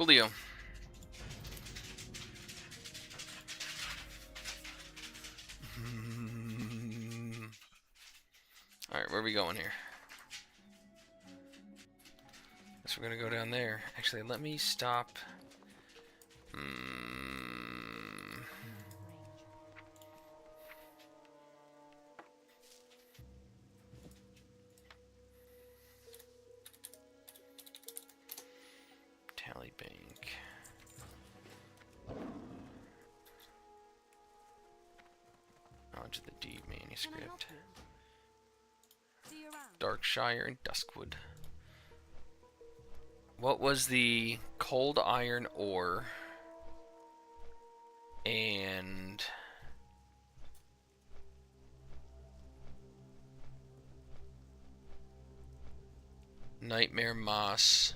Coolio. Alright, where are we going here? Guess we're gonna go down there. Actually, let me stop. Tally bank. Knowledge of the deed manuscript. Darkshire and Duskwood. What was the cold iron ore and Nightmare Moss?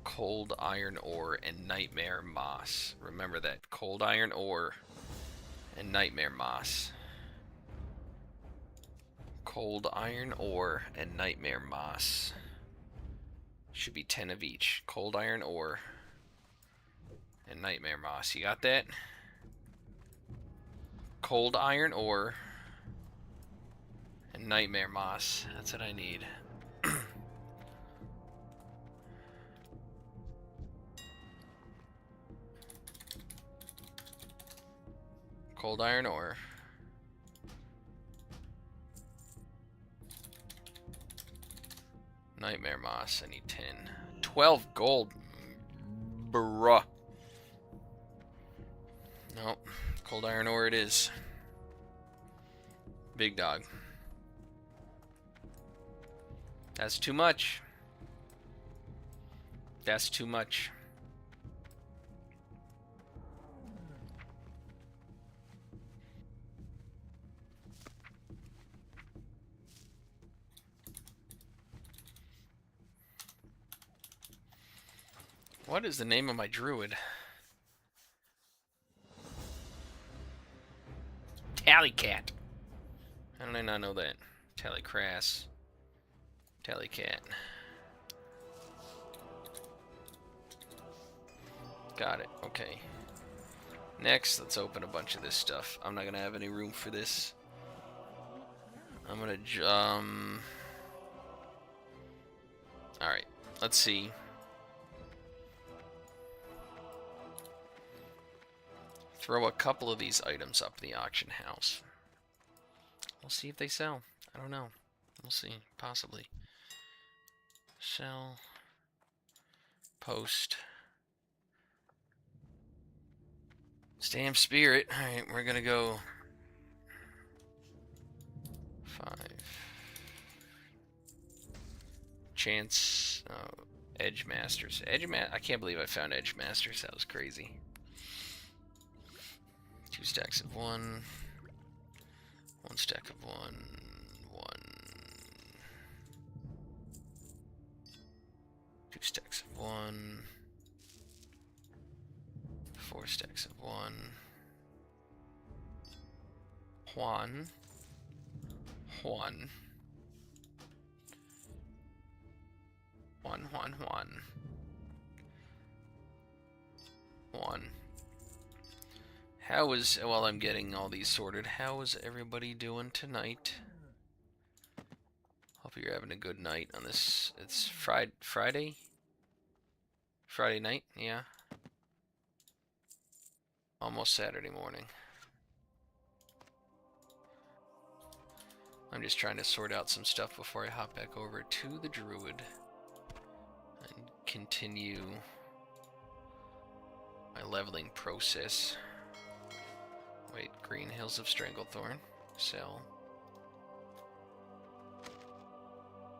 Cold iron ore and Nightmare Moss. Remember that. Cold iron ore and Nightmare Moss. Cold iron ore and Nightmare Moss. Should be 10 of each. Cold iron ore and Nightmare Moss. You got that? Cold iron ore and Nightmare Moss. That's what I need. Cold iron ore. Nightmare Moss. I need 10. 12 gold. Bruh. Nope. Cold iron ore it is. Big dog. That's too much. That's too much. What is the name of my druid? Tallycat. How did I not know that? Tallycrass. Tallycat. Got it. Okay. Next, let's open a bunch of this stuff. I'm not gonna have any room for this. I'm gonna Alright, let's see. Throw a couple of these items up in the auction house. We'll see if they sell. I don't know. We'll see. Possibly. Sell. Post. Stamp Spirit. Alright, we're gonna go 5. Chance. Edge Masters. I can't believe I found Edge Masters. That was crazy. 2 stacks of 1. 1 stack of 1. 1. 2 stacks of 1. 4 stacks of 1. Juan. 1. How is, while I'm getting all these sorted, how is everybody doing tonight? Hope you're having a good night on this. It's Friday? Friday night? Yeah. Almost Saturday morning. I'm just trying to sort out some stuff before I hop back over to the Druid and continue my leveling process. Wait, Green Hills of Stranglethorn. Sell.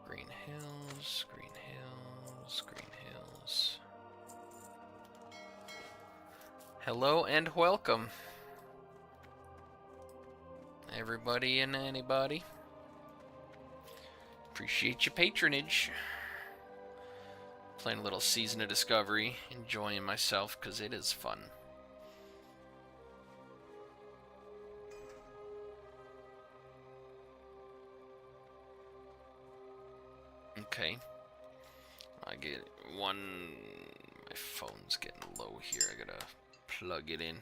Green Hills, Green Hills, Green Hills. Hello and welcome, everybody and anybody. Appreciate your patronage. Playing a little Season of Discovery, enjoying myself because it is fun. Okay. I get 1 My phone's getting low here. I gotta plug it in.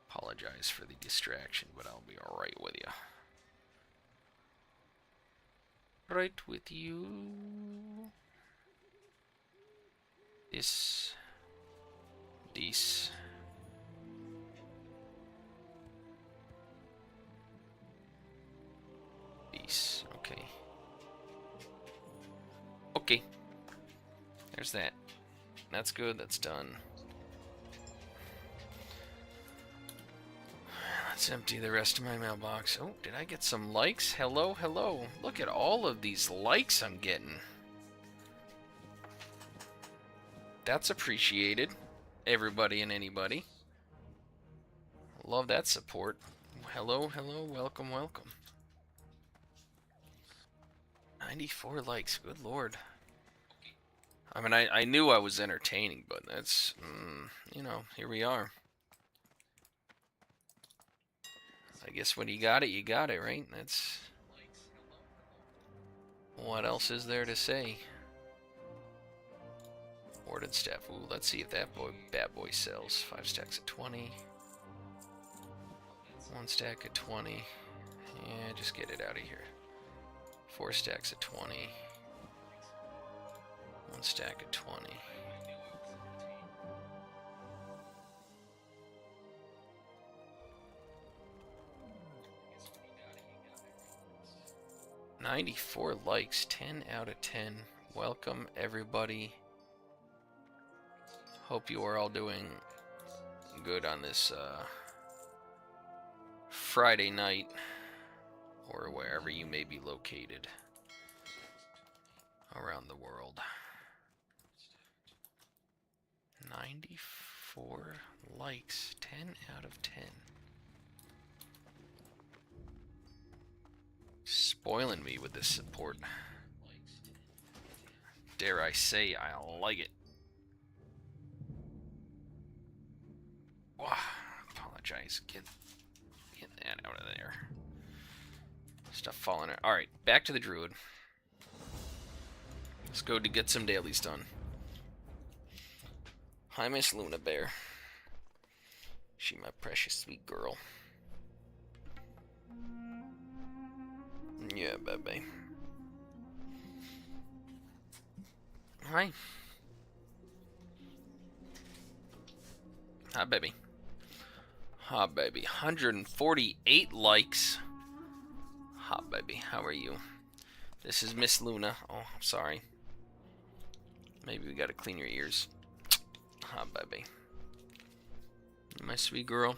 Apologize for the distraction, but I'll be alright with you. Right with you. This. This. This. Okay. Okay. There's that. That's good. That's done. Let's empty the rest of my mailbox. Oh, did I get some likes? Hello, hello. Look at all of these likes I'm getting. That's appreciated. Everybody and anybody. Love that support. Hello, hello. Welcome, welcome. 94 likes. Good lord. I mean, I knew I was entertaining, but that's, you know, here we are. I guess when you got it, right? That's... What else is there to say? Warden staff. Ooh, let's see if that bad boy sells. 5 stacks at 20. 1 stack at 20. Yeah, just get it out of here. 4 stacks at 20. 1 stack at 20. "94 likes, 10 out of 10. Welcome, everybody. Hope you are all doing good on this Friday night, or wherever you may be located around the world." 94 likes, 10 out of 10. Spoiling me with this support. Dare I say, I like it. Wow, apologize. Get that out of there. Stuff falling out. Alright, back to the Druid. Let's go to get some dailies done. Hi, Miss Luna Bear. She my precious sweet girl. Yeah, baby. Hi. Hi, baby. Hi, baby. 148 likes. Hi, baby. How are you? This is Miss Luna. Oh, I'm sorry. Maybe we gotta clean your ears. Hi, baby. You my sweet girl.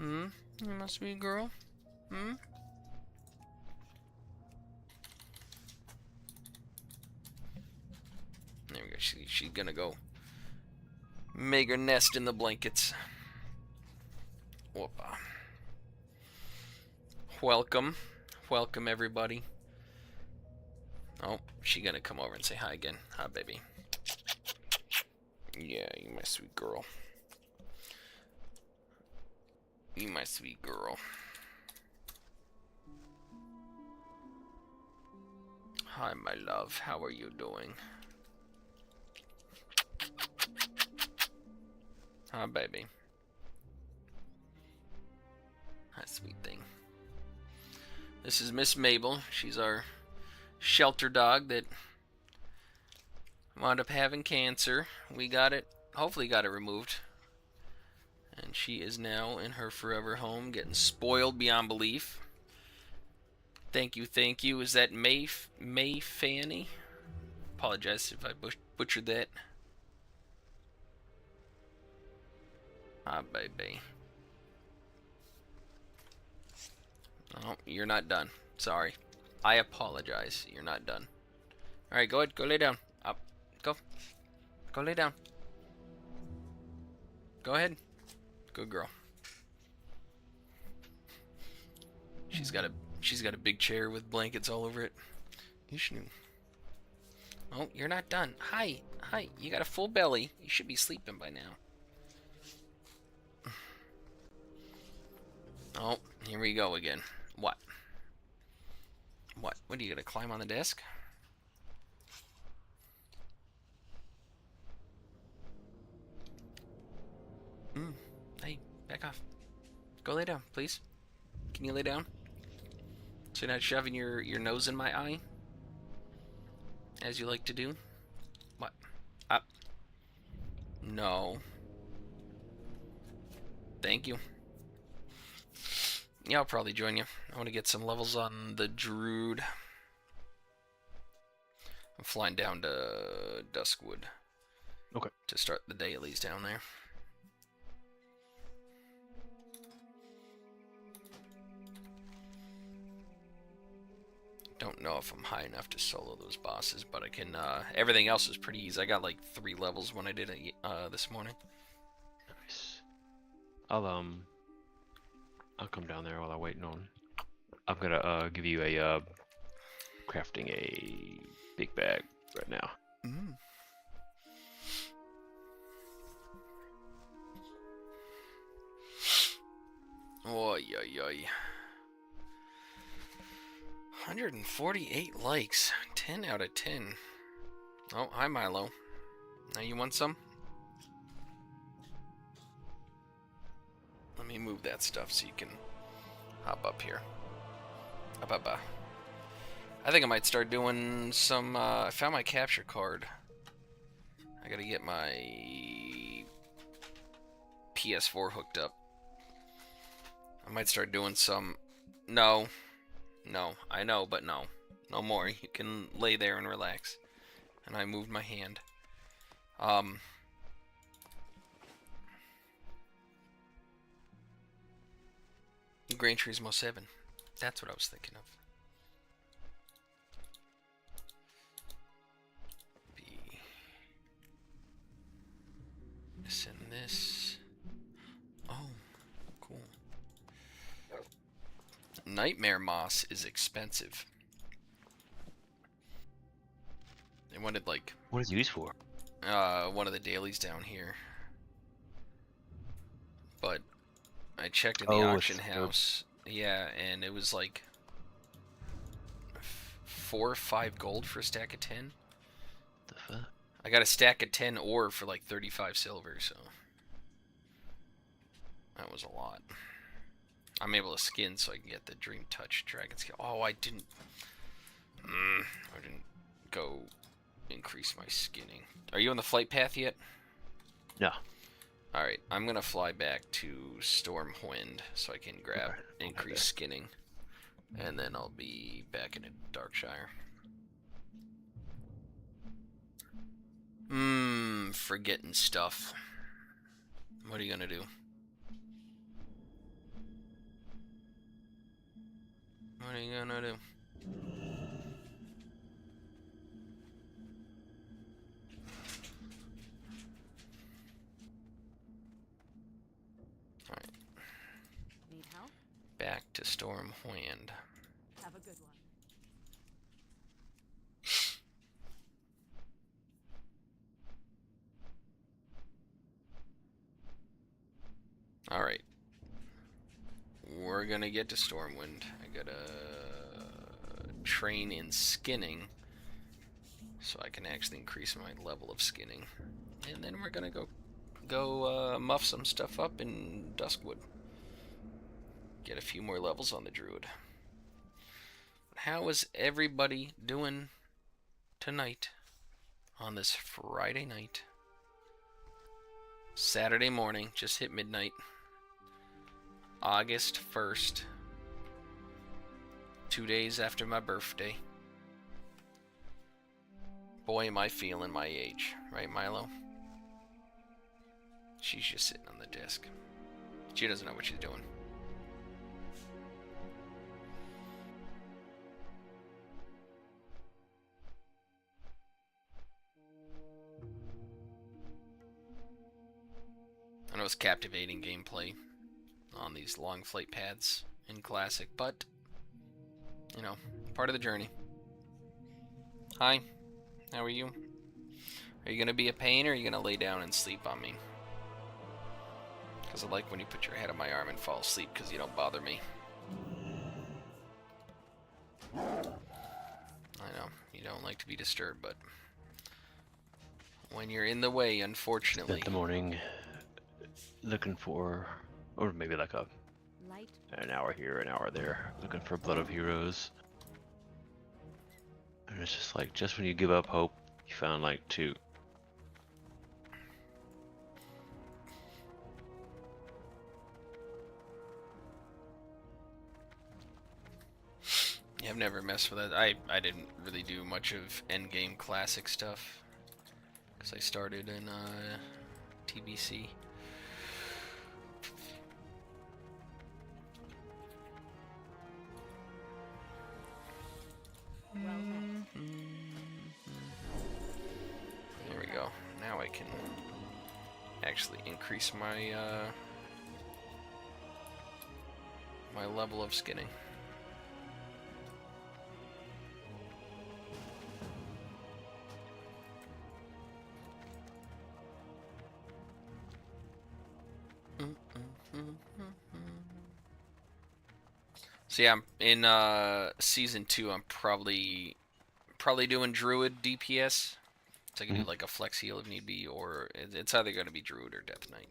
You my sweet girl. There we go. She's gonna go make her nest in the blankets. Whoopa. Welcome. Welcome, everybody. Oh, she gonna come over and say hi again. Hi, baby. Yeah, you my sweet girl. You my sweet girl. Hi, my love. How are you doing? Hi, baby. Hi, sweet thing. This is Miss Mabel. She's our shelter dog that wound up having cancer. We got it, hopefully got it removed. And she is now in her forever home, getting spoiled beyond belief. Thank you, thank you. Is that May Fanny? Apologize if I butchered that. Ah, baby. Oh, you're not done. Sorry. I apologize. You're not done. Alright, go ahead. Go lay down. Up. Go. Go lay down. Go ahead. Good girl. She's got a big chair with blankets all over it. You should. Oh, you're not done. Hi. Hi. You got a full belly. You should be sleeping by now. Oh, here we go again. What? What? What, are you gonna climb on the desk? Back off. Go lay down, please. Can you lay down? So you're not shoving your nose in my eye? As you like to do? What? Up. No. Thank you. Yeah, I'll probably join you. I want to get some levels on the Druid. I'm flying down to Duskwood. Okay. To start the dailies down there. Don't know if I'm high enough to solo those bosses, but I can, everything else is pretty easy. I got like 3 levels when I did it, this morning. Nice. I'll come down there while I'm waiting on. I'm gonna give you a crafting a big bag right now. Mm. Oy, oy, oy. 148 likes. 10 out of 10. Oh, hi, Milo. Now you want some? Let me move that stuff so you can hop up here. Up. I think I might start doing some, I found my capture card. I gotta get my PS4 hooked up. I might start doing some... No, I know, but no. No more. You can lay there and relax. And I moved my hand. Grain Turismo 7. That's what I was thinking of. This and this. Oh, cool. Nightmare Moss is expensive. They wanted like... What is it used for? One of the dailies down here. But I checked in the auction house. Yeah, and it was like 4 or 5 gold for a stack of 10. The fuck? I got a stack of 10 ore for like 35 silver, so that was a lot. I'm able to skin so I can get the Dream Touch Dragon Skin. Oh, I didn't go increase my skinning. Are you on the flight path yet? No. Alright, I'm gonna fly back to Stormwind so I can grab increased skinning. And then I'll be back in Darkshire. Forgetting stuff. What are you gonna do? What are you gonna do? Alright. Need help? Back to Stormwind. Have a good one. Alright. We're gonna get to Stormwind. I gotta train in skinning so I can actually increase my level of skinning. And then we're gonna go muff some stuff up in Duskwood. Get a few more levels on the Druid. How is everybody doing tonight on this Friday night? Saturday morning, just hit midnight. August 1st. 2 days after my birthday. Boy, am I feeling my age. Right, Milo? She's just sitting on the desk. She doesn't know what she's doing. I know it's captivating gameplay on these long flight paths in Classic, but, you know, part of the journey. Hi, how are you? Are you going to be a pain, or are you going to lay down and sleep on me? Because I like when you put your head on my arm and fall asleep because you don't bother me. I know, you don't like to be disturbed, but when you're in the way, unfortunately... Spent the morning looking for Or maybe like Light. an hour here, an hour there, looking for Blood of Heroes. And it's just like, just when you give up hope, you found like 2. Yeah, I've never messed with that. I didn't really do much of endgame classic stuff because I started in TBC. Well met. There we go. Now I can actually increase my my level of skinning. So yeah, in season 2, I'm probably doing Druid DPS. So I can do like a flex heal if need be, or it's either going to be Druid or Death Knight.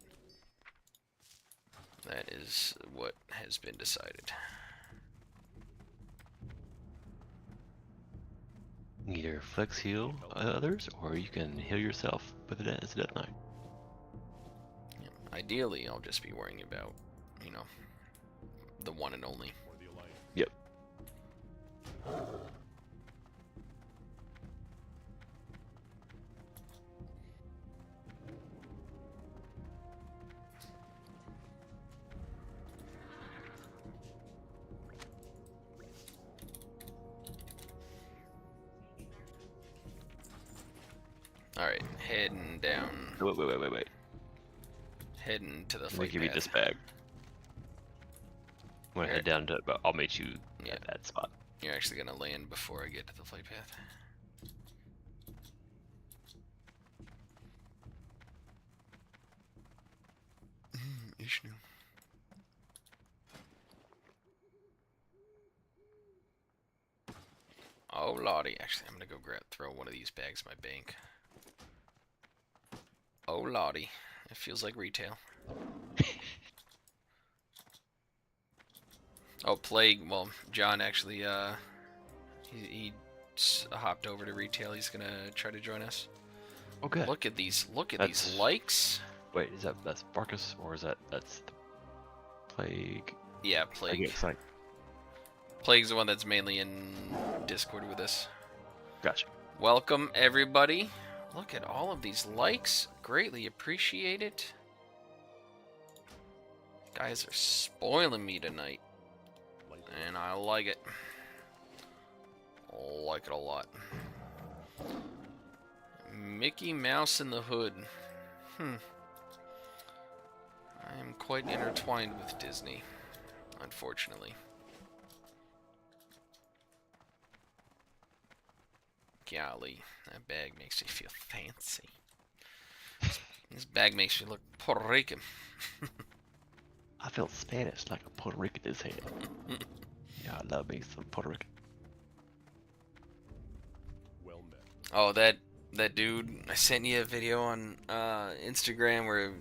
That is what has been decided. Either flex heal others, or you can heal yourself with it as a Death Knight. Yeah. Ideally, I'll just be worrying about, you know, the one and only. Yep. Alright, heading down. Wait. Heading to the Let me flight give you path. this bag. I'm gonna Here. head down to, but I'll meet you Yeah. at that spot. You're actually going to land before I get to the flight path. Ishnu. Oh lordy, actually I'm gonna go throw one of these bags in my bank. Oh lordy, it feels like retail. Oh, Plague, well, John actually, he hopped over to retail. He's gonna try to join us. Okay. Look at these That's- likes. Wait, that's Barkus, or that's the Plague? Yeah, I Plague. get excited. Plague's the one that's mainly in Discord with us. Gotcha. Welcome, everybody. Look at all of these likes. Greatly appreciate it. Guys are spoiling me tonight. And I like it. Like it a lot. Mickey Mouse in the Hood. I am quite intertwined with Disney, unfortunately. Golly, that bag makes me feel fancy. This bag makes me look Puerto Rican. I feel Spanish like a Puerto Rican is here. Yeah, I love me some Puerto Rican. Well met. Oh, that dude, I sent you a video on Instagram where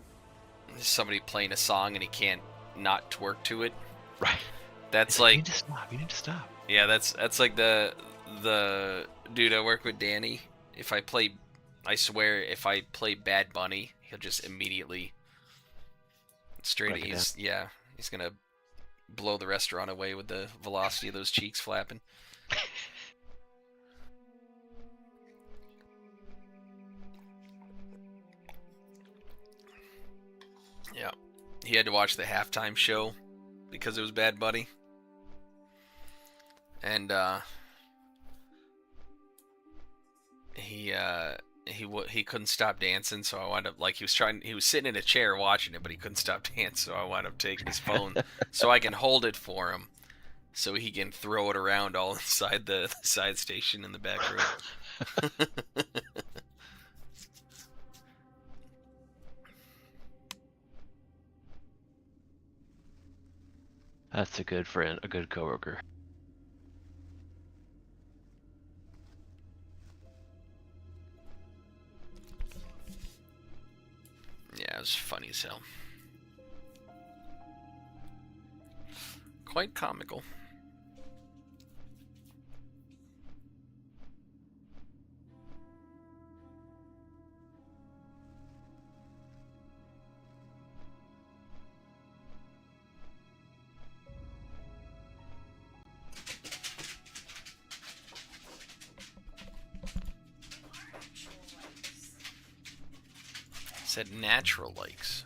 there's somebody playing a song and he can't not twerk to it. Right. That's You like, need to stop. You need to stop. yeah, that's like the dude I work with, Danny. I swear, if I play Bad Bunny, he'll just immediately Break it he's gonna blow the restaurant away with the velocity of those cheeks flapping. Yeah, he had to watch the halftime show because it was Bad Bunny, and he couldn't stop dancing, so I wound up, like, he was sitting in a chair watching it, but he couldn't stop dancing, so I wound up taking his phone so I can hold it for him so he can throw it around all inside the side station in the back room. That's a good friend, a good coworker. Yeah, it was funny as hell. quite comical. Said natural likes.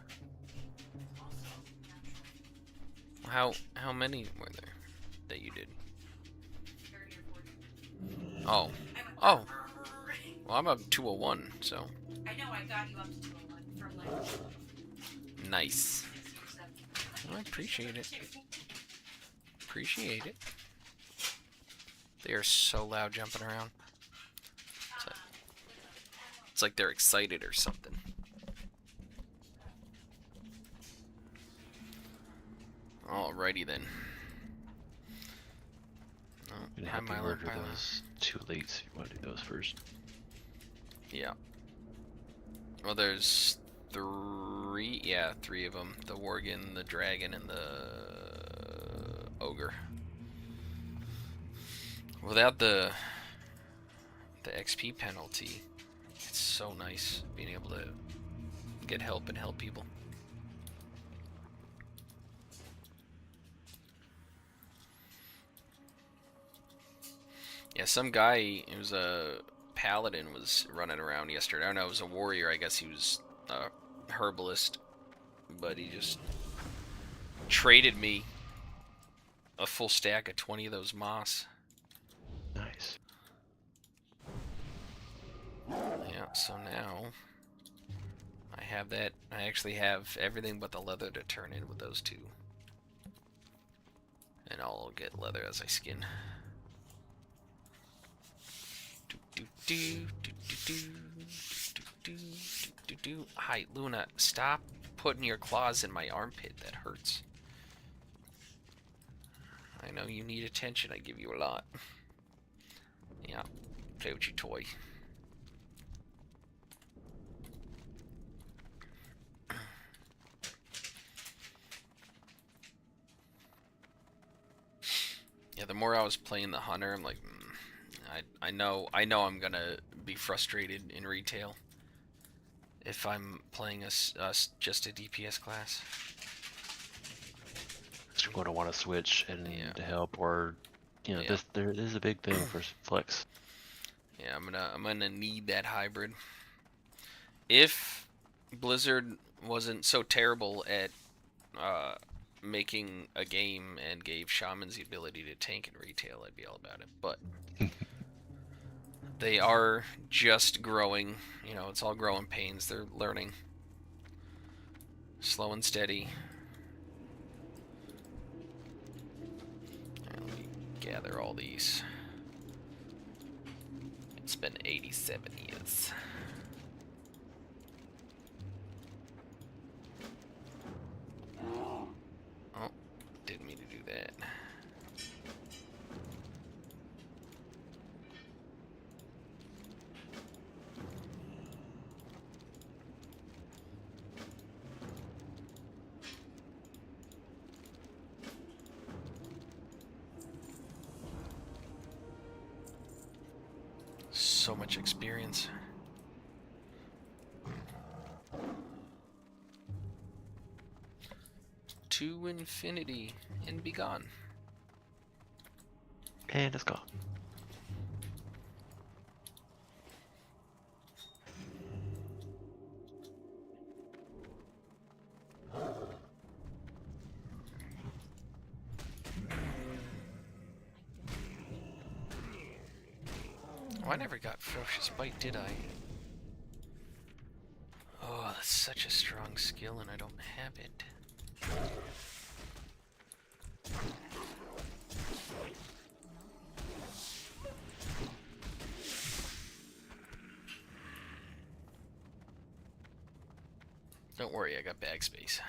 How many were there that you did? Oh. Oh. Well, I'm up 201, so. I know, I got you up to 201 from like Nice. 60 or 70. Well, I appreciate it. Appreciate it. They are so loud jumping around. It's like they're excited or something. Alrighty then. Oh, You're gonna hi, have to Milo, murder Milo. those 2 elites if you want to do those first. Yeah. Well, there's 3. Yeah, 3 of them. The Worgen, the Dragon, and the Ogre. Without the XP penalty, it's so nice being able to get help and help people. Yeah, some guy, it was a paladin, was running around yesterday. I don't know, it was a warrior. I guess he was a herbalist, but he just traded me a full stack of 20 of those moss. Nice. Yeah, so now I have that. I actually have everything but the leather to turn in with those 2. And I'll get leather as I skin. Hi, Luna, stop putting your claws in my armpit. That hurts. I know you need attention. I give you a lot. Yeah, play with your toy. Yeah, the more I was playing the hunter, I'm like, I know I'm gonna be frustrated in retail if I'm playing just a DPS class. You're going to want to switch and Yeah. to help, or Yeah. this is a big thing for flex. Yeah, I'm gonna need that hybrid. If Blizzard wasn't so terrible at making a game and gave shamans the ability to tank in retail, I'd be all about it. But they are just growing. You know, it's all growing pains. They're learning. Slow and steady. Let me gather all these. It's been 87 years. Oh, didn't mean to do that. So much experience. To infinity and be gone. And it's gone. Oh, I never got Ferocious Bite, did I? Oh, that's such a strong skill and I don't have it. Don't worry, I got bag space.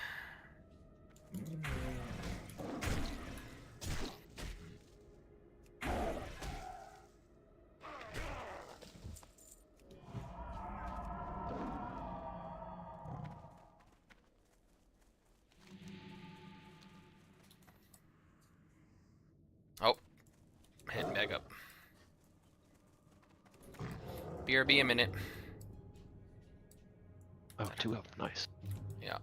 back up. BRB a minute. Oh, 2 up. Nice. Yeah.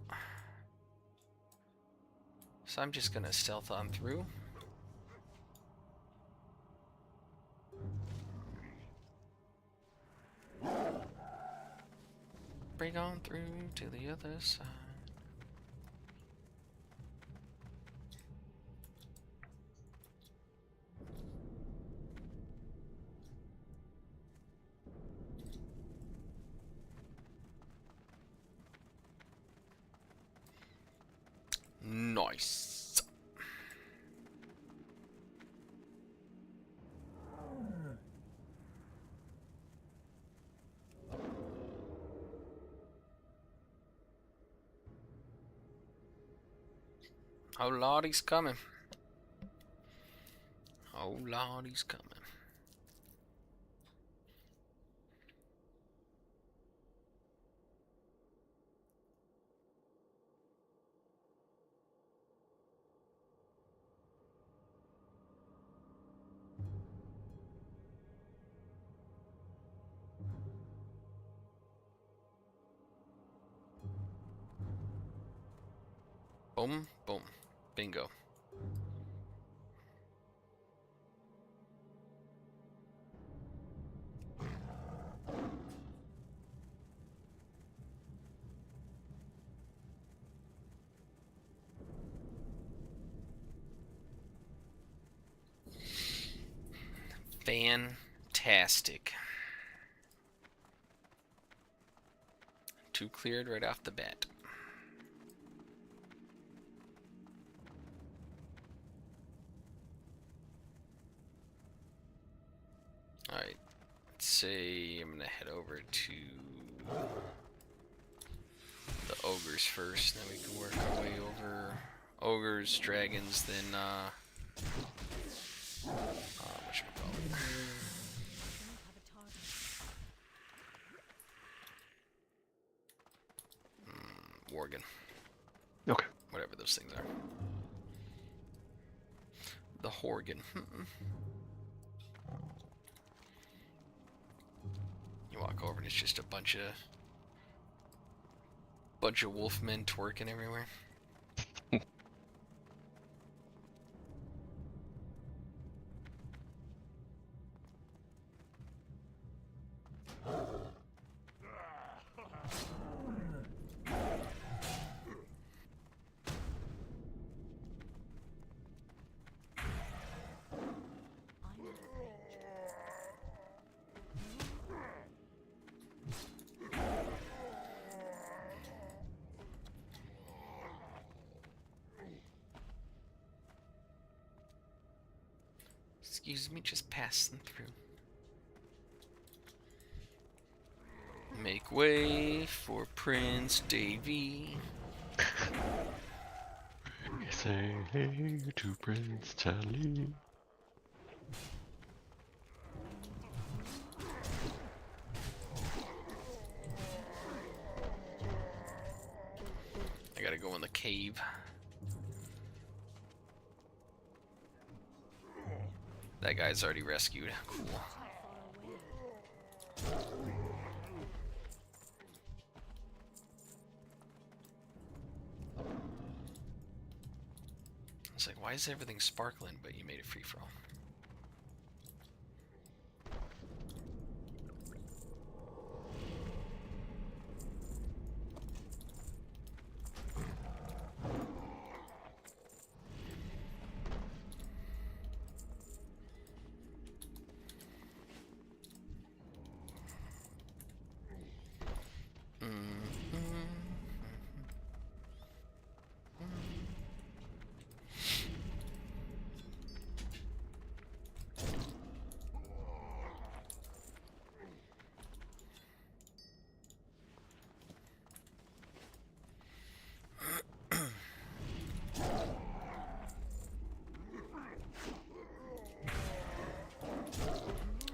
So I'm just gonna stealth on through. Break on through to the other side. Nice. Oh Lord, he's coming. Oh Lord, he's coming. Boom, boom, bingo. Fantastic. 2 cleared right off the bat. Alright, let's say I'm gonna head over to the ogres first, then we can work our way over ogres, dragons, then whatchamacallit? Worgen. Okay. Whatever those things are. The Horgan. You walk over and it's just a bunch of wolfmen twerking everywhere. Excuse me, just passing through. Make way for Prince Davy. Say hey to Prince Charlie. I gotta go in the cave. That guy's already rescued. Cool. It's like, why is everything sparkling, but you made it free for all?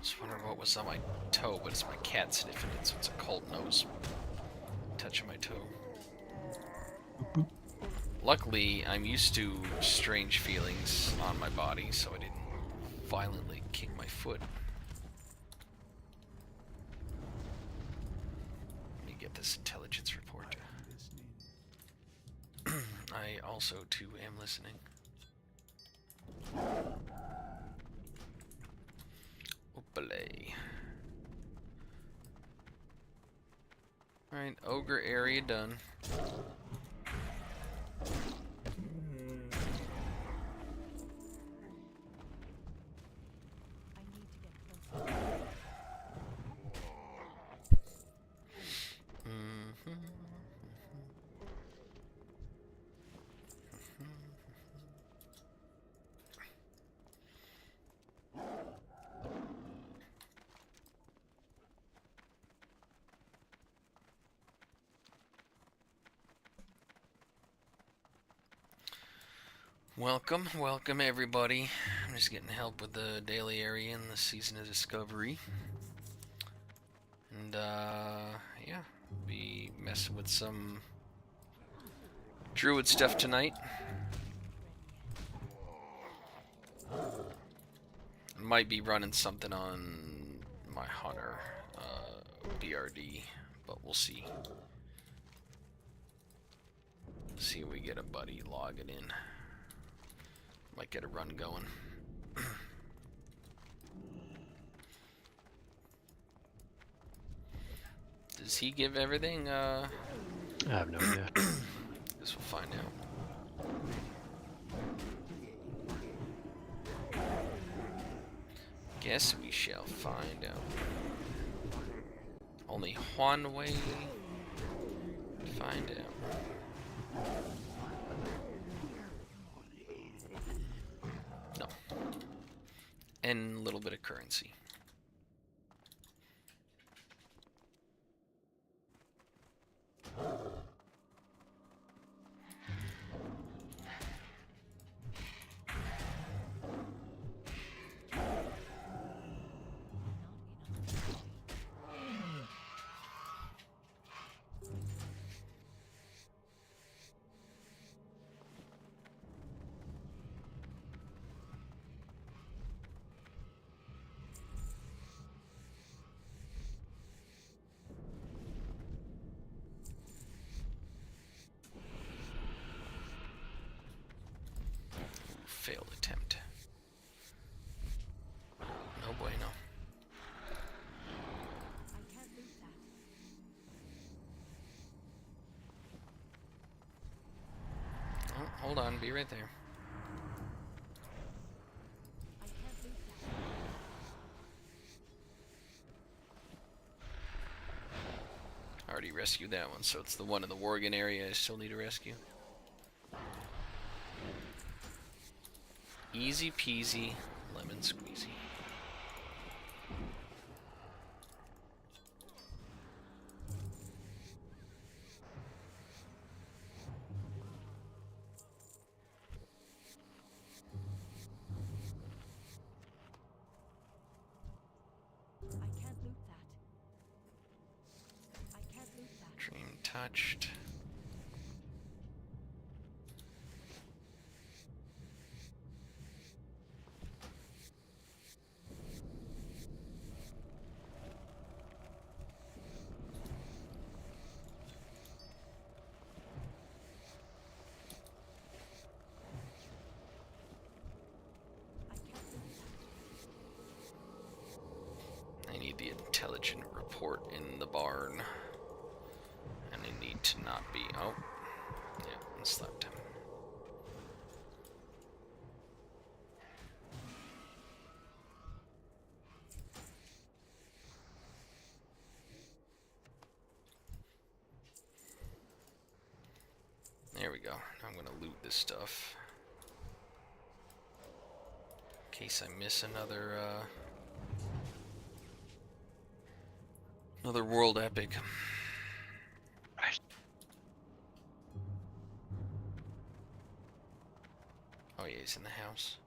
Just wondering what was on my toe, but it's my cat sniffing it, so it's a cold nose touching my toe. Luckily, I'm used to strange feelings on my body, so I didn't violently kick my foot. Let me get this intelligence report. I also, too, am listening. Oopale. Alright, ogre area done. Welcome everybody. I'm just getting help with the daily area in the Season of Discovery. And yeah, be messing with some Druid stuff tonight. Might be running something on my Hunter BRD, but we'll see. See if we get a buddy logging in. Might get a run going. Does he give everything? I have no idea. Guess we'll find out. Guess we shall find out. Only one way to find out. No. And a little bit of currency. Failed attempt. No bueno. Oh, hold on, be right there. Already rescued that one, so it's the one in the Worgen area I still need to rescue. Easy peasy, lemon squeezy. Dream touched. I need the intelligent report in the barn. And I need to not be... Oh. Yeah, I slept. There we go. Now I'm gonna loot this stuff. In case I miss another world epic. Oh yeah, he's in the house.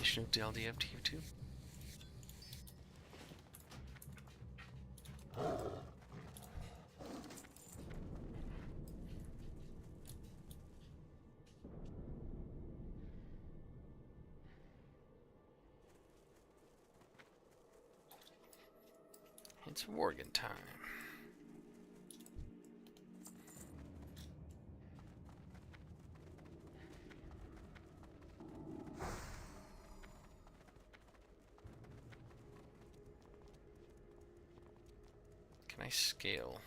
Ishnu Daldi up to you too. It's Worgen time. Can I scale?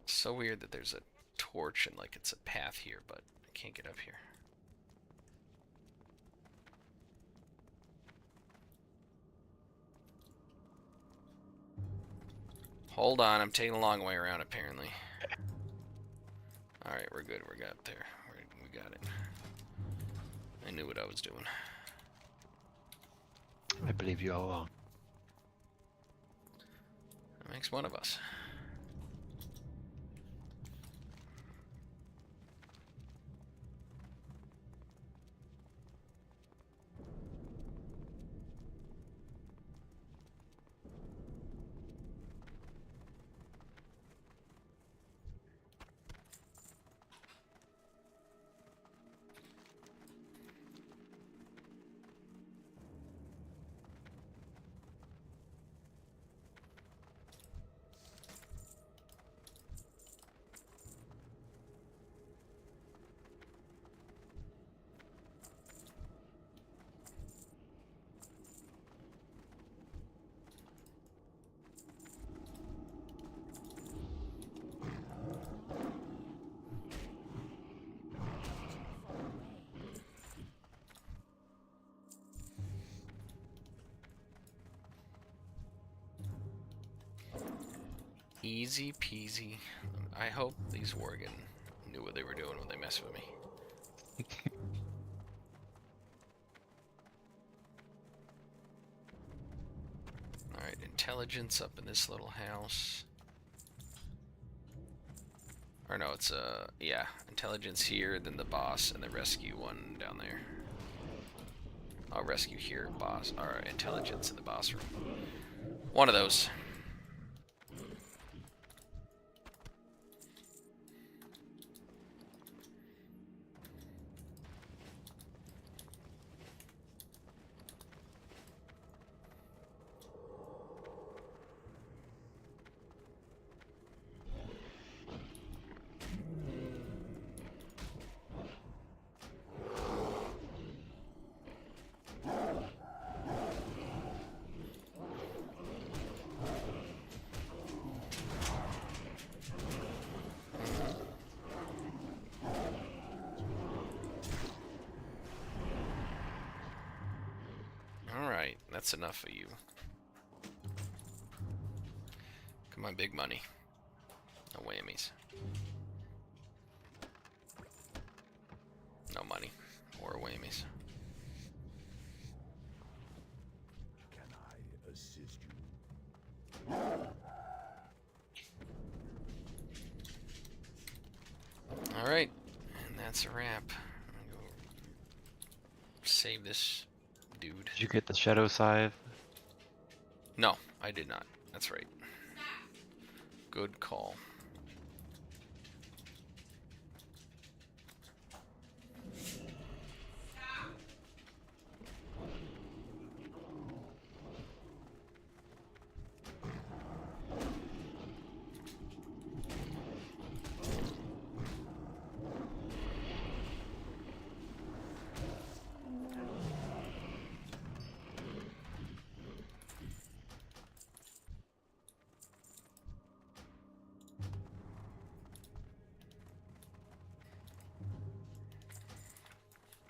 So weird that there's a torch and like it's a path here, but I can't get up here. Hold on, I'm taking a long way around apparently. Alright, we're good, we got there. We got it. I knew what I was doing. I believe you all along. That makes one of us. Easy peasy. I hope these Worgen knew what they were doing when they messed with me. Alright, intelligence up in this little house. Or no, it's yeah, intelligence here, then the boss, and the rescue one down there. I'll rescue here, boss, or intelligence in the boss room. One of those. Alright, that's enough of you. Come on, big money. No whammies. No money. Or whammies. Can I assist you? Alright, and that's a wrap. I'm gonna go save this dude. Did you get the shadow scythe? No, I did not. That's right. Good call.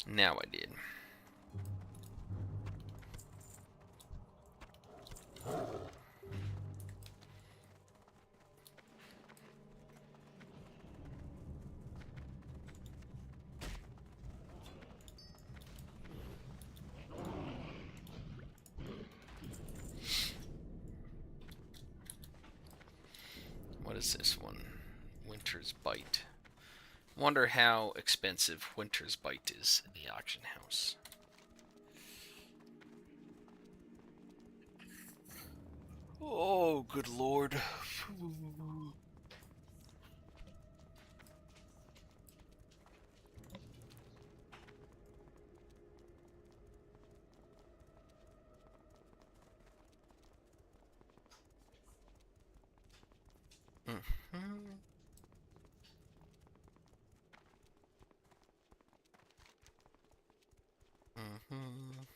Now I did. What is this one? Winter's Bite. Wonder how expensive Winter's Bite is in the auction house. Oh, good lord. Mhm. Mhm.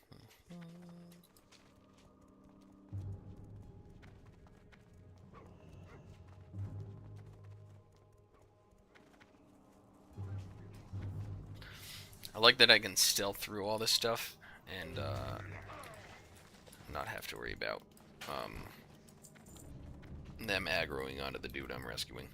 I like that I can stealth through all this stuff and not have to worry about them aggroing onto the dude I'm rescuing.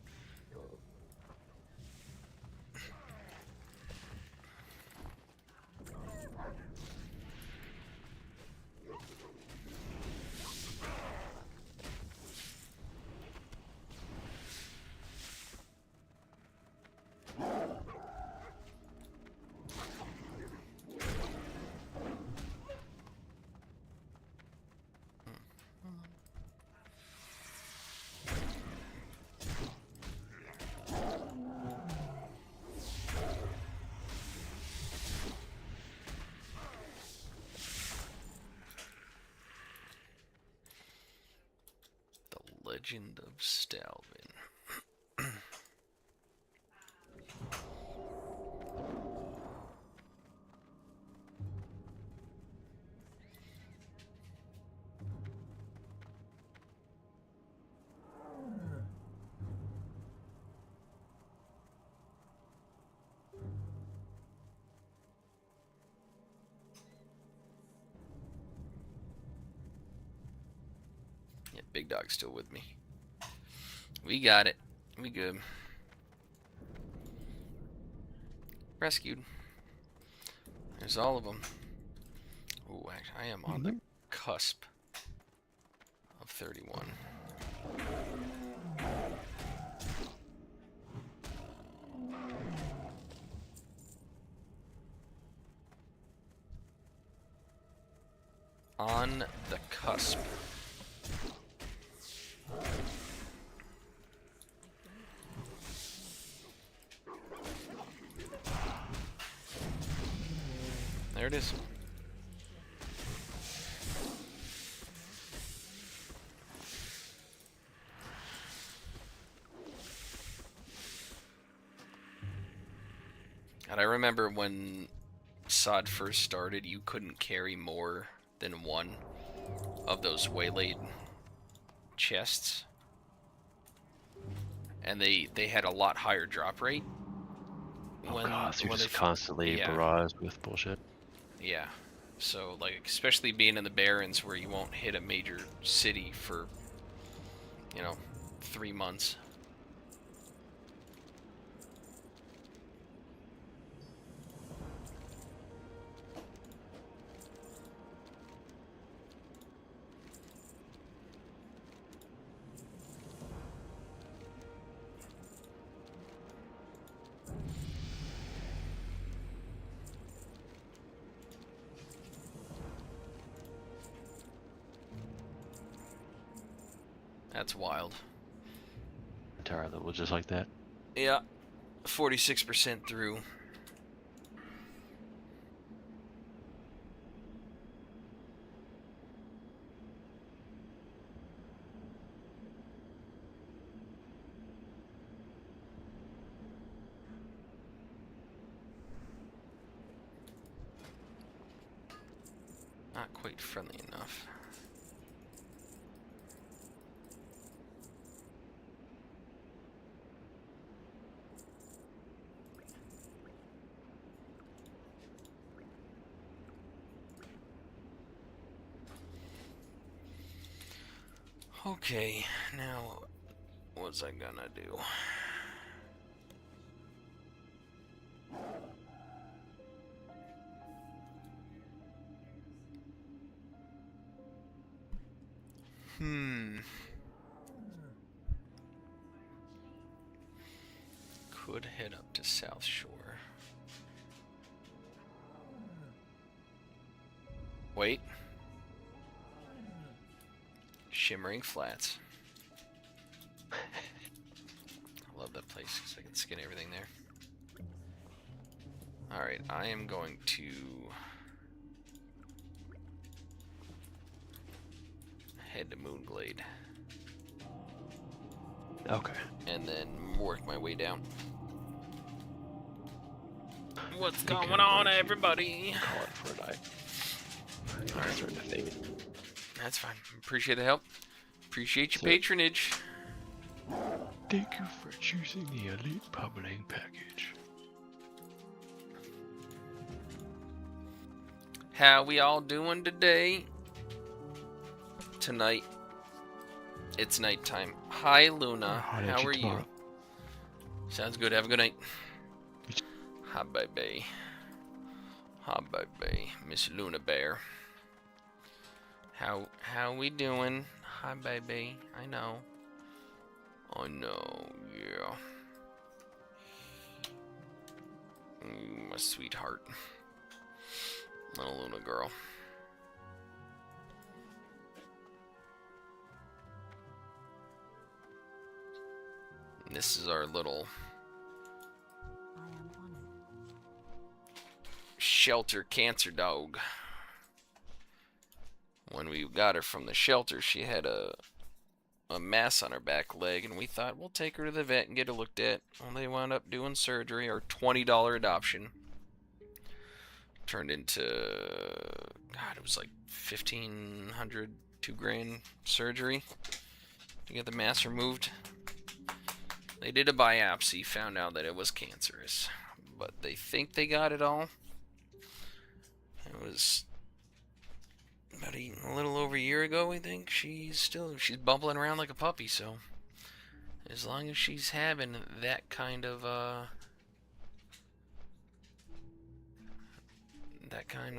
The Legend of Stalvin. Yeah, Big Dog's still with me. We got it. We good. Rescued. There's all of them. Ooh, I am on the cusp of 31. On the cusp. There it is. And I remember when SoD first started, you couldn't carry more than one of those waylaid chests. And they had a lot higher drop rate. Oh god, so you're when just they constantly yeah. barraged with bullshit. Yeah. So, like, especially being in the Barrens where you won't hit a major city for, 3 months. That's wild. Entire level just like that. Yeah. 46% through. Not quite friendly enough. Okay, now what's I gonna do? Could head up to South Shore. Wait. Shimmering Flats. I love that place because I can skin everything there. Alright, I am going to head to Moonglade. Okay. and then work my way down. What's think going I'm on, going to everybody? Call it for a night. Alright. Starting to fade. That's fine. Appreciate the help. Appreciate your So- patronage. Thank you for choosing the Elite Pummeling package. How we all doing today? Tonight. It's nighttime. Hi, Luna. I'll let How you are you? tomorrow. Sounds good. Have a good night. You too. Hi, baby. Hi, baby. Miss Luna Bear. How we doing? Hi, baby. I know. I know. Yeah. My sweetheart. Little Luna girl. And this is our little shelter cancer dog. When we got her from the shelter, she had a mass on her back leg, and we thought we'll take her to the vet and get her looked at. Well, they wound up doing surgery. Our $20 adoption turned into, God, it was like $1,500, $2,000 surgery to get the mass removed. They did a biopsy, found out that it was cancerous, but they think they got it all. It was about a little over a year ago, I think. She's bumbling around like a puppy, so as long as she's having that kind of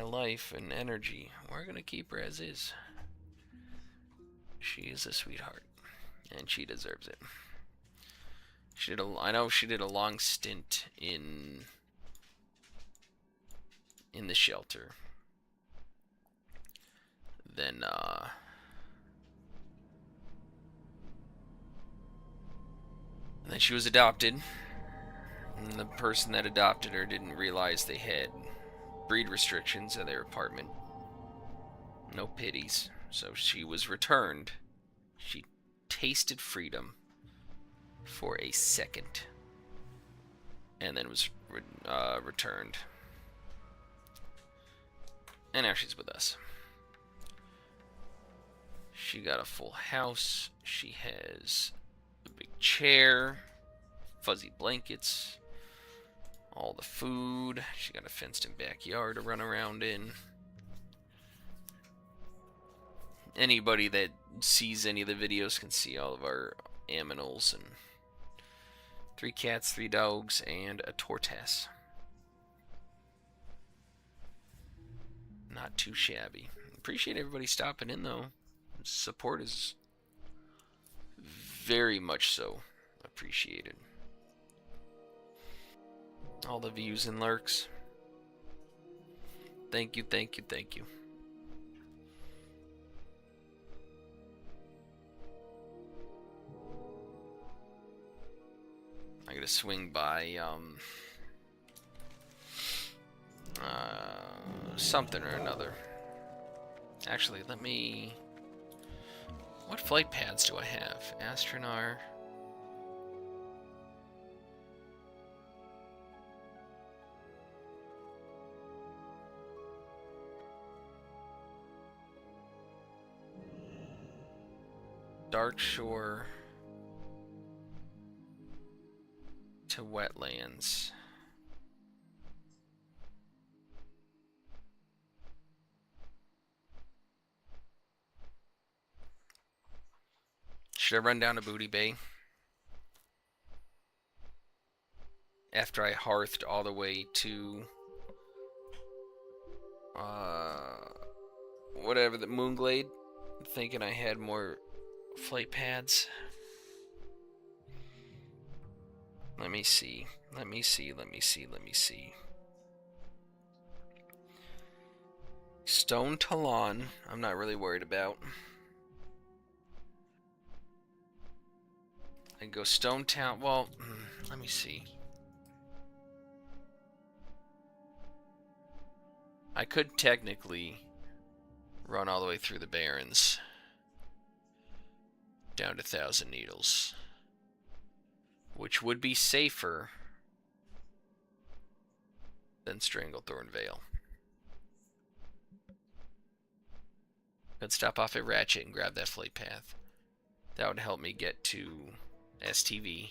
life and energy, we're gonna keep her as is. She is a sweetheart, and she deserves it. I know she did a long stint in the shelter. Then she was adopted, and the person that adopted her didn't realize they had breed restrictions at their apartment. No pities. So she was returned. She tasted freedom for a second, and then was returned. And now she's with us. She got a full house. She has a big chair, fuzzy blankets, all the food. She got a fenced-in backyard to run around in. Anybody that sees any of the videos can see all of our aminals, and 3 cats, 3 dogs, and a tortoise. Not too shabby. Appreciate everybody stopping in, though. Support is very much so appreciated. All the views and lurks. Thank you, thank you, thank you. I gotta swing by something or another. Actually, let me... What flight pads do I have? Astronar. Dark Shore to Wetlands. Should I run down to Booty Bay? After I hearthed all the way to whatever, the Moonglade, thinking I had more flight pads. Let me see. Stone Talon, I'm not really worried about. I can go Stone Town. Well, let me see. I could technically run all the way through the Barrens down to Thousand Needles. which would be safer than Stranglethorn Vale. Could stop off at Ratchet and grab that flight path. That would help me get to STV.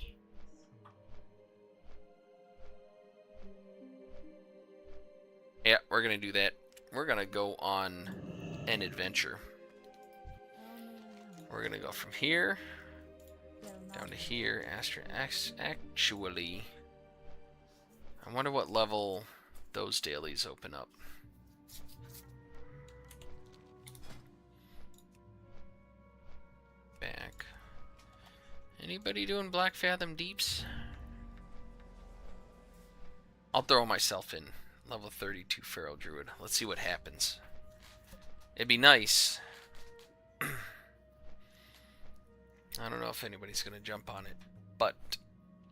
Yeah, we're gonna do that. We're gonna go on an adventure. We're gonna go from here down to here. Actually, I wonder what level those dailies open up. Back. Anybody doing Black Fathom Deeps? I'll throw myself in. Level 32 Feral Druid. Let's see what happens. It'd be nice. I don't know if anybody's going to jump on it, but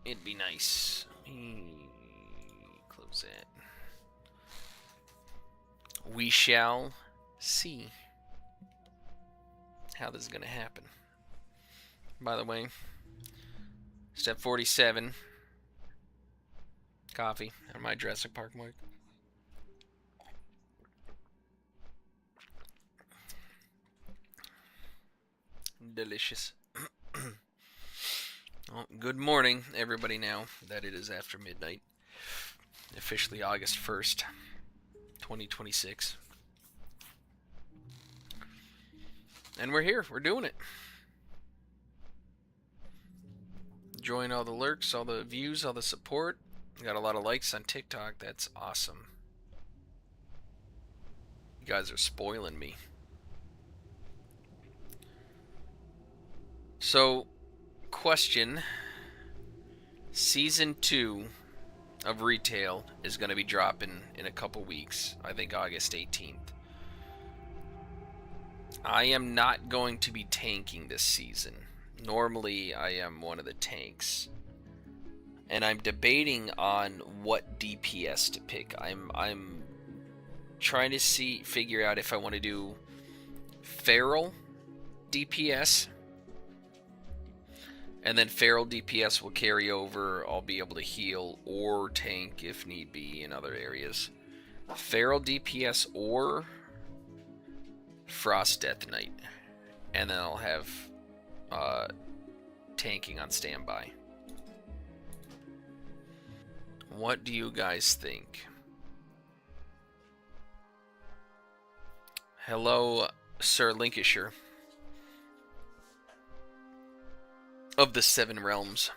it'd be nice. Close that. We shall see how this is going to happen. By the way, step 47. Coffee on my Jurassic Park mic. Delicious. Well, good morning, everybody, now that it is after midnight. Officially August 1st, 2026. And we're here. We're doing it. Enjoying all the lurks, all the views, all the support. Got a lot of likes on TikTok. That's awesome. You guys are spoiling me. So, question. Season 2 of Retail is going to be dropping in a couple weeks. I think August 18th. I am not going to be tanking this season. Normally, I am one of the tanks. And I'm debating on what DPS to pick. I'm trying to figure out if I want to do Feral DPS. And then Feral DPS will carry over. I'll be able to heal or tank if need be in other areas. Feral DPS or Frost Death Knight. And then I'll have tanking on standby. What do you guys think? Hello, Sir Lancashire. Of the 7 realms.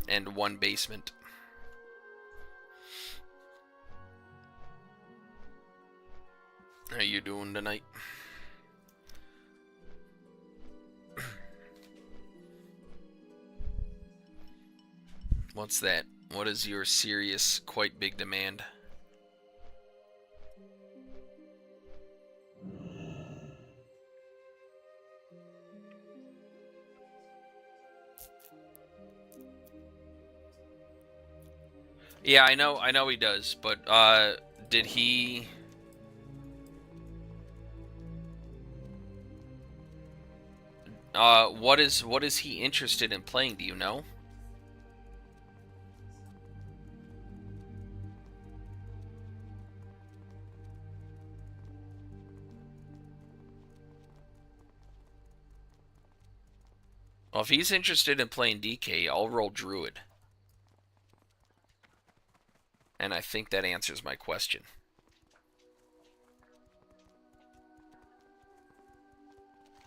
And 1 basement. How you doing tonight? What's that? What is your serious, quite big demand? Yeah, I know he does, but did he what is he interested in playing, do you know? Well, if he's interested in playing DK, I'll roll Druid. And I think that answers my question.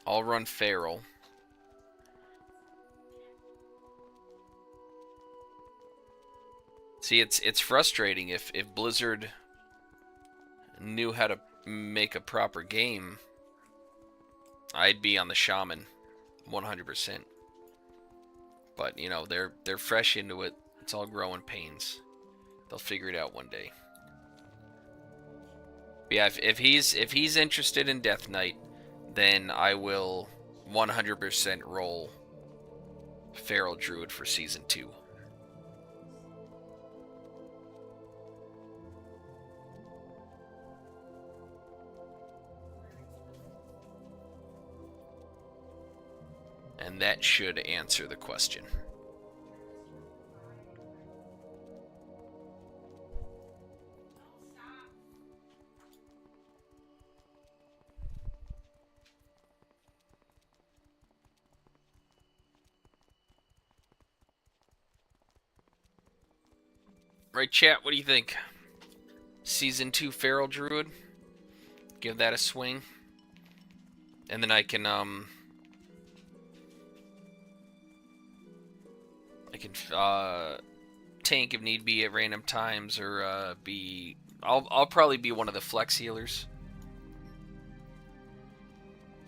I'll run Feral. See, it's frustrating. If Blizzard knew how to make a proper game, I'd be on the Shaman 100%. But, you know, they're fresh into it. It's all growing pains. They'll figure it out one day. But yeah, if he's interested in Death Knight, then I will 100% roll Feral Druid for Season 2. And And that should answer the question. Right, chat, what do you think? Season 2 Feral Druid? Give that a swing. And then I can tank if need be at random times, or I'll probably be one of the flex healers.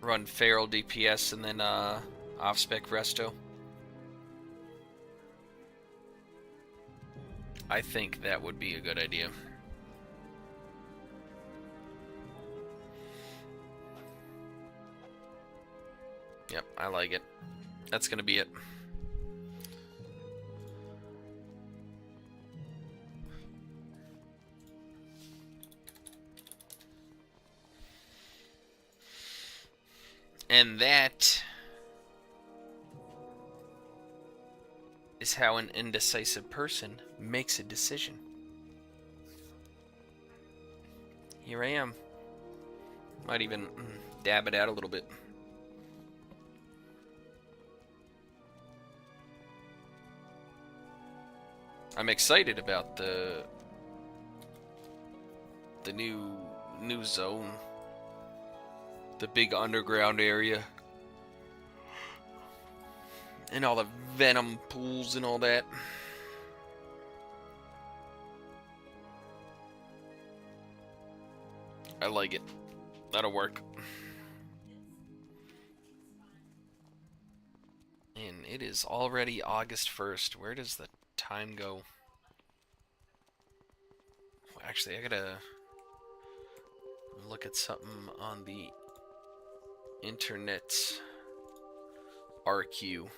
Run Feral DPS and then off-spec Resto. I think that would be a good idea. Yep, I like it. That's gonna be it. And that is how an indecisive person makes a decision. Here I am. Might even dab it out a little bit. I'm excited about the new zone. The big underground area. And all the venom pools and all that. I like it. That'll work. And it is already August 1st. Where does the time go? Actually, I gotta look at something on the internet. RQ.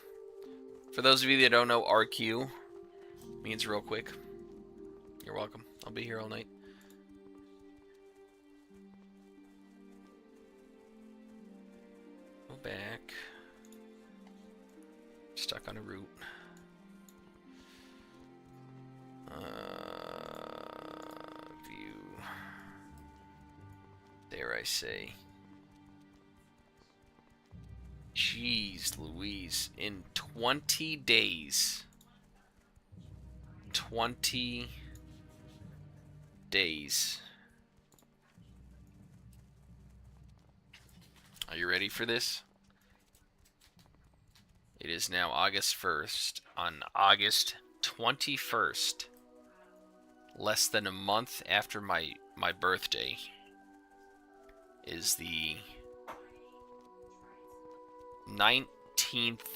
For those of you that don't know, RQ means real quick. You're welcome. I'll be here all night. Go back. Stuck on a route. View. Dare I say. Jeez Louise. In 20 days. 20 days. Are you ready for this? It is now August 1st. On August 21st, less than a month after my birthday, is the 19th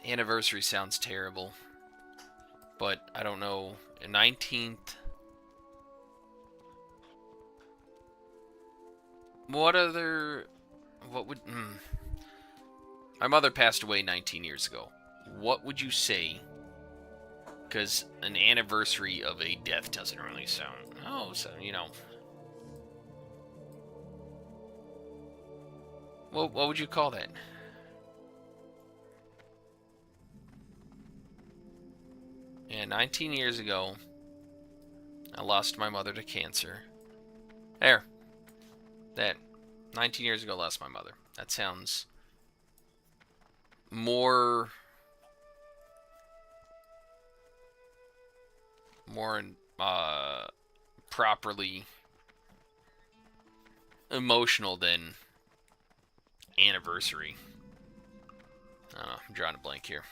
anniversary. Sounds terrible, but I don't know. 19th. What would my mother passed away 19 years ago. What would you say? Because an anniversary of a death doesn't really sound. Oh, so you know. What would you call that? Yeah, 19 years ago, I lost my mother to cancer. There. That. 19 years ago, lost my mother. That sounds more properly emotional than anniversary. I don't know, I'm drawing a blank here.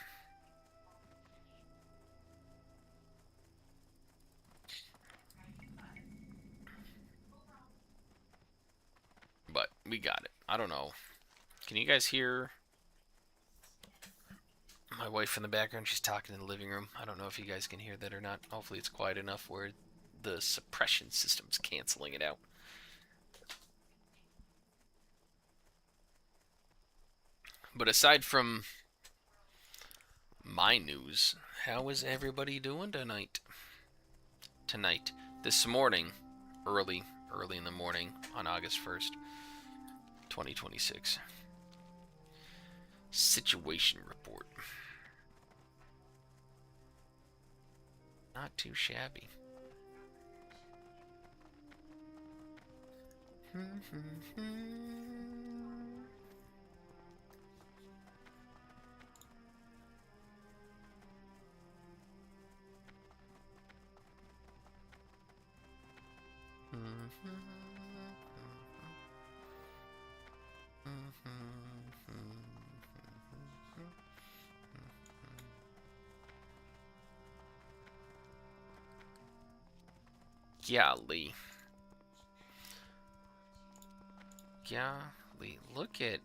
But we got it. I don't know. Can you guys hear my wife in the background? She's talking in the living room. I don't know if you guys can hear that or not. Hopefully it's quiet enough where the suppression system's canceling it out. But aside from my news, how is everybody doing tonight? This morning, early in the morning on August 1st, 2026. Situation report. Not too shabby. Golly. Golly. Look at...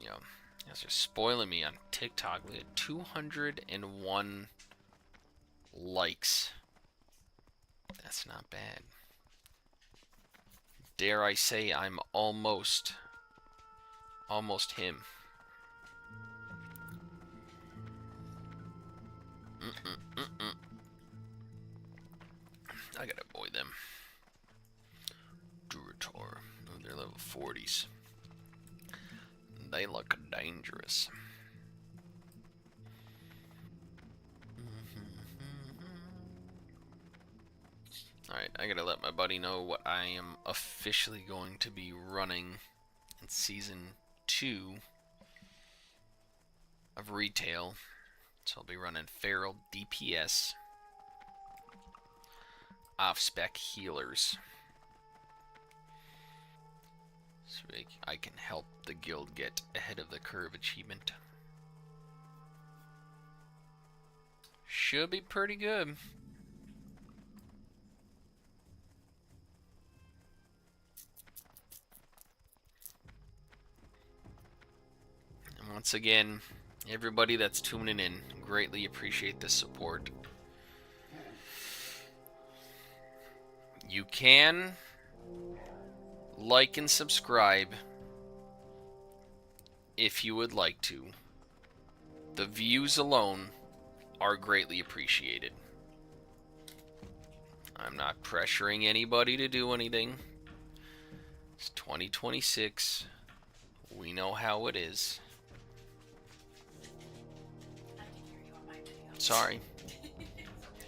You know, you guys are spoiling me on TikTok. We had 201 likes. That's not bad. Dare I say I'm almost him. I gotta avoid them. Druid. Oh, they're level 40s. They look dangerous. Alright, I gotta let my buddy know what I am officially going to be running in Season 2 of Retail. So I'll be running Feral DPS, off-spec healers, so I can help the guild get ahead of the curve achievement. Should be pretty good. And once again, everybody that's tuning in, greatly appreciate the support. You can like and subscribe if you would like to. The views alone are greatly appreciated. I'm not pressuring anybody to do anything. It's 2026. We know how it is. I can hear you on my video. Sorry.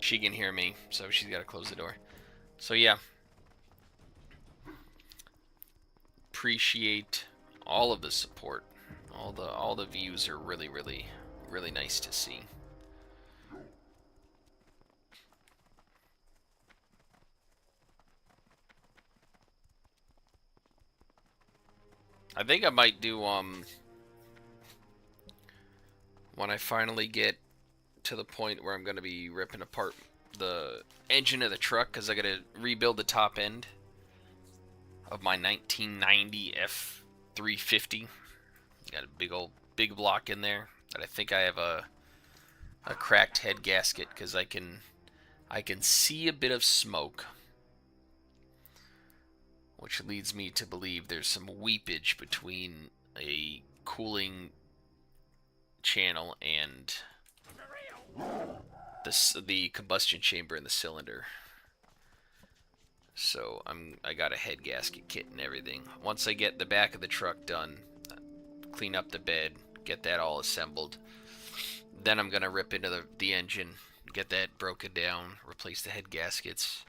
She can hear me, so she's got to close the door. So yeah. Appreciate all of the support. All the views are really nice to see. I think I might do when I finally get to the point where I'm going to be ripping apart the engine of the truck, because I got to rebuild the top end of my 1990 F350. Got a big block in there that I think I have a cracked head gasket, because I can see a bit of smoke, which leads me to believe there's some weepage between a cooling channel and the combustion chamber in the cylinder. So I got a head gasket kit and everything. Once I get the back of the truck done, clean up the bed, get that all assembled, then I'm gonna rip into the engine, get that broken down, replace the head gaskets,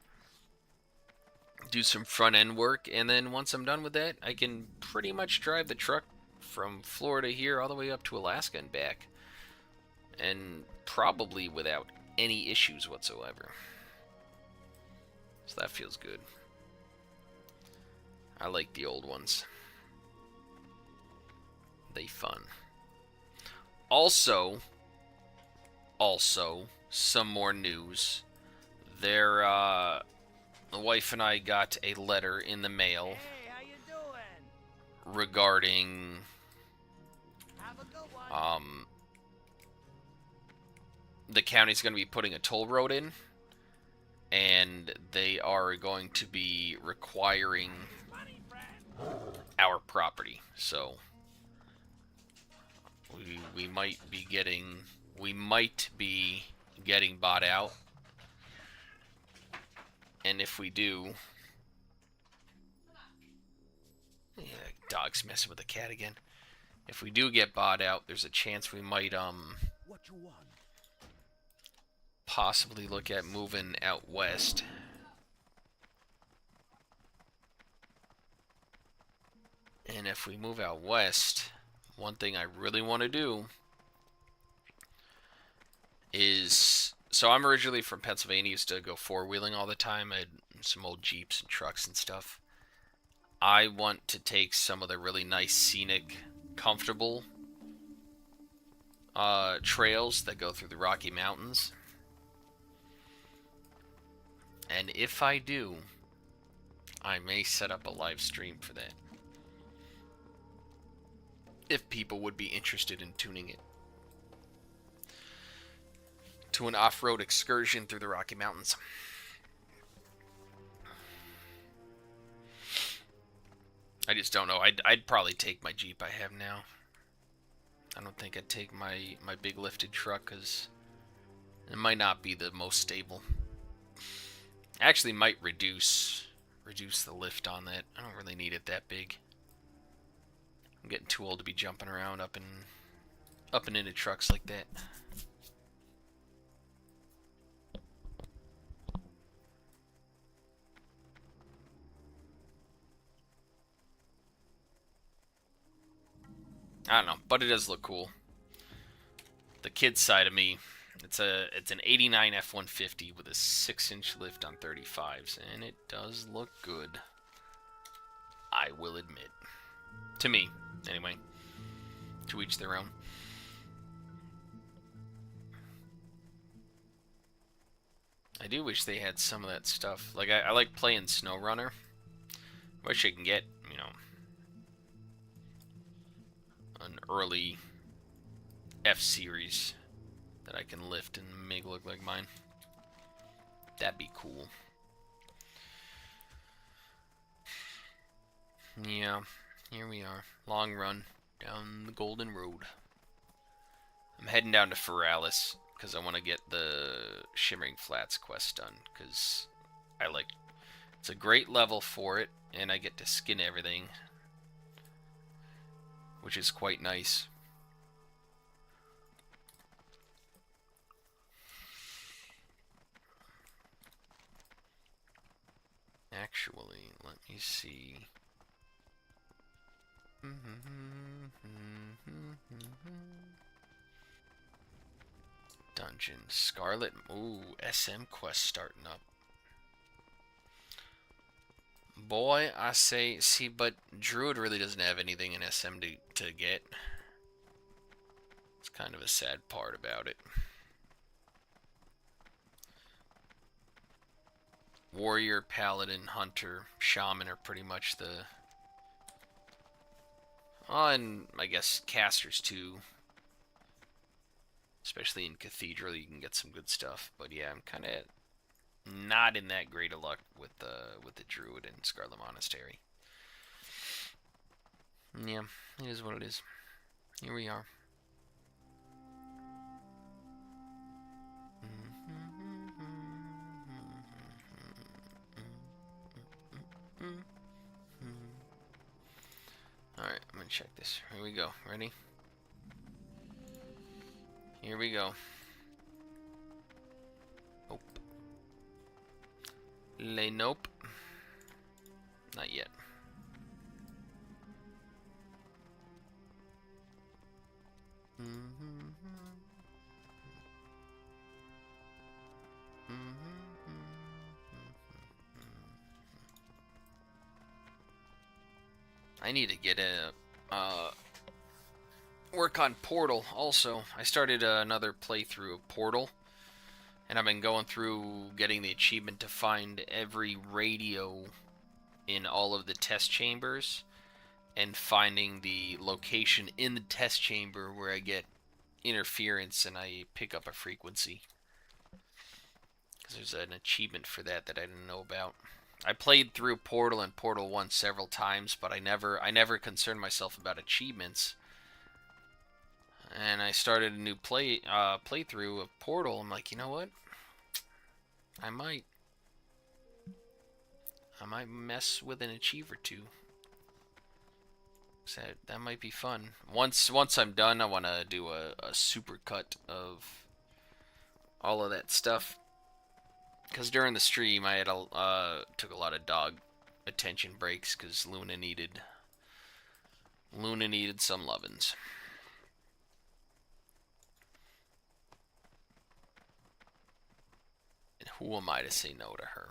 do some front end work, and then once I'm done with that, I can pretty much drive the truck from Florida here all the way up to Alaska and back, and probably without any issues whatsoever. So that feels good. I like the old ones. They fun. Also, some more news. The wife and I got a letter in the mail. Hey, how you doing? Regarding Have a good one. the county's going to be putting a toll road in, and they are going to be requiring our property. So we might be getting bought out, and if we do, yeah, Dog's messing with the cat again. If we do get bought out, there's a chance we might What you want? possibly look at moving out west. And if we move out west, one thing I really want to do is, so I'm originally from Pennsylvania, used to go four-wheeling all the time. I had some old Jeeps and trucks and stuff. I want to take some of the really nice, scenic, comfortable trails that go through the Rocky Mountains. And if I do, I may set up a live stream for that. If people would be interested in tuning it to an off-road excursion through the Rocky Mountains. I just don't know. I'd probably take my Jeep I have now. I don't think I'd take my big lifted truck because it might not be the most stable. Actually, might reduce the lift on that. I don't really need it that big. I'm getting too old to be jumping around up and into trucks like that. I don't know, but it does look cool. The kid's side of me, it's an 89 F-150 with a 6-inch lift on 35s, and it does look good. I will admit. To me, anyway. To each their own. I do wish they had some of that stuff. Like, I like playing SnowRunner. Wish I can get, you know, an early F-Series that I can lift and make look like mine. That'd be cool. Yeah, here we are. Long run down the Golden Road. I'm heading down to Feralis because I want to get the Shimmering Flats quest done, because it's a great level for it, and I get to skin everything, which is quite nice. Actually, let me see. Dungeon Scarlet. Ooh, SM quest starting up. Boy, I say, see, but Druid really doesn't have anything in SM to get. It's kind of a sad part about it. Warrior, Paladin, Hunter, Shaman are pretty much the... Oh, and I guess Casters too. Especially in Cathedral, you can get some good stuff. But yeah, I'm kind of not in that great of luck with the Druid and Scarlet Monastery. Yeah, it is what it is. Here we are. Alright, I'm gonna check this. Here we go. Ready? Here we go. Nope. Nope. Not yet. I need to get a work on Portal also. I started another playthrough of Portal, and I've been going through getting the achievement to find every radio in all of the test chambers and finding the location in the test chamber where I get interference and I pick up a frequency. Because there's an achievement for that I didn't know about. I played through Portal and Portal 1 several times, but I never concerned myself about achievements. And I started a new playthrough of Portal. I'm like, you know what? I might mess with an achieve or two. So that might be fun. Once I'm done, I want to do a super cut of all of that stuff. Because during the stream, I had took a lot of dog attention breaks because Luna needed some lovin's. And who am I to say no to her?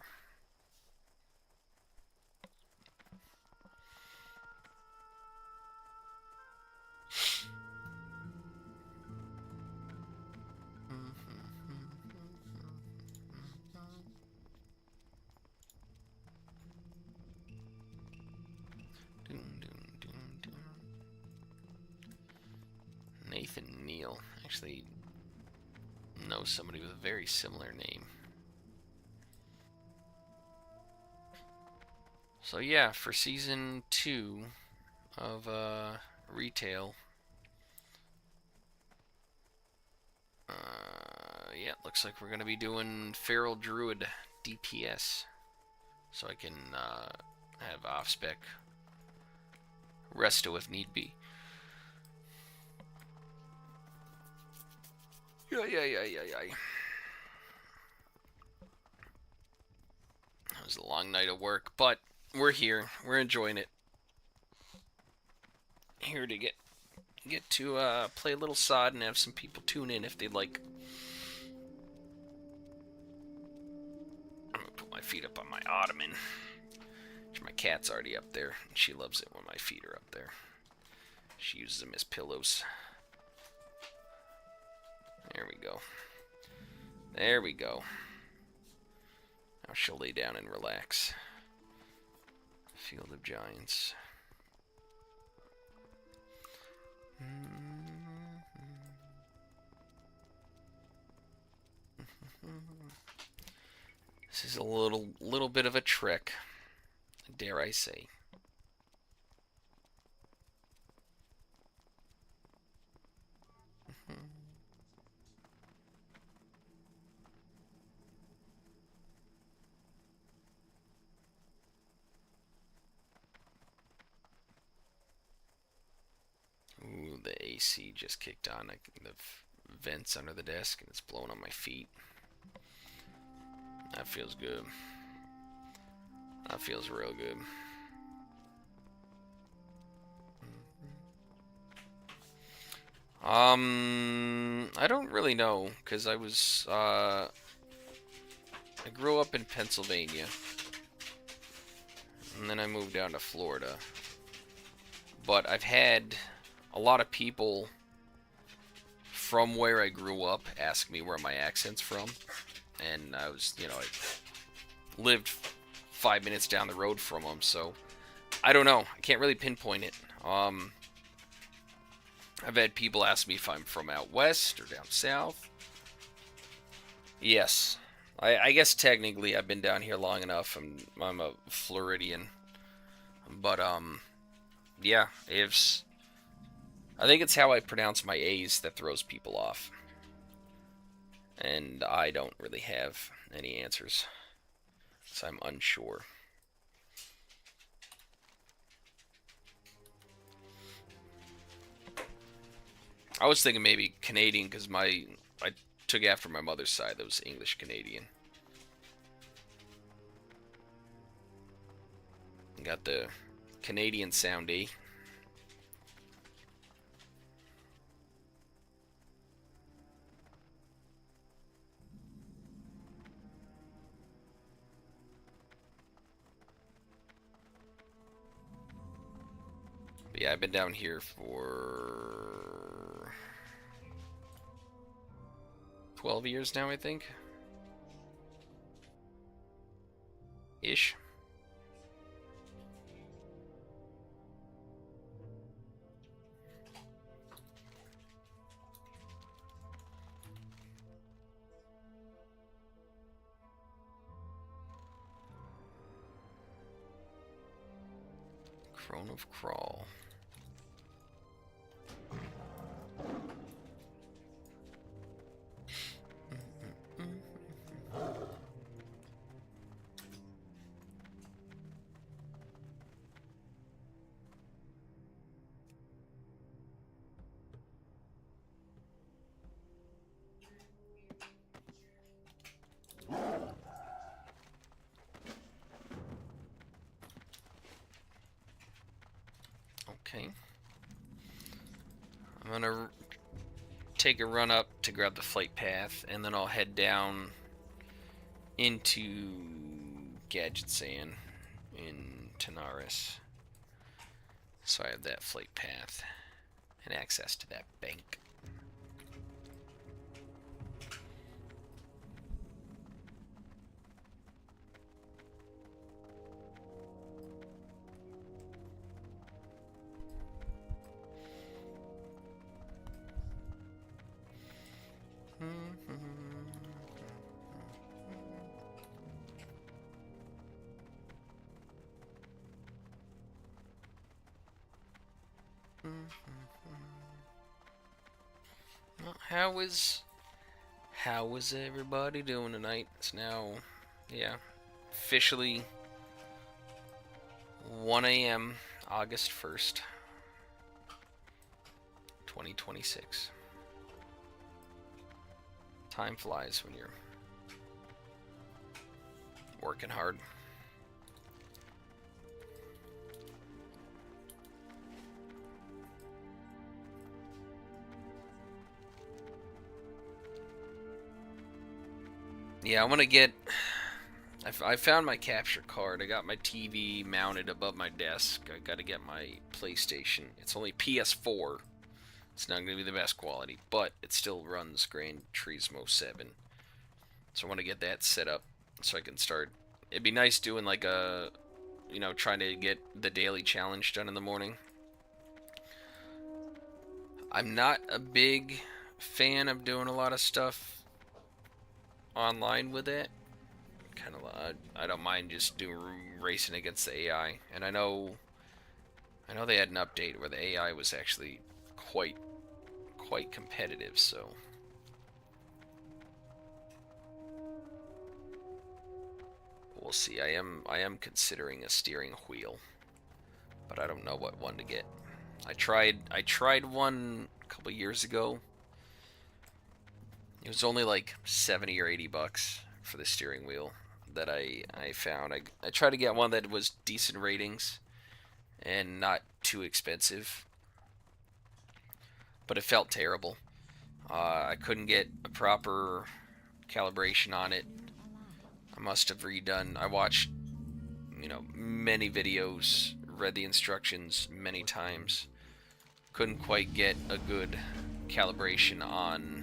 Nathan Neal. Actually, know somebody with a very similar name. So yeah, for season 2 of retail, yeah, looks like we're gonna be doing Feral Druid DPS, so I can have off spec resto if need be. Yeah. It was a long night of work, but we're here. We're enjoying it. Here to get to play a little SoD and have some people tune in if they'd like. I'm gonna put my feet up on my ottoman. My cat's already up there, and she loves it when my feet are up there. She uses them as pillows. There we go. There we go. Now she'll lay down and relax. Field of Giants. This is a little bit of a trick, dare I say. Ooh, the AC just kicked on. The vents under the desk, and it's blowing on my feet. That feels good. That feels real good. I don't really know, because I grew up in Pennsylvania, and then I moved down to Florida. But I've had a lot of people from where I grew up ask me where my accent's from, and I was, I lived 5 minutes down the road from them, so I don't know. I can't really pinpoint it. I've had people ask me if I'm from out west or down south. Yes, I guess technically I've been down here long enough. I'm a Floridian, but yeah, I think it's how I pronounce my A's that throws people off, and I don't really have any answers, so I'm unsure. I was thinking maybe Canadian because I took after my mother's side that was English Canadian. Got the Canadian sound E. But yeah, I've been down here for 12 years now, I think. Ish. Crone of Crawl. Okay. I'm gonna take a run up to grab the flight path, and then I'll head down into Gadget Sand in Tanaris. So I have that flight path and access to that bank. Well, how is everybody doing tonight? It's now, yeah, officially 1 a.m. August 1st, 2026. Time flies when you're working hard. Yeah, I want to get... I found my capture card. I got my TV mounted above my desk. I got to get my PlayStation. It's only PS4. It's not going to be the best quality, but it still runs Gran Turismo 7. So I want to get that set up so I can start. It'd be nice doing like a, you know, trying to get the daily challenge done in the morning. I'm not a big fan of doing a lot of stuff online with it. Kind of, I don't mind just doing racing against the AI, and I know they had an update where the AI was actually quite competitive. So we'll see. I am considering a steering wheel, but I don't know what one to get. I tried one a couple years ago. It was only like 70 or 80 bucks for the steering wheel that I found. I tried to get one that was decent ratings and not too expensive, but it felt terrible. I couldn't get a proper calibration on it. I must have redone. I watched, you know, many videos, read the instructions many times. Couldn't quite get a good calibration on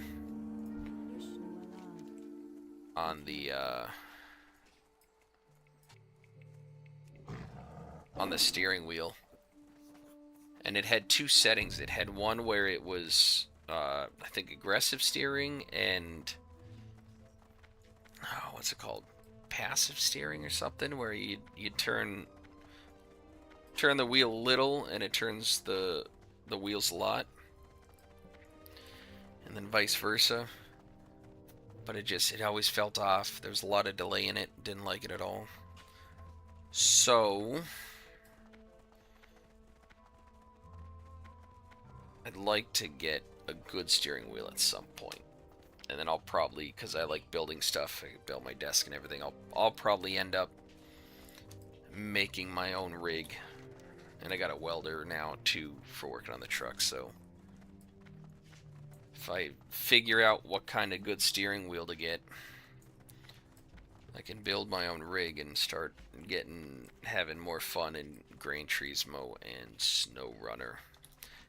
the steering wheel. And it had two settings. It had one where it was I think aggressive steering and what's it called? Passive steering or something, where you turn the wheel a little and it turns the wheels a lot. And then vice versa. But it always felt off. There was a lot of delay in it. Didn't like it at all. So I'd like to get a good steering wheel at some point. And then I'll probably, because I like building stuff, I build my desk and everything, I'll probably end up making my own rig. And I got a welder now too for working on the truck, so if I figure out what kind of good steering wheel to get, I can build my own rig and start having more fun in Gran Turismo and SnowRunner.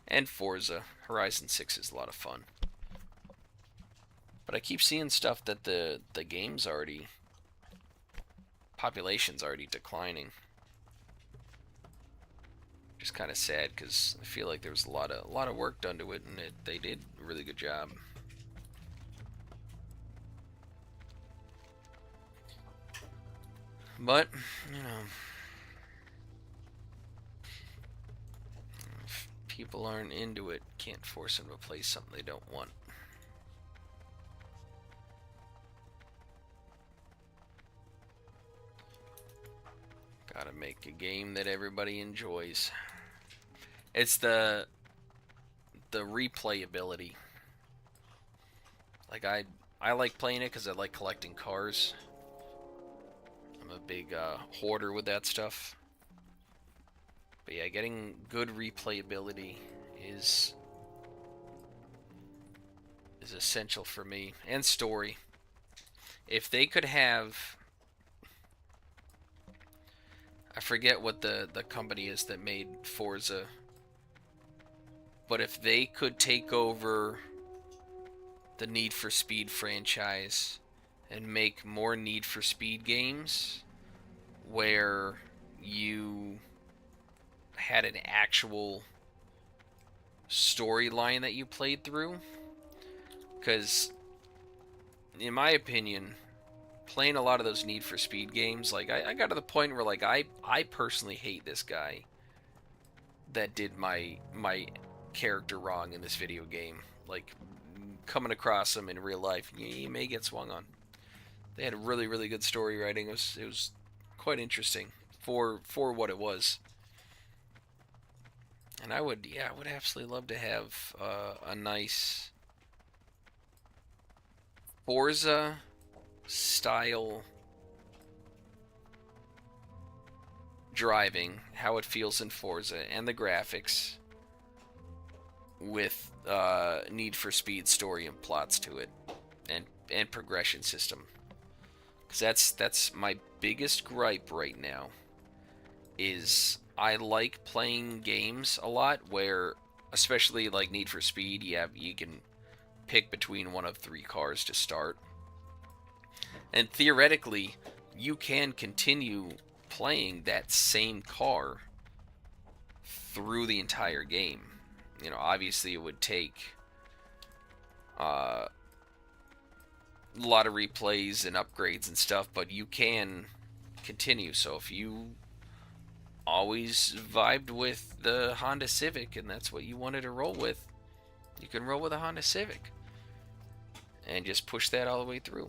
And Forza. Horizon 6 is a lot of fun. But I keep seeing stuff that the game's population's already declining. Just kind of sad, because I feel like there was a lot of work done to it, and they did a really good job. But, you know, if people aren't into it, can't force them to play something they don't want. Gotta make a game that everybody enjoys. It's the replayability. Like I like playing it because I like collecting cars. I'm a big hoarder with that stuff. But yeah, getting good replayability is essential for me, and story. If they could have, I forget what the company is that made Forza, but if they could take over the Need for Speed franchise and make more Need for Speed games where you had an actual storyline that you played through, because in my opinion, playing a lot of those Need for Speed games, like I got to the point where like I personally hate this guy that did my character wrong in this video game. Like, coming across him in real life, you may get swung on. They had really, really good story writing. It was quite interesting for what it was. And I would absolutely love to have a nice Forza style driving, how it feels in Forza, and the graphics with Need for Speed story and plots to it, and progression system. Because that's my biggest gripe right now, is I like playing games a lot where, especially like Need for Speed, you can pick between one of 3 cars to start. And theoretically, you can continue playing that same car through the entire game. You know, obviously it would take a lot of replays and upgrades and stuff, but you can continue. So if you always vibed with the Honda Civic and that's what you wanted to roll with, you can roll with a Honda Civic and just push that all the way through.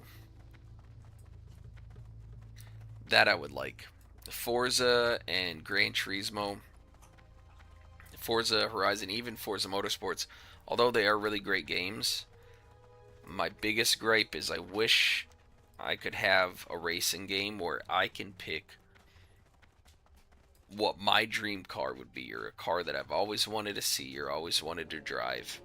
That I would like. Forza and Gran Turismo, Forza Horizon, even Forza Motorsports, although they are really great games, my biggest gripe is I wish I could have a racing game where I can pick what my dream car would be, or a car that I've always wanted to see or always wanted to drive.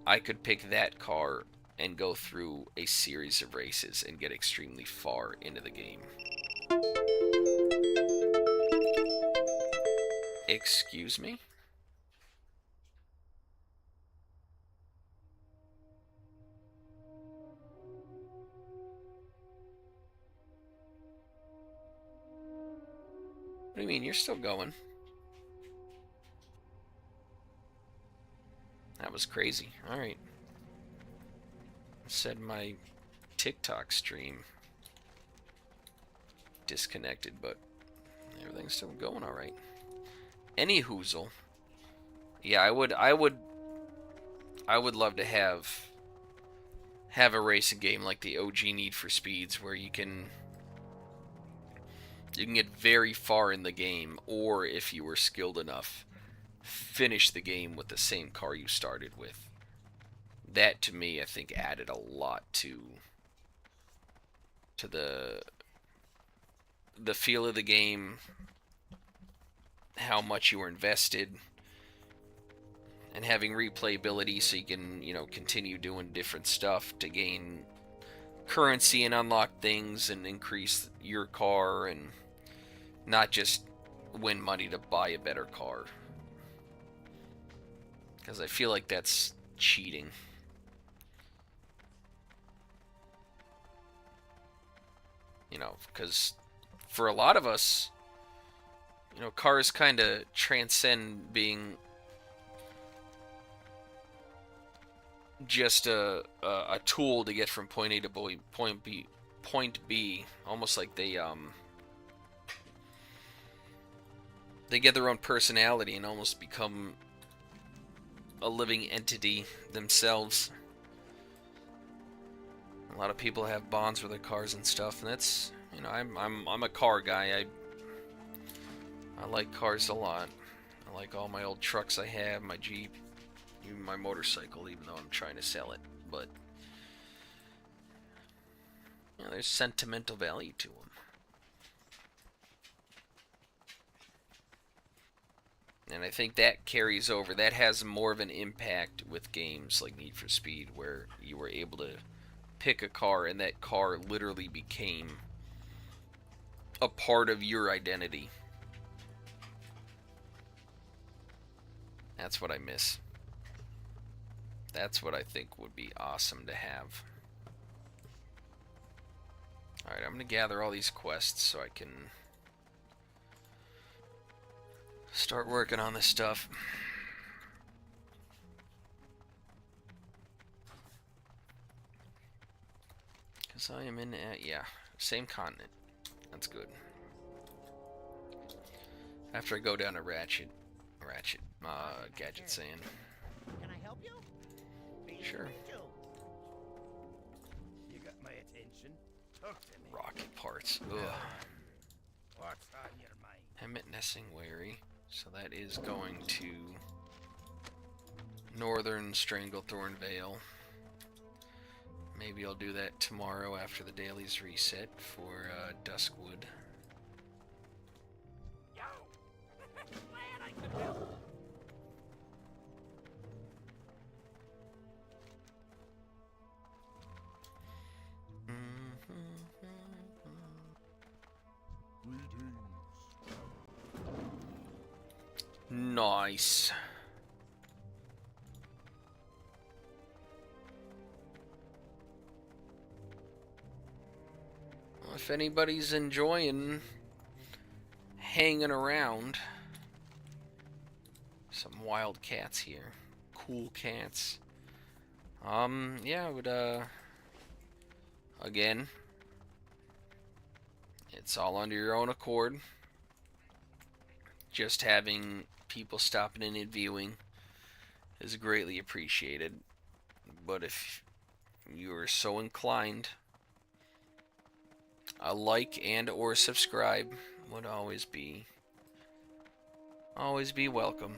I could pick that car and go through a series of races and get extremely far into the game. Excuse me? What do you mean? You're still going. That was crazy. Alright. Said my TikTok stream disconnected, but everything's still going alright. Any hoozle. Yeah, I would love to have a racing game like the OG Need for Speeds where you can get very far in the game, or if you were skilled enough, finish the game with the same car you started with. That to me, I think, added a lot to the feel of the game, how much you were invested, and having replayability so you can, continue doing different stuff to gain currency and unlock things and increase your car, and not just win money to buy a better car. Because I feel like that's cheating. Because for a lot of us, cars kind of transcend being just a tool to get from point A to point B, almost like they get their own personality and almost become a living entity themselves. A lot of people have bonds with their cars and stuff, and that's, I'm a car guy. I like cars a lot. I like all my old trucks I have, my Jeep, even my motorcycle, even though I'm trying to sell it. But there's sentimental value to them. And I think that carries over. That has more of an impact with games like Need for Speed, where you were able to pick a car and that car literally became a part of your identity. That's what I miss. That's what I think would be awesome to have. Alright, I'm going to gather all these quests so I can start working on this stuff. Because I am in, yeah, same continent. That's good. After I go down to Gadget Sand. Can I help you? Sure. You got my attention. Talk to me. Rocket parts. Ugh. What's on your mind? Hemmet Nessing Wary. So that is going to Northern Stranglethorn Vale. Maybe I'll do that tomorrow after the dailies reset for Duskwood. Yo! Glad I could help. Nice. Well, if anybody's enjoying hanging around, some wild cats here. Cool cats. Yeah, I would, again, it's all under your own accord. Just having people stopping in and viewing is greatly appreciated. But if you are so inclined, a like and or subscribe would always be welcome.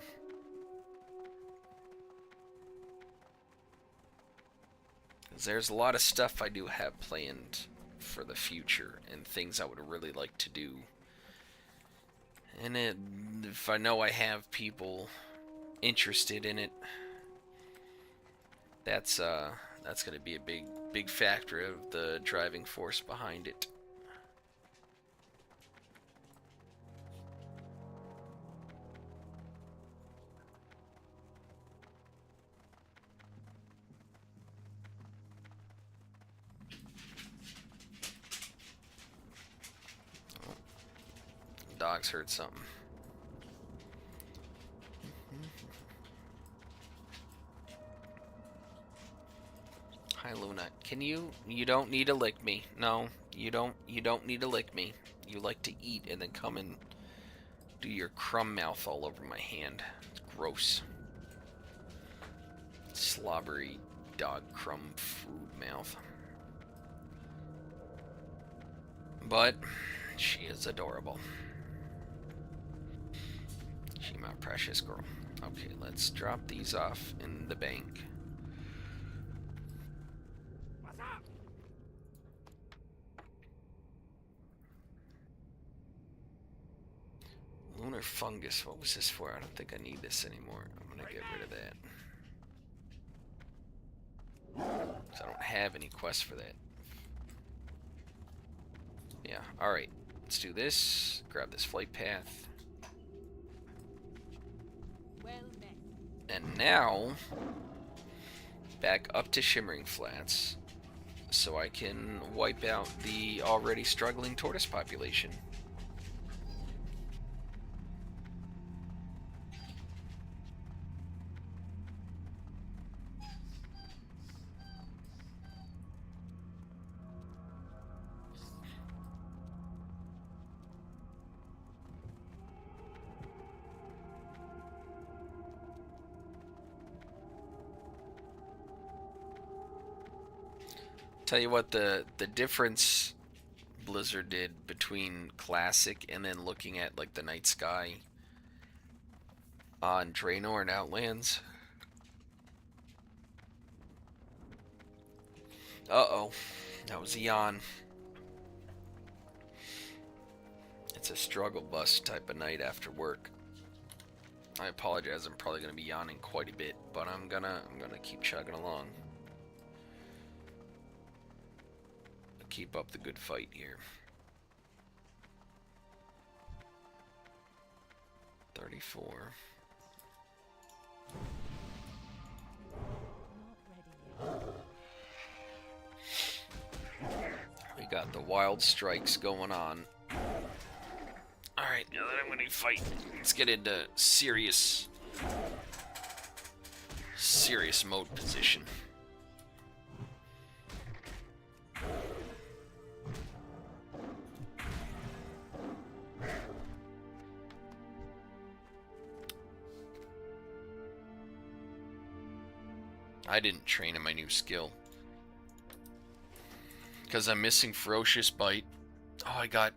Because there's a lot of stuff I do have planned for the future and things I would really like to do. And if I know I have people interested in it, that's going to be a big factor of the driving force behind it. Dogs heard something. Hi Luna, can you don't need to lick me. No, you don't need to lick me. You like to eat and then come and do your crumb mouth all over my hand. It's gross. Slobbery dog crumb food mouth. But she is adorable. She my precious girl. Okay, let's drop these off in the bank. What's up? Lunar fungus. What was this for? I don't think I need this anymore. I'm gonna get rid of that. So I don't have any quests for that. Yeah, alright. Let's do this. Grab this flight path. Well met. And now, back up to Shimmering Flats, so I can wipe out the already struggling tortoise population. Tell you what, the difference Blizzard did between Classic and then looking at like the night sky on Draenor and Outlands. Uh-oh. That was a yawn. It's a struggle bus type of night after work. I apologize. I'm probably gonna be yawning quite a bit, but I'm gonna keep chugging along. Keep up the good fight here. 34. We got the wild strikes going on. Alright, now that I'm gonna fight, let's get into serious mode position. I didn't train in my new skill because I'm missing Ferocious Bite. Oh, I got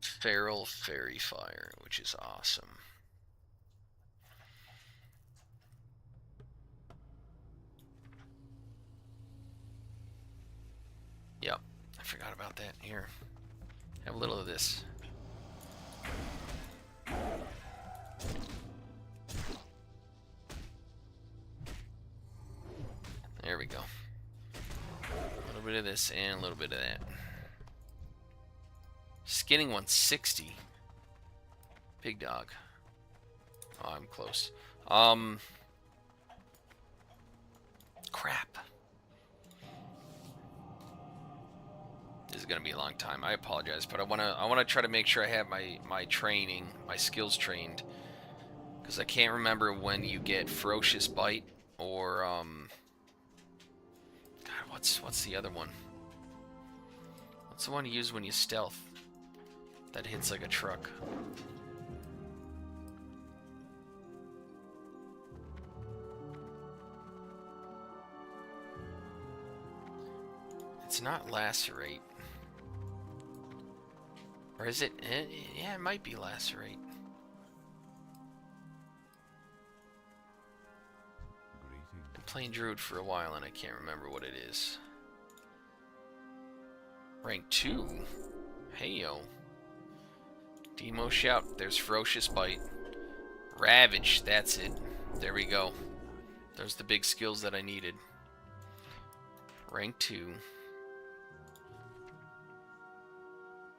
Feral Fairy Fire, which is awesome. Yep, I forgot about that. Here, have a little of this. There we go. A little bit of this and a little bit of that. Skinning 160. Big dog. Oh, I'm close. Crap. This is gonna be a long time. I apologize, but I wanna try to make sure I have my training, my skills trained, because I can't remember when you get Ferocious Bite or God, what's the other one? What's the one you use when you stealth that hits like a truck? It's not Lacerate. Or is it? Yeah, it might be Lacerate. Been playing Druid for a while and I can't remember what it is. Rank 2? Hey yo. Demo Shout. There's Ferocious Bite. Ravage. That's it. There we go. Those are the big skills that I needed. Rank 2.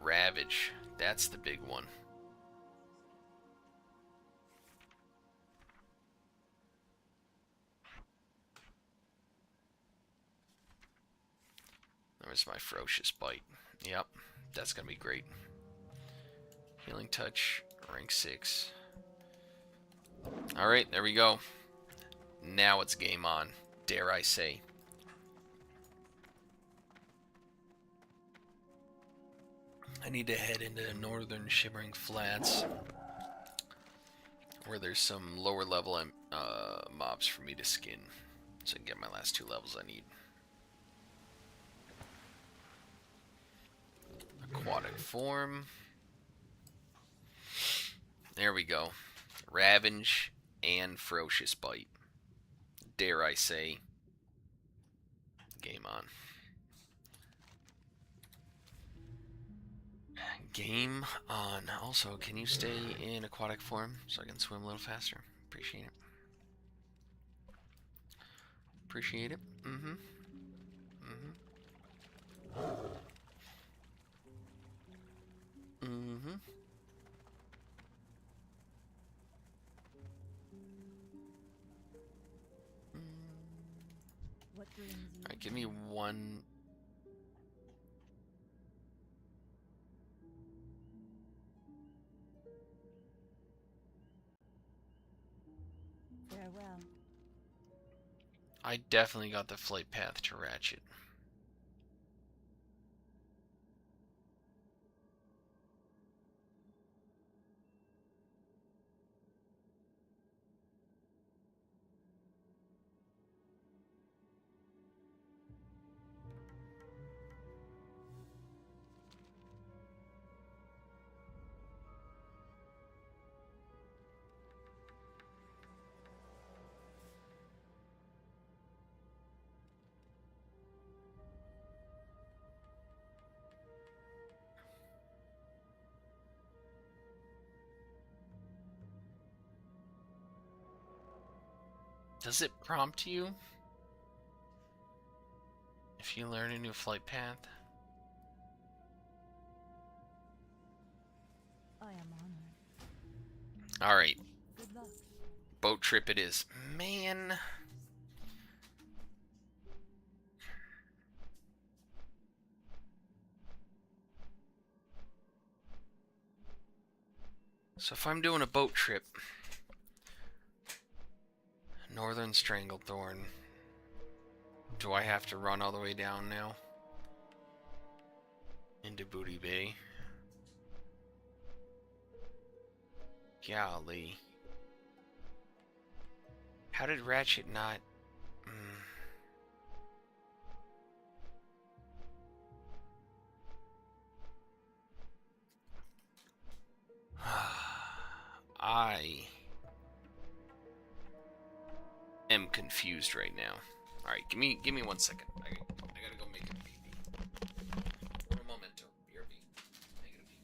Ravage. That's the big one. There's my Ferocious Bite. Yep, that's gonna be great. Healing Touch, rank 6. Alright, there we go. Now it's game on, dare I say. I need to head into Northern Shimmering Flats, where there's some lower level mobs for me to skin, so I can get my last 2 levels I need. Aquatic form. There we go. Ravage and Ferocious Bite. Dare I say, game on. Game on. Also, can you stay in aquatic form so I can swim a little faster? Appreciate it. Appreciate it. Mm-hmm. Mm-hmm. Mm-hmm. What brings you? Alright, give me one. Farewell. I definitely got the flight path to Ratchet. Does it prompt you if you learn a new flight path? I am honored. Alright, Good luck. boat trip it is. Man. So if I'm doing a boat trip, Northern Stranglethorn, do I have to run all the way down now? Into Booty Bay? Golly. How did Ratchet not... I am confused right now. Alright, give me 1 second. I gotta go make a pee-pee. Un momento. BRB. Make it a pee.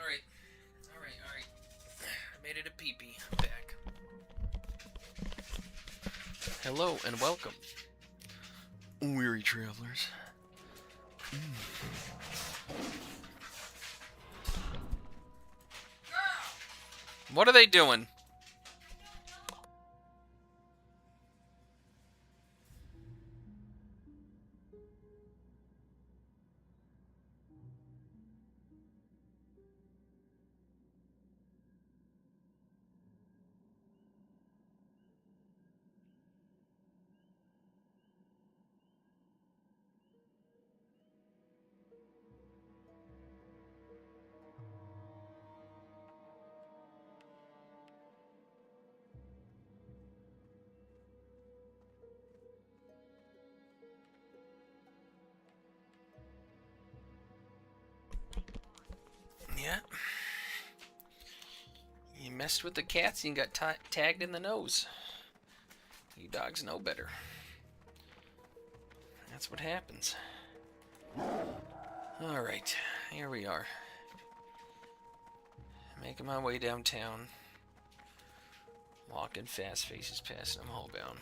Alright. I made it a pee-pee. I'm back. Hello and welcome, weary travelers. What are they doing? Yeah. You messed with the cats and you got tagged in the nose. You dogs know better. That's what happens. Alright, here we are. Making my way downtown. Walking fast, faces passing them all bound.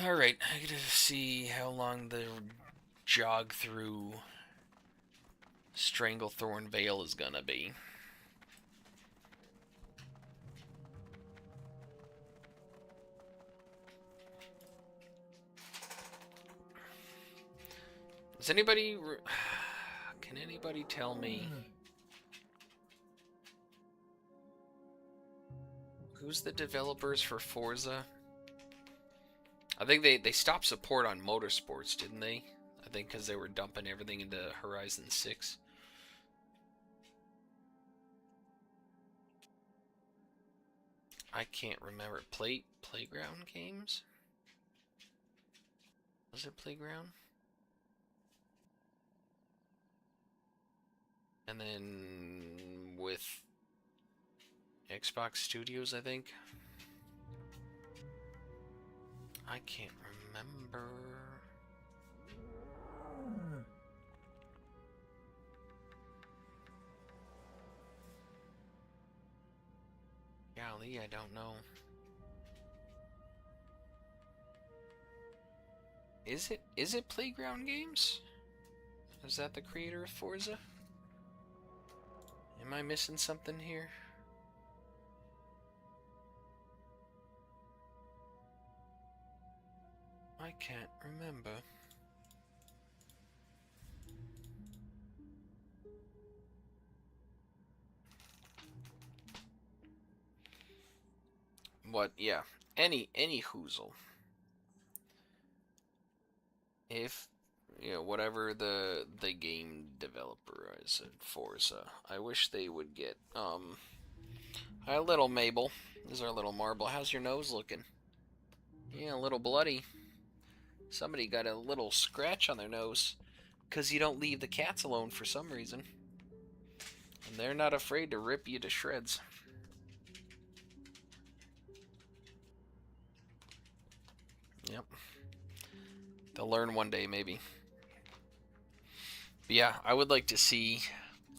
Alright, I gotta see how long the jog through Stranglethorn Vale is gonna be. Does anybody... Can anybody tell me... Who's the developers for Forza? I think they stopped support on motorsports, didn't they? I think because they were dumping everything into Horizon 6. I can't remember. Playground games? Was it Playground? And then with Xbox Studios, I think. I can't remember. Golly, I don't know. Is it Playground Games? Is that the creator of Forza? Am I missing something here? I can't remember. But yeah, any hoozle. If whatever the game developer is at Forza, I wish they would get hi little Mabel. This is our little marble. How's your nose looking? Yeah, a little bloody. Somebody got a little scratch on their nose because you don't leave the cats alone for some reason. And they're not afraid to rip you to shreds. Yep. They'll learn one day, maybe. But yeah, I would like to see,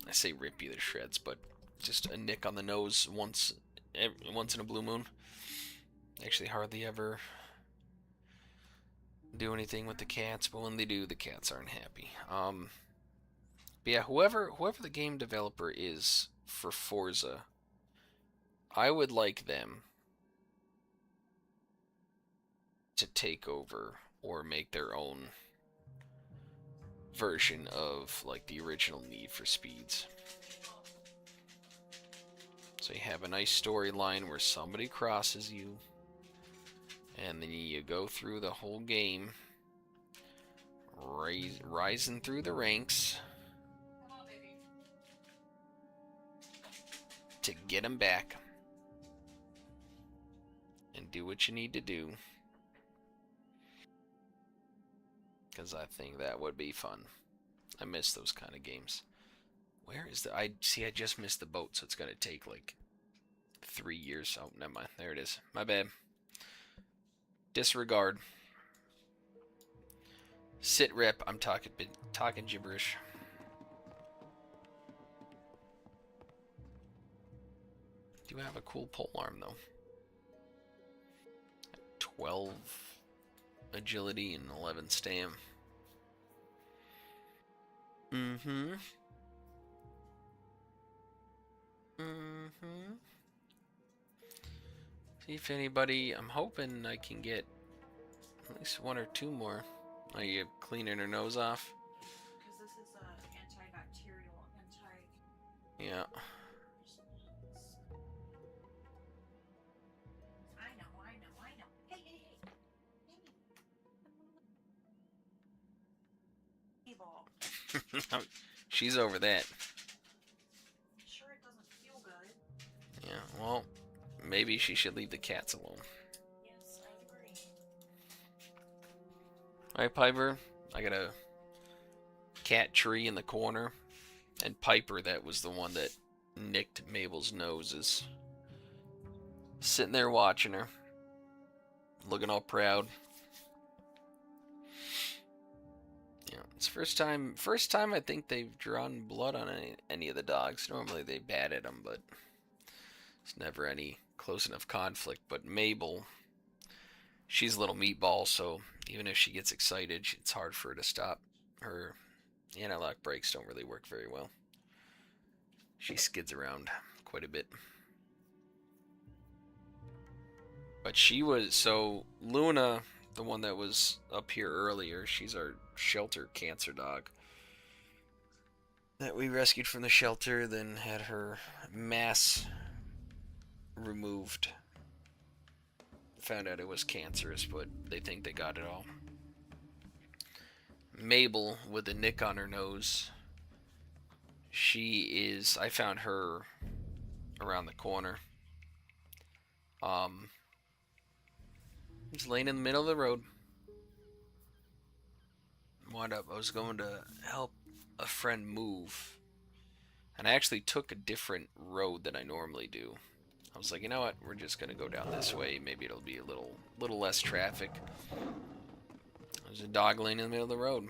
I say rip you to shreds, but just a nick on the nose once in a blue moon. Actually, hardly ever do anything with the cats, but when they do, the cats aren't happy. But yeah, whoever the game developer is for Forza, I would like them to take over or make their own version of like the original Need for Speeds. So you have a nice storyline where somebody crosses you, and then you go through the whole game, rising through the ranks to get them back and do what you need to do. Because I think that would be fun. I miss those kind of games. Where is the... I just missed the boat, so it's going to take like 3 years. Oh, never mind. There it is. My bad. Disregard. Sit rep. I'm talking gibberish. Do have a cool pole arm though. 12 agility and 11 stam. Mm-hmm. See if anybody... I'm hoping I can get at least 1 or 2 more. Are you cleaning her nose off? Because this is antibacterial, Yeah. I know. Hey. Evil. She's over that. Sure it doesn't feel good. Yeah, well, maybe she should leave the cats alone. Yes, I agree. Alright, Piper, I got a cat tree in the corner, and Piper, that was the one that nicked Mabel's nose, is sitting there watching her, looking all proud. Yeah, it's first time I think they've drawn blood on any of the dogs. Normally they bat at them, but it's never any close enough conflict. But Mabel she's a little meatball, so even if she gets excited, it's hard for her to stop. Her anti-lock brakes don't really work very well. She skids around quite a bit. But she was, so Luna, the one that was up here earlier, she's our shelter cancer dog that we rescued from the shelter, then had her mass removed. Found out it was cancerous, but they think they got it all. Mabel, with a nick on her nose, she is, I found her around the corner. Just laying in the middle of the road. Wound up, I was going to help a friend move, and I actually took a different road than I normally do. I was like, you know what, we're just gonna go down this way, maybe it'll be a little less traffic. There's a dog laying in the middle of the road.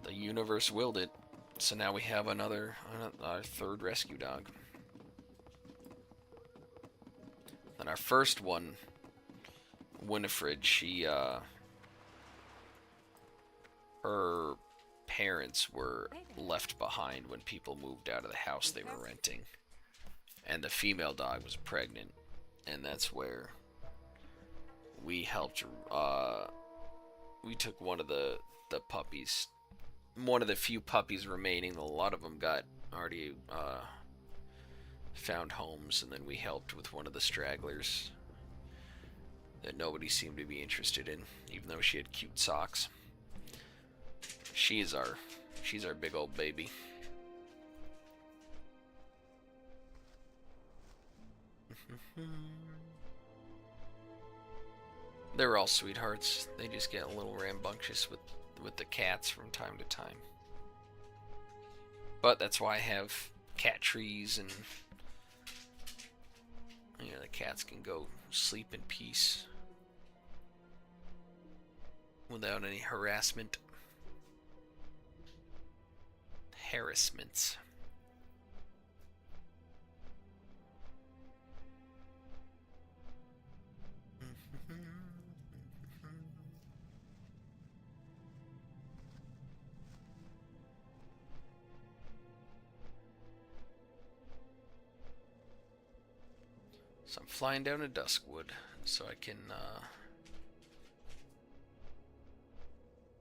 The universe willed it, so now we have our third rescue dog. And our first one, Winifred, she her parents were left behind when people moved out of the house they were renting, and the female dog was pregnant, and that's where we helped. We took one of the puppies, one of the few puppies remaining. A lot of them got already found homes, and then we helped with one of the stragglers that nobody seemed to be interested in, even though she had cute socks. She's our big old baby. They're all sweethearts. They just get a little rambunctious with the cats from time to time. But that's why I have cat trees, and you know, the cats can go sleep in peace without any harassments. So I'm flying down to Duskwood so I can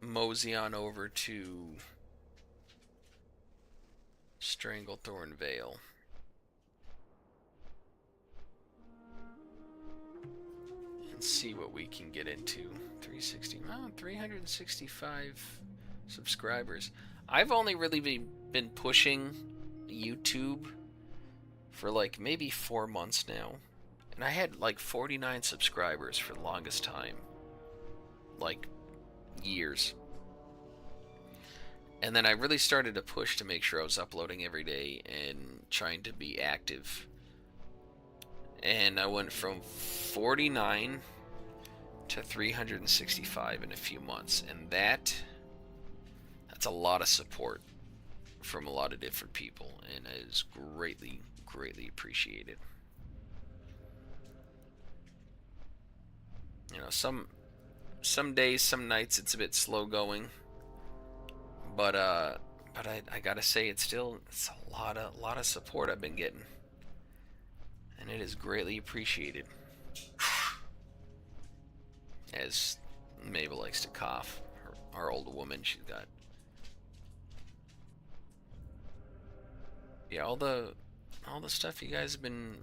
mosey on over to Stranglethorn Vale. And see what we can get into. 365 subscribers. I've only really been pushing YouTube for like maybe 4 months now. And I had like 49 subscribers for the longest time. Like years. And then I really started to push to make sure I was uploading every day and trying to be active. And I went from 49 to 365 in a few months. And that's a lot of support from a lot of different people. And it is greatly, greatly appreciated. You know, some days, some nights it's a bit slow going. But I gotta say, it's a lot of support I've been getting, and it is greatly appreciated. As Mabel likes to cough, our old woman, she's got, yeah, all the stuff you guys have been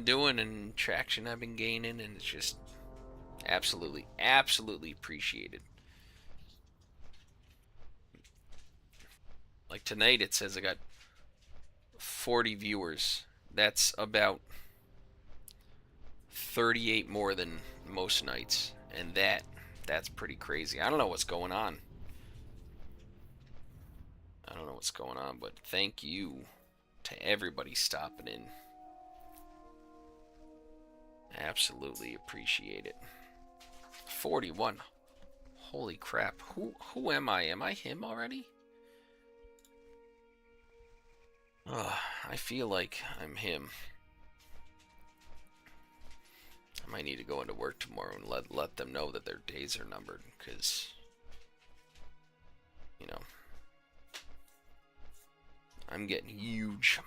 doing and traction I've been gaining, and it's just absolutely appreciated. Like tonight, it says I got 40 viewers. That's about 38 more than most nights, and that's pretty crazy. I don't know what's going on. But thank you to everybody stopping in. Absolutely appreciate it. 41. Holy crap. Who am I? Am I him already? I feel like I'm him. I might need to go into work tomorrow and let them know that their days are numbered, because, you know, I'm getting huge.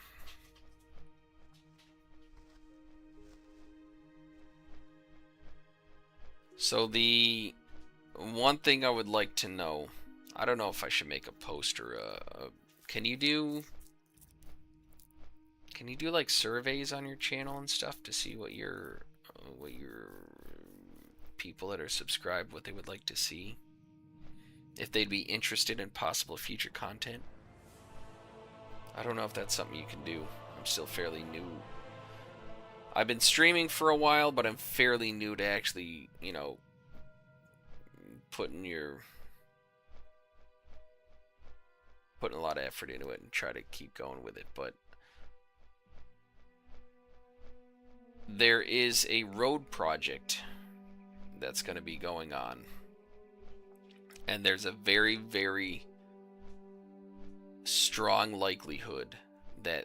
So the one thing I would like to know, I don't know if I should make a post or can you do like surveys on your channel and stuff to see what your people that are subscribed, what they would like to see, if they'd be interested in possible future content? I don't know if that's something you can do. I'm still fairly new. I've been streaming for a while, but I'm fairly new to actually, you know, putting a lot of effort into it and try to keep going with it. But there is a road project that's going to be going on, and there's a very, very strong likelihood that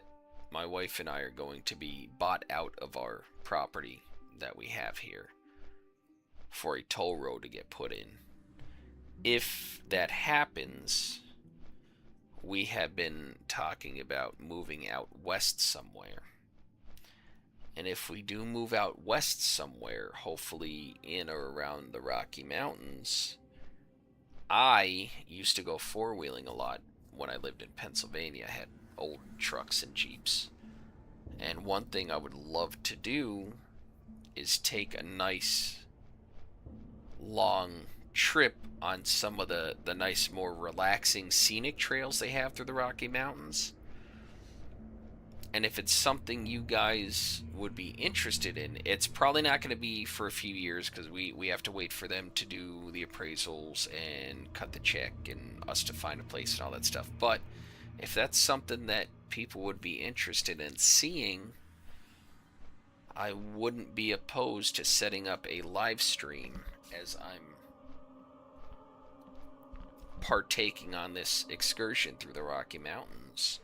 my wife and I are going to be bought out of our property that we have here for a toll road to get put in. If that happens, we have been talking about moving out west somewhere. And if we do move out west somewhere, hopefully in or around the Rocky Mountains, I used to go four-wheeling a lot when I lived in Pennsylvania. I had old trucks and Jeeps. And one thing I would love to do is take a nice long trip on some of the nice, more relaxing scenic trails they have through the Rocky Mountains. And if it's something you guys would be interested in, it's probably not going to be for a few years, because we have to wait for them to do the appraisals and cut the check and us to find a place and all that stuff. But if that's something that people would be interested in seeing, I wouldn't be opposed to setting up a live stream as I'm partaking on this excursion through the Rocky Mountains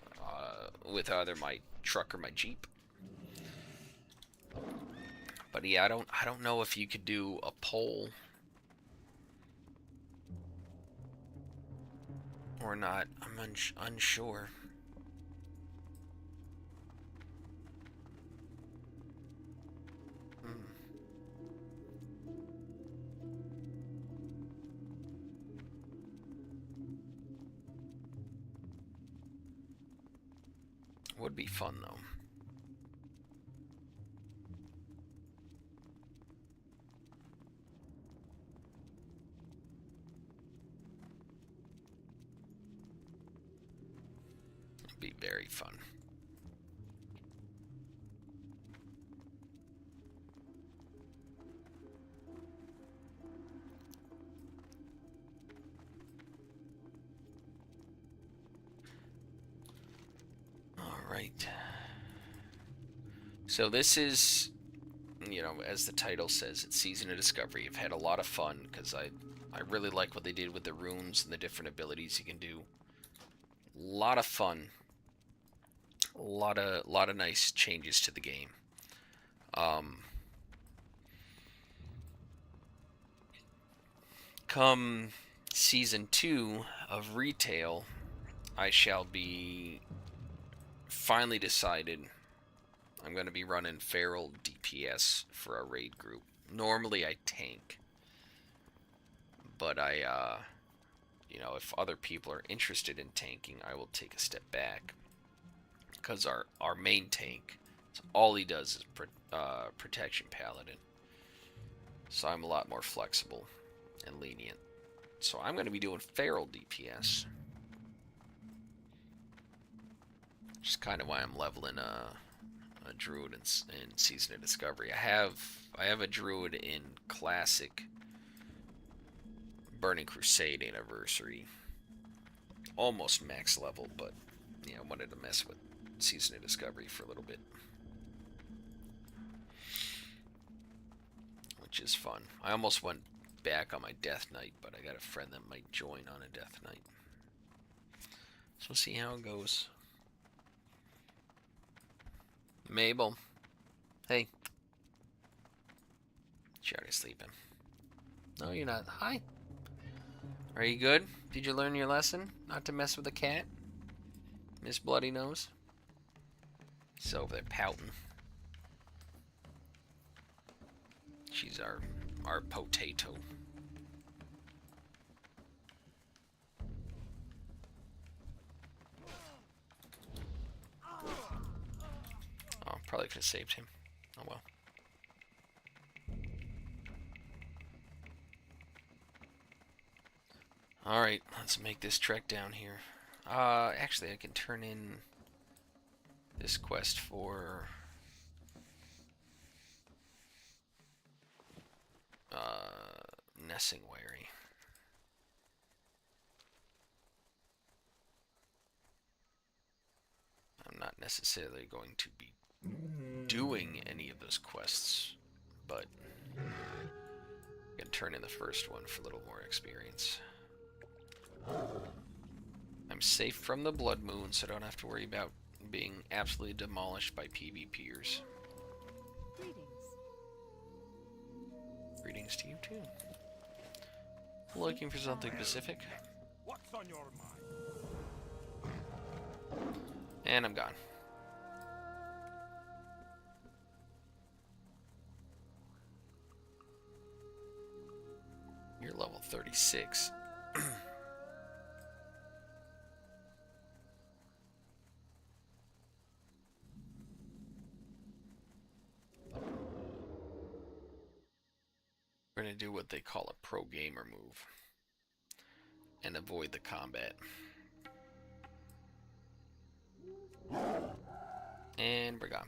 with either my truck or my Jeep. But yeah, I don't know if you could do a poll or not. I'm unsure. Would be fun though. It'd be very fun. Right. So this is, you know, as the title says, it's Season of Discovery. I've had a lot of fun because I really like what they did with the runes and the different abilities you can do. A lot of fun. A lot of nice changes to the game. Come Season 2 of Retail, I shall be finally decided I'm going to be running feral DPS for a raid group. Normally I tank, but you know, if other people are interested in tanking, I will take a step back, because our main tank, so all he does is protection paladin, so I'm a lot more flexible and lenient. So I'm going to be doing feral DPS. Which is kind of why I'm leveling a Druid in Season of Discovery. I have a Druid in Classic Burning Crusade Anniversary. Almost max level, but yeah, I wanted to mess with Season of Discovery for a little bit. Which is fun. I almost went back on my Death Knight, but I got a friend that might join on a Death Knight. So we'll see how it goes. Mabel. Hey. She already sleeping. No, you're not. Hi. Are you good? Did you learn your lesson? Not to mess with a cat? Miss Bloody Nose? She's over there pouting. She's our potato. Oh, probably could have saved him. Oh well. Alright, let's make this trek down here. Actually, I can turn in this quest for Nessingwary. I'm not necessarily going to be doing any of those quests, but I can turn in the first one for a little more experience. I'm safe from the Blood Moon, so I don't have to worry about being absolutely demolished by PvPers. Greetings. Greetings to you too. Looking for something specific. What's on your mind? And I'm gone. You're level 36. We're going to do what they call a pro gamer move and avoid the combat. And we're gone.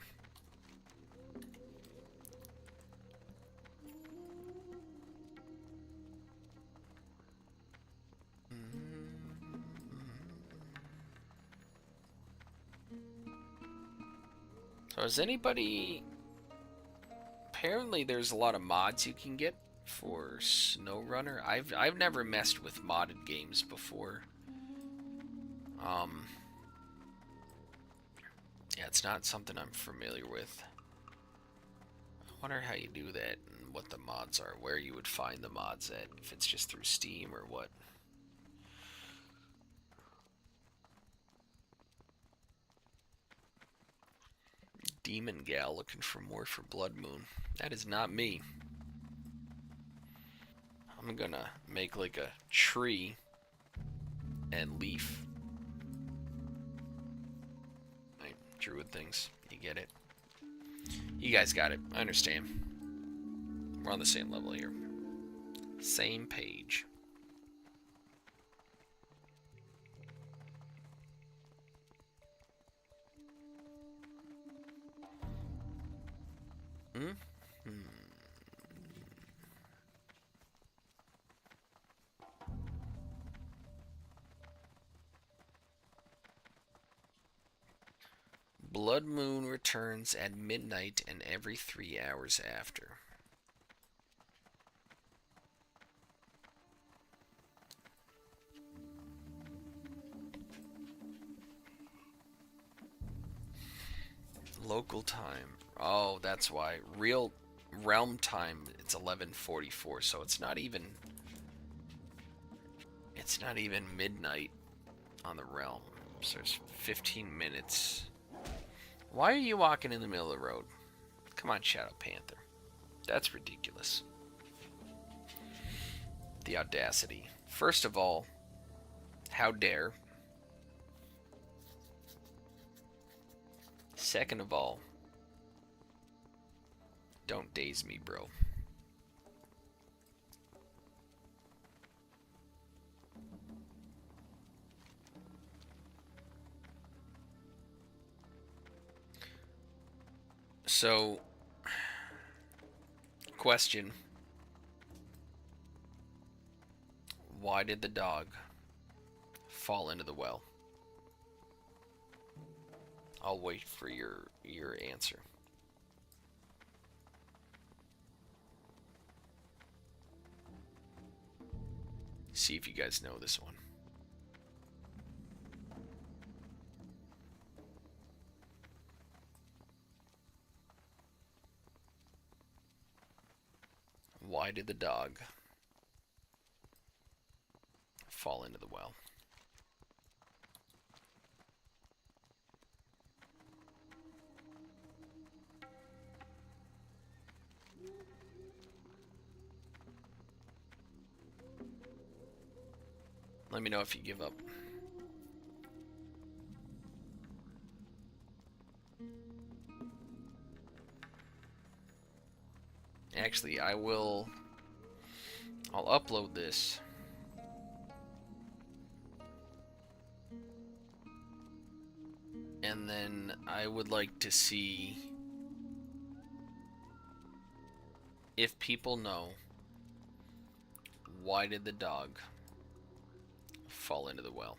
So is anybody... Apparently there's a lot of mods you can get for SnowRunner. I've never messed with modded games before. Yeah, it's not something I'm familiar with. I wonder how you do that and what the mods are, where you would find the mods at, if it's just through Steam or what. Demon Gal looking for more for Blood Moon. That is not me. I'm gonna make like a tree and leaf. Right, Druid things. You get it. You guys got it. I understand. We're on the same level here. Same page. Blood Moon returns at midnight and every 3 hours after. Local time. Oh, that's why. Real realm time, it's 11:44, so it's not even midnight on the realm. So there's 15 minutes. Why are you walking in the middle of the road? Come on, Shadow Panther. That's ridiculous. The audacity. First of all, how dare? Second of all, don't daze me, bro. So, question. Why did the dog fall into the well? I'll wait for your answer. See if you guys know this one. Why did the dog fall into the well? Let me know if you give up. Actually, I'll upload this. And then I would like to see if people know why did the dog fall into the well.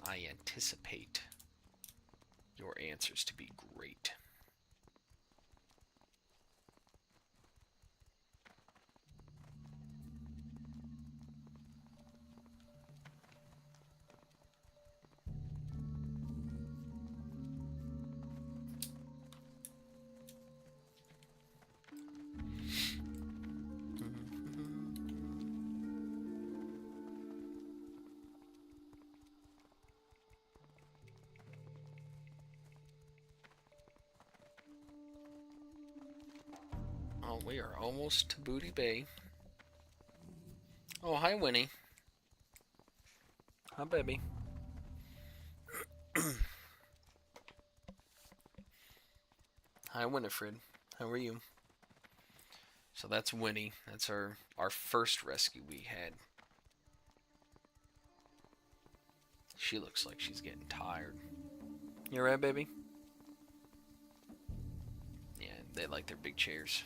I anticipate your answers to be great. Oh, we are almost to Booty Bay. Oh, hi, Winnie. Hi, baby. Hi, Winifred. How are you? So that's Winnie. That's our first rescue we had. She looks like she's getting tired. You alright, baby? Yeah, they like their big chairs.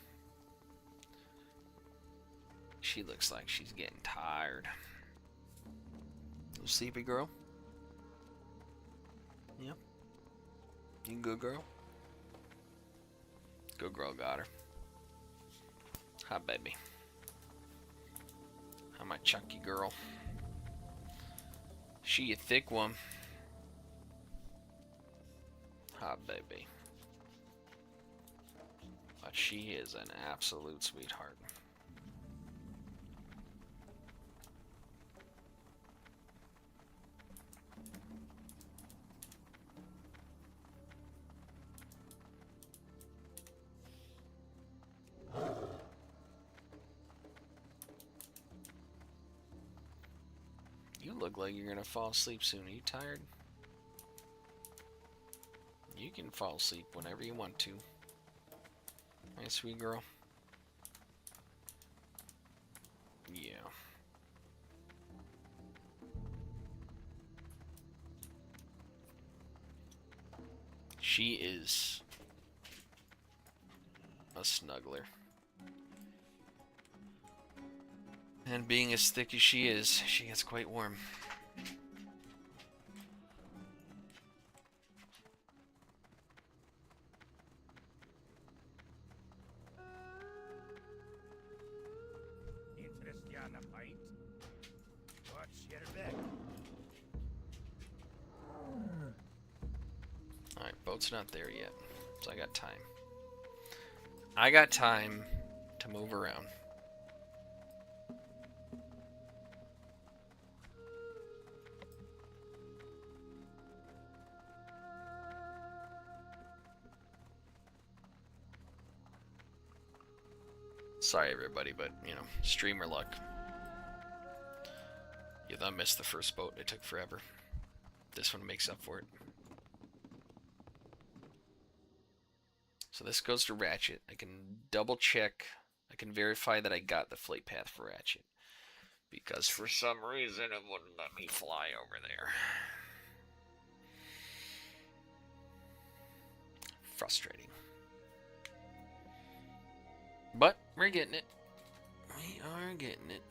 She looks like she's getting tired. You sleepy, girl? Yeah. You good, girl? Good girl, got her. Hi, baby. Hi, my chunky girl. She a thick one. Hi, baby. But she is an absolute sweetheart. You look like you're gonna fall asleep soon. Are you tired? You can fall asleep whenever you want to. My sweet girl. Yeah. She is a snuggler. And being as thick as she is, she gets quite warm. Interest you on a pint? What's your bet? Alright, boat's not there yet. So I got time. I got time to move around. Sorry, everybody, but, you know, streamer luck. Yeah, I missed the first boat. It took forever. This one makes up for it. So this goes to Ratchet. I can double check. I can verify that I got the flight path for Ratchet. Because for some reason it wouldn't let me fly over there. Frustrating. But we're getting it. We are getting it.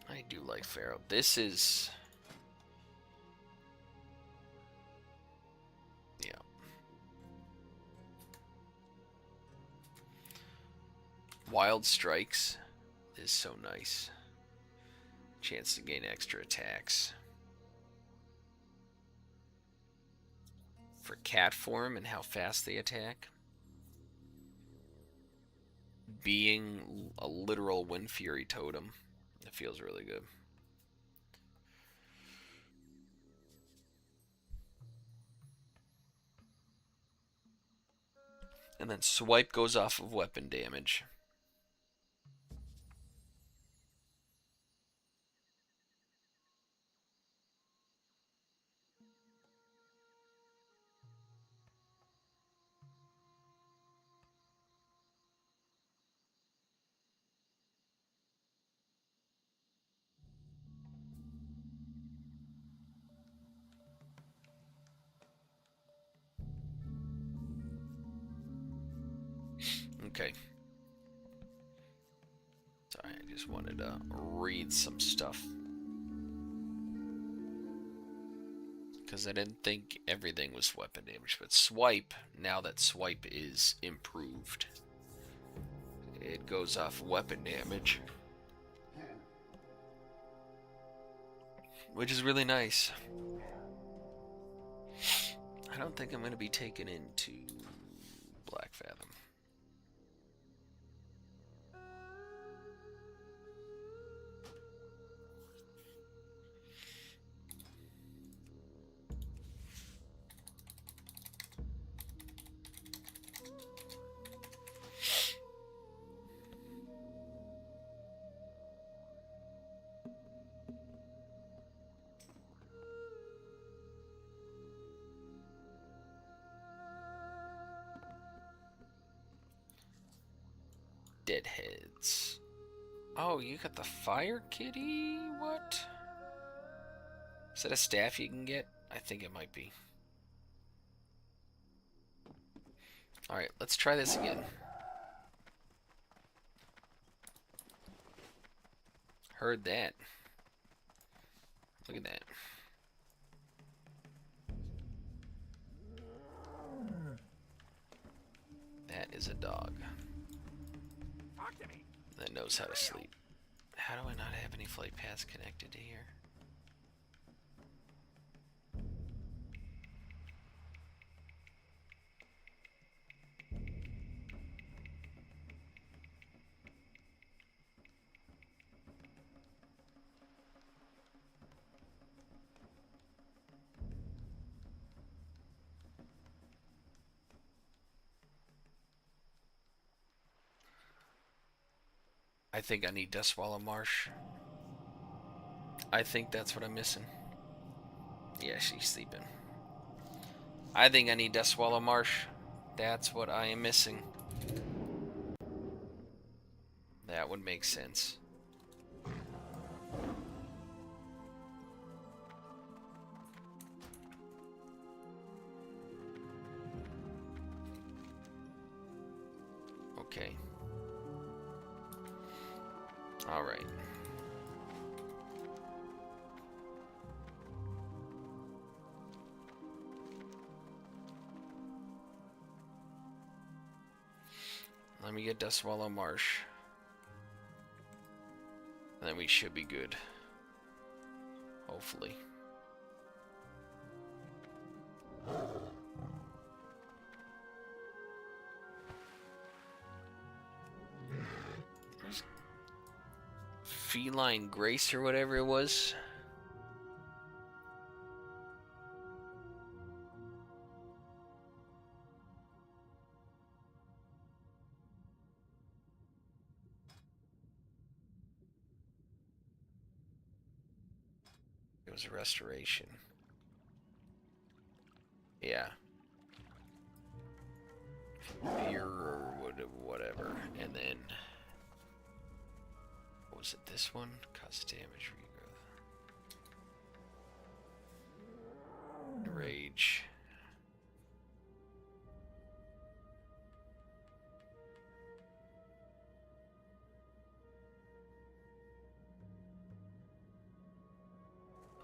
I do like Pharaoh. This is... yeah. Wild Strikes is so nice. Chance to gain extra attacks. For cat form and how fast they attack. Being a literal Wind Fury totem. It feels really good. And then swipe goes off of weapon damage. Okay. Sorry, I just wanted to read some stuff. Because I didn't think everything was weapon damage. But swipe, now that swipe is improved, it goes off weapon damage. Which is really nice. I don't think I'm going to be taken into Black Fathom. Deadheads. Oh, you got the fire kitty? What? Is that a staff you can get? I think it might be. Alright, let's try this again. Heard that. Look at that. That is a dog. That knows how to sleep. How do I not have any flight paths connected to here? I think I need Death Swallow Marsh. I think that's what I'm missing. Yeah, she's sleeping. I think I need Death Swallow Marsh. That's what I am missing. That would make sense. Okay. All right. Let me get Death Swallow Marsh. And then we should be good. Hopefully. Feline Grace or whatever it was. It was a restoration. Yeah. Fear or whatever. And then... was it this one? Cause damage, regrowth. Rage.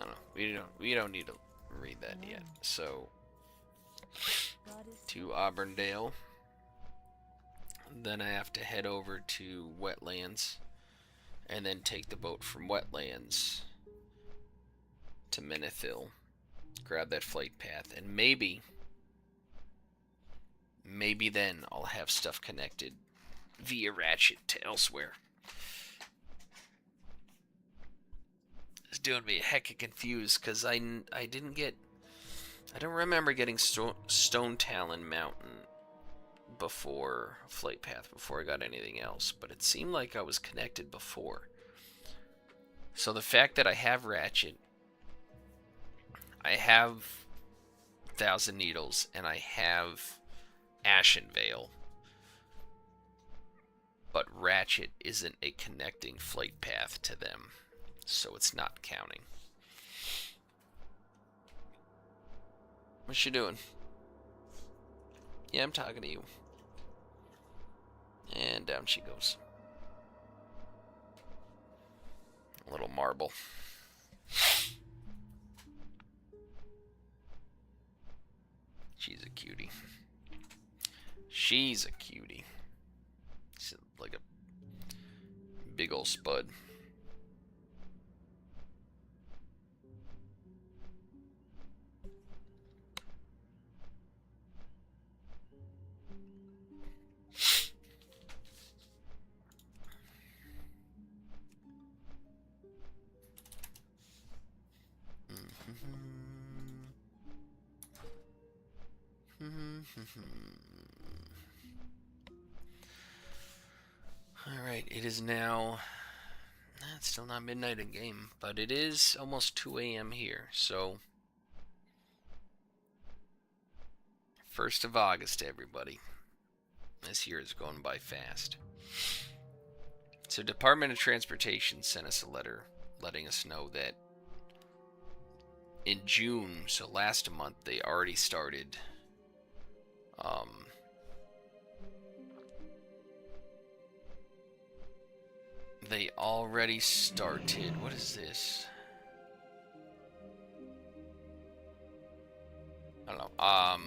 I don't know. We don't need to read that yet. So God is to Auburndale. then I have to head over to wetlands and then take the boat from wetlands to Menethil, grab that flight path, and maybe then I'll have stuff connected via ratchet to elsewhere. It's doing me a heck confused because I don't remember getting Stone Talon Mountain before Flight Path, before I got anything else, but it seemed like I was connected before. So the fact that I have Ratchet, I have Thousand Needles, and I have Ashen Veil, but Ratchet isn't a connecting flight path to them, so it's not counting. What you doing? Yeah, I'm talking to you. And down she goes. A little marble. She's a cutie. She's a cutie. She's like a big old spud. Alright, it is now... It's still not midnight in game, but it is almost 2 a.m. here, so... 1st of August, everybody. This year is going by fast. So Department of Transportation sent us a letter letting us know that in June, so last month, they already started what is this? I don't know.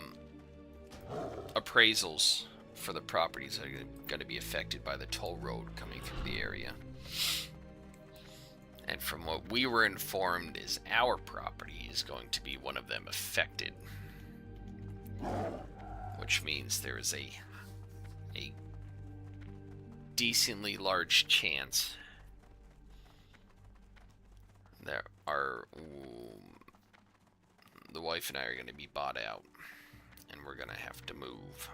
Appraisals for the properties that are going to be affected by the toll road coming through the area. And from what we were informed is our property is going to be one of them affected. Which means there is a decently large chance that the wife and I are going to be bought out, and we're going to have to move.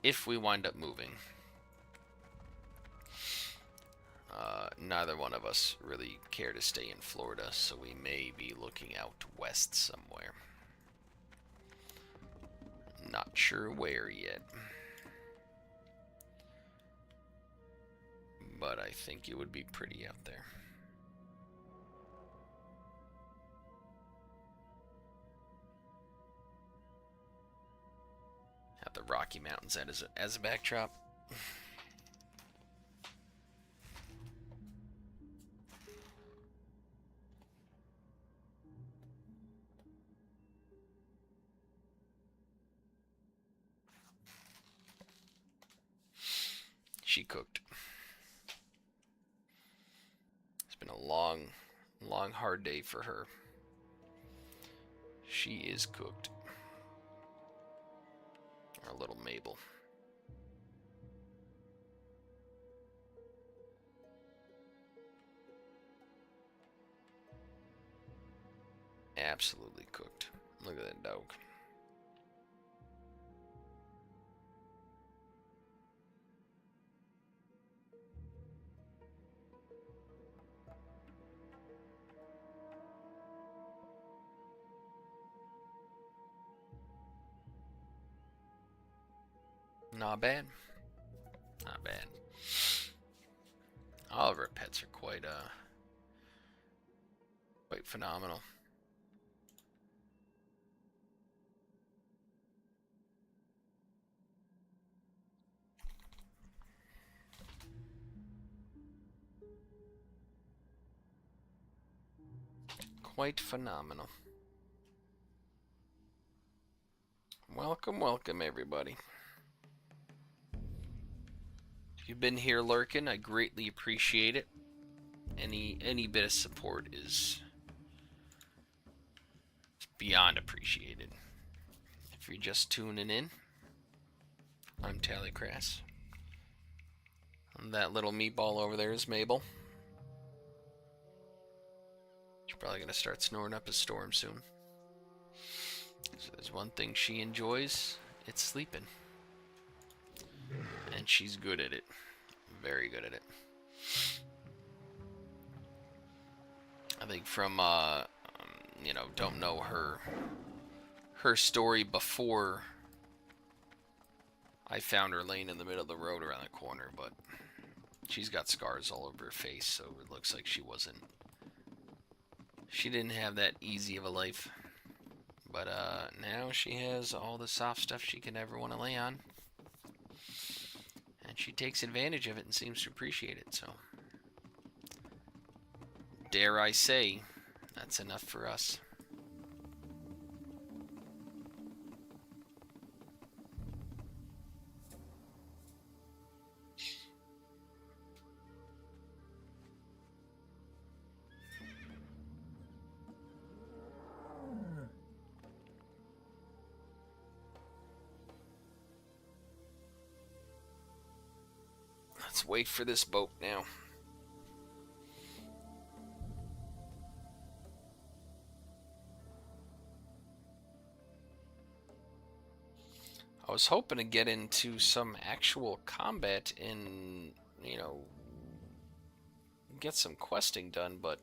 If we wind up moving. Neither one of us really care to stay in Florida, so we may be looking out west somewhere. Not sure where yet. But I think it would be pretty out there. Have the Rocky Mountains as a backdrop. She cooked. It's been a long, hard day for her. She is cooked. Our little Mabel. Absolutely cooked. Look at that dog. Not bad. Not bad. All of our pets are quite phenomenal. Quite phenomenal. Welcome, welcome everybody. If you've been here lurking, I greatly appreciate it. Any bit of support is beyond appreciated. If you're just tuning in, I'm Tallycrass. And that little meatball over there is Mabel. She's probably going to start snoring up a storm soon. So there's one thing she enjoys, it's sleeping. And she's good at it. Very good at it. I think from, you know, don't know her story before I found her laying in the middle of the road around the corner, but she's got scars all over her face, so it looks like she didn't have that easy of a life. But now she has all the soft stuff she could ever want to lay on. And she takes advantage of it and seems to appreciate it, so dare I say, that's enough for us. Let's wait for this boat now. I was hoping to get into some actual combat and, you know, get some questing done, but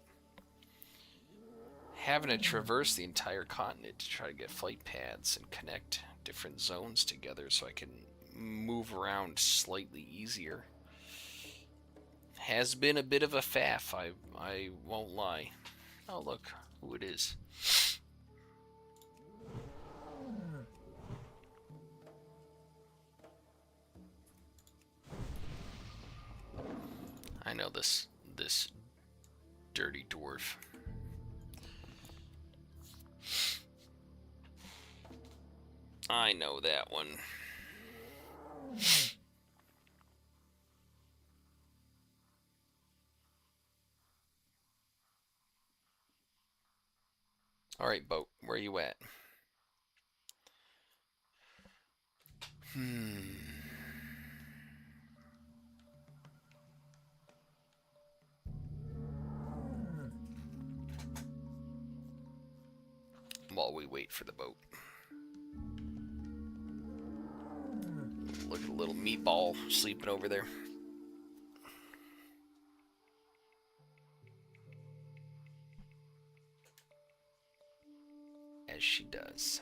having to traverse the entire continent to try to get flight paths and connect different zones together so I can move around slightly easier has been a bit of a faff, I won't lie. Oh, look who it is. I know this dirty dwarf. I know that one. Alright, boat, where you at? While we wait for the boat. Look at the little meatball sleeping over there. As she does.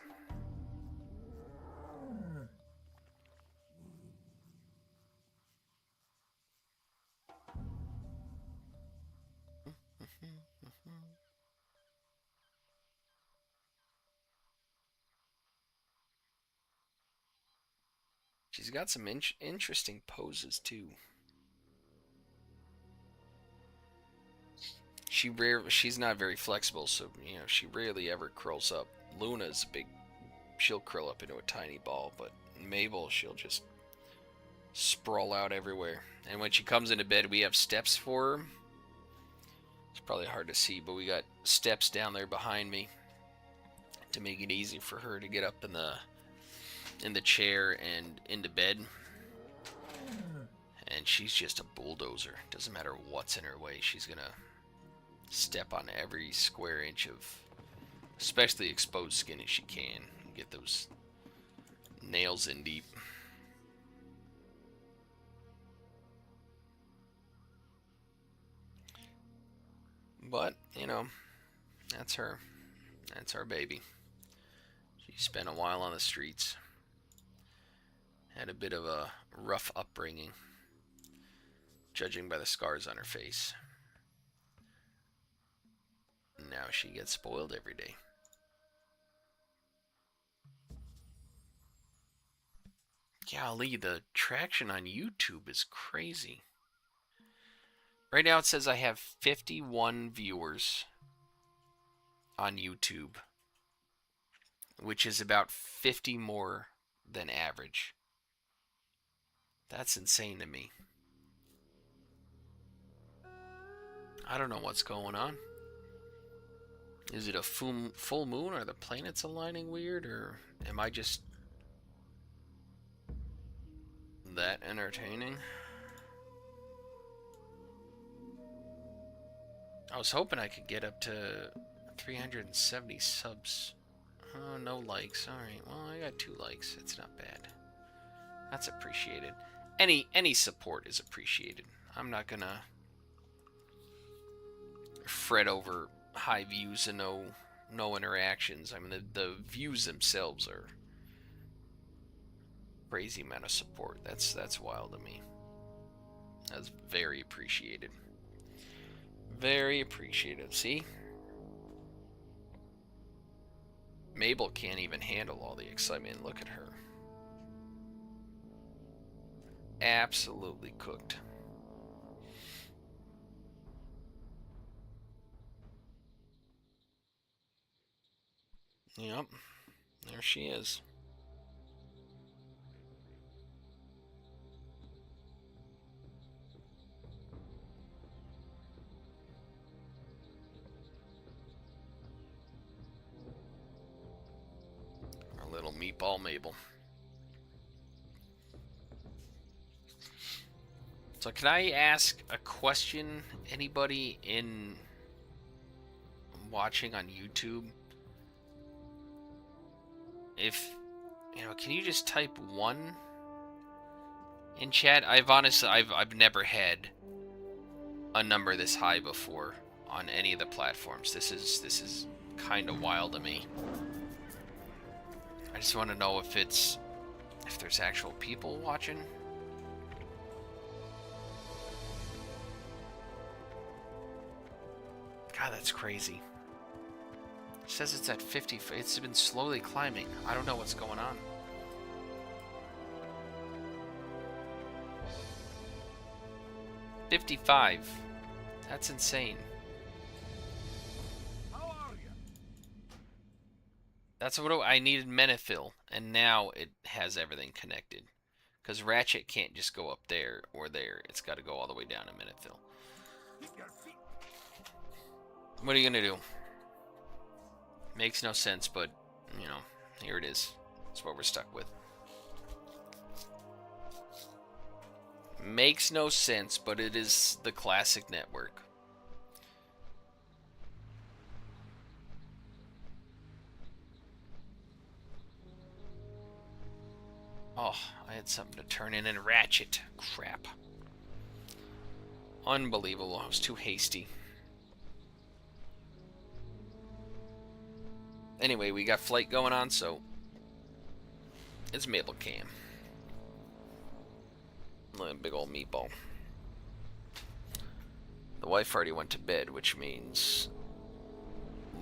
She's got some interesting poses too. She's not very flexible, so you know she rarely ever curls up. Luna's big; she'll curl up into a tiny ball, but Mabel, she'll just sprawl out everywhere. And when she comes into bed, we have steps for her. It's probably hard to see, but we got steps down there behind me to make it easy for her to get up in the chair and into bed. And she's just a bulldozer. Doesn't matter what's in her way, she's gonna step on every square inch of especially exposed skin as she can and get those nails in deep. But, you know, that's her. That's our baby. She spent a while on the streets. Had a bit of a rough upbringing, judging by the scars on her face. Now she gets spoiled every day. Golly, the traction on YouTube is crazy. Right now it says I have 51 viewers on YouTube, which is about 50 more than average. That's insane to me. I don't know what's going on. Is it a full moon? Are the planets aligning weird? Or am I just that entertaining? I was hoping I could get up to 370 subs. Oh, no likes. Alright, well, I got 2 likes. It's not bad. That's appreciated. Any support is appreciated. I'm not gonna fret over high views and no interactions. I mean, the views themselves are crazy amount of support. That's wild to me. That's very appreciated. Very appreciative. See? Mabel can't even handle all the excitement. Look at her. Absolutely cooked. Yep. There she is. Our little meatball Mabel. So can I ask a question? Anybody in watching on YouTube? If, can you just type 1 in chat? I've never had a number this high before on any of the platforms. This is kind of wild to me. I just want to know if there's actual people watching. God, that's crazy. It says it's at 50. It's been slowly climbing. I don't know what's going on. $55. That's insane. How are you? That's what I needed Menethil, and now it has everything connected. Because Ratchet can't just go up there or there. It's got to go all the way down to Menethil. Keep your feet. What are you going to do? Makes no sense, but, here it is. That's what we're stuck with. Makes no sense, but it is the classic network. Oh, I had something to turn in Ratchet. Crap. Unbelievable. I was too hasty. Anyway, we got flight going on, so it's Mabel Cam. Look at big old meatball. The wife already went to bed, which means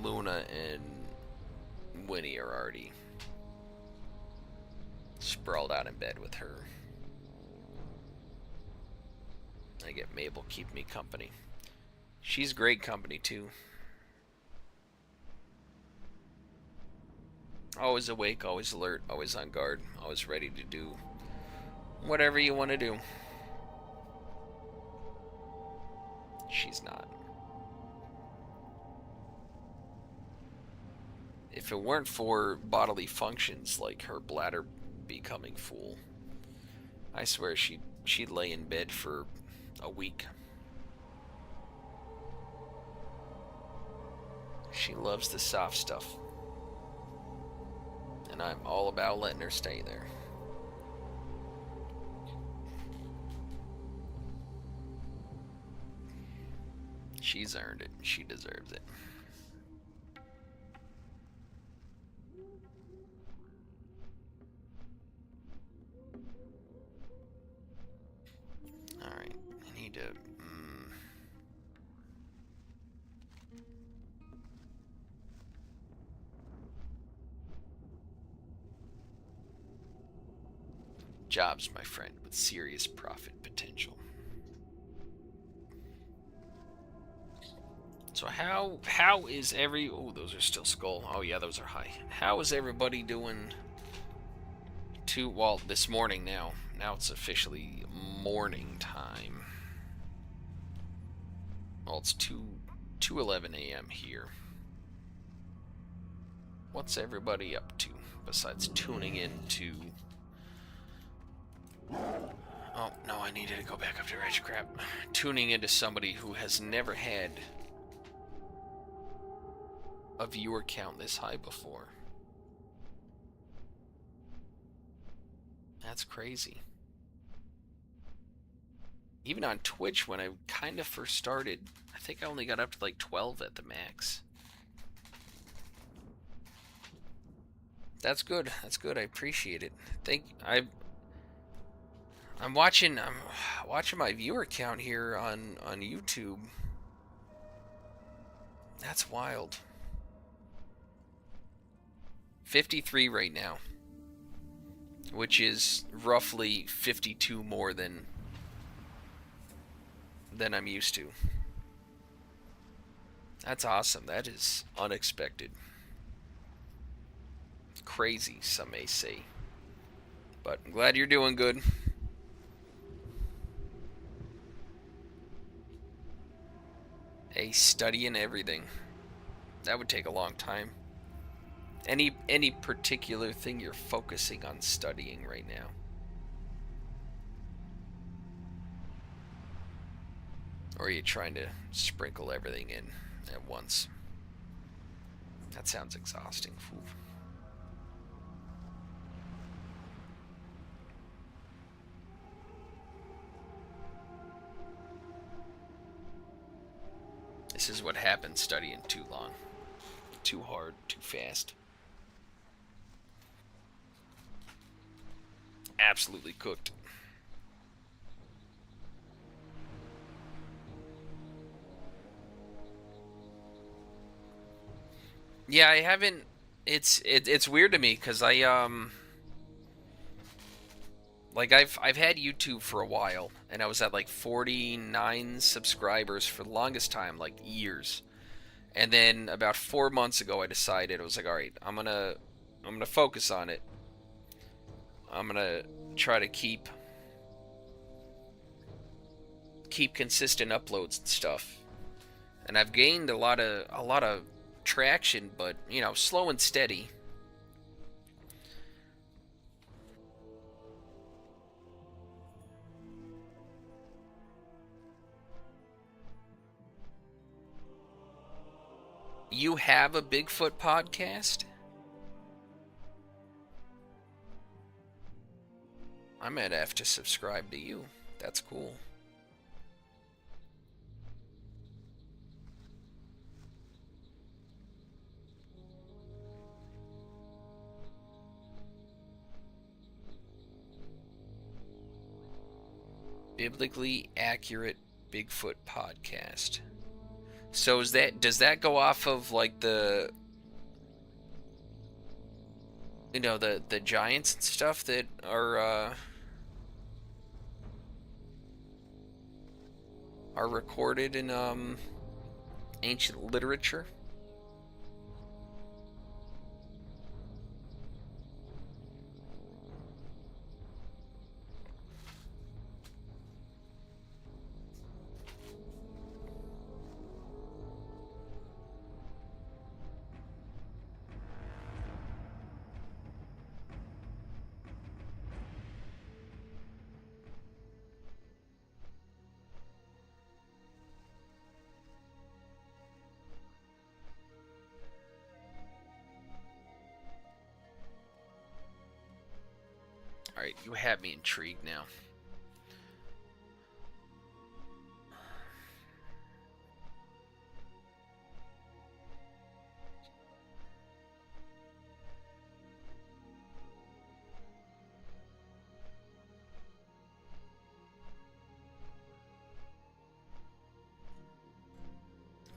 Luna and Winnie are already sprawled out in bed with her. I get Mabel keep me company. She's great company too. Always awake, always alert, always on guard, always ready to do whatever you want to do. She's not. If it weren't for bodily functions like her bladder becoming full, I swear she'd lay in bed for a week. She loves the soft stuff. And I'm all about letting her stay there. She's earned it. She deserves it. Alright, I need to... Jobs, my friend, with serious profit potential. So how is oh, those are still skull. Oh yeah, those are high. How is everybody doing well, this morning now? Now it's officially morning time. Well, it's 2:11 a.m. here. What's everybody up to besides tuning in to... Oh, no, I needed to go back up to Rich Crap. Tuning into somebody who has never had a viewer count this high before. That's crazy. Even on Twitch, when I kind of first started, I think I only got up to like 12 at the max. That's good. That's good. I appreciate it. I'm watching my viewer count here on YouTube. That's wild. 53 right now, which is roughly 52 more than I'm used to. That's awesome. That is unexpected. Crazy, some may say. But I'm glad you're doing good. Hey, studying everything. That would take a long time. Any particular thing you're focusing on studying right now? Or are you trying to sprinkle everything in at once? That sounds exhausting. Ooh. This is what happens studying too long. Too hard, too fast. Absolutely cooked. Yeah, I haven't. It's weird to me because like I've had YouTube for a while, and I was at like 49 subscribers for the longest time, like years. And then about 4 months ago, I decided, I was like, all right, I'm gonna focus on it. I'm gonna try to keep consistent uploads and stuff. And I've gained a lot of traction, but you know, slow and steady. You have a Bigfoot podcast? I might have to subscribe to you. That's cool. Biblically accurate Bigfoot podcast. So does that go off of like the, you know, the giants and stuff that are recorded in ancient literature? Alright, you have me intrigued now.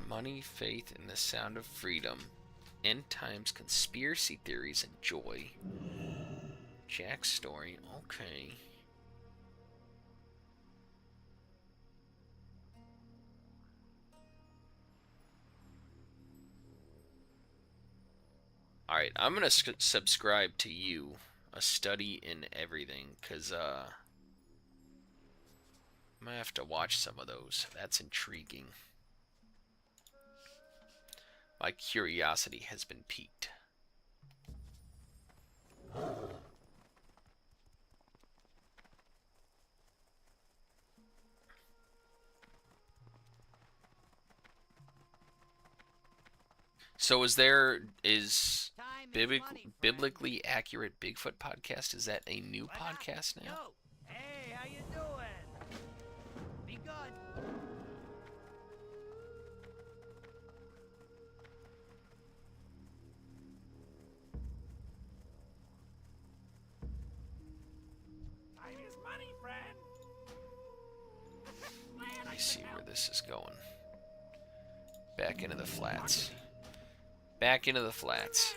Money, faith, and the sound of freedom. End times conspiracy theories and joy. Jack's story, okay. Alright, I'm gonna subscribe to you. A study in everything, because I might have to watch some of those. That's intriguing. My curiosity has been piqued. So is biblically accurate Bigfoot podcast? Is that a new podcast now? Yo, hey, how you doing? Be good. Time is money, friend. Let me see where this is going. Back into the flats. Back into the flats.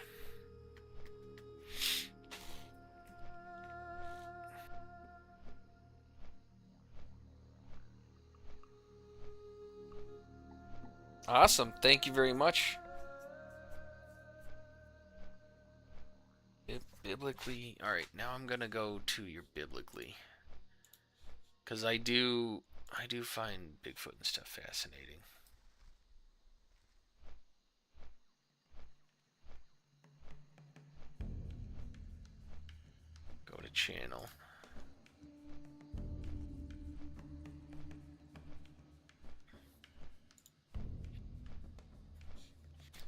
Awesome. Thank you very much. Biblically. Alright, now I'm gonna go to your biblically. Because I do find Bigfoot and stuff fascinating. Go to channel.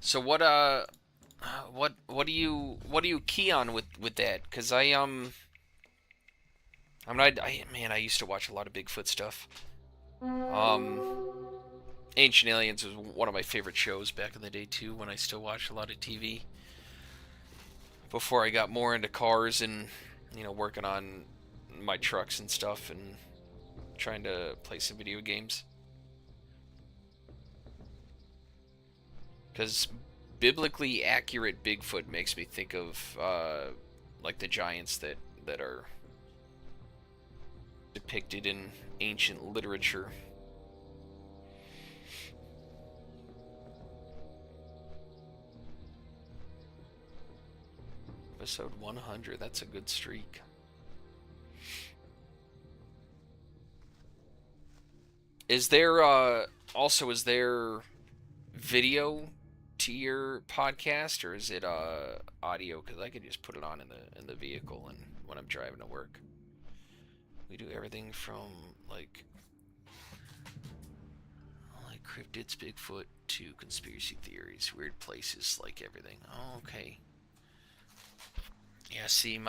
So what do you key on with that? Cause I mean I used to watch a lot of Bigfoot stuff. Ancient Aliens was one of my favorite shows back in the day too, when I still watched a lot of TV. Before I got more into cars and, you know, working on my trucks and stuff and trying to play some video games. Because biblically accurate Bigfoot makes me think of like the giants that are depicted in ancient literature. Episode 100, that's a good streak. Is there also video to your podcast, or is it audio? Because I could just put it on in the vehicle and when I'm driving to work. We do everything from like cryptids, Bigfoot, to conspiracy theories, weird places, like everything. Oh, okay. Yeah, see,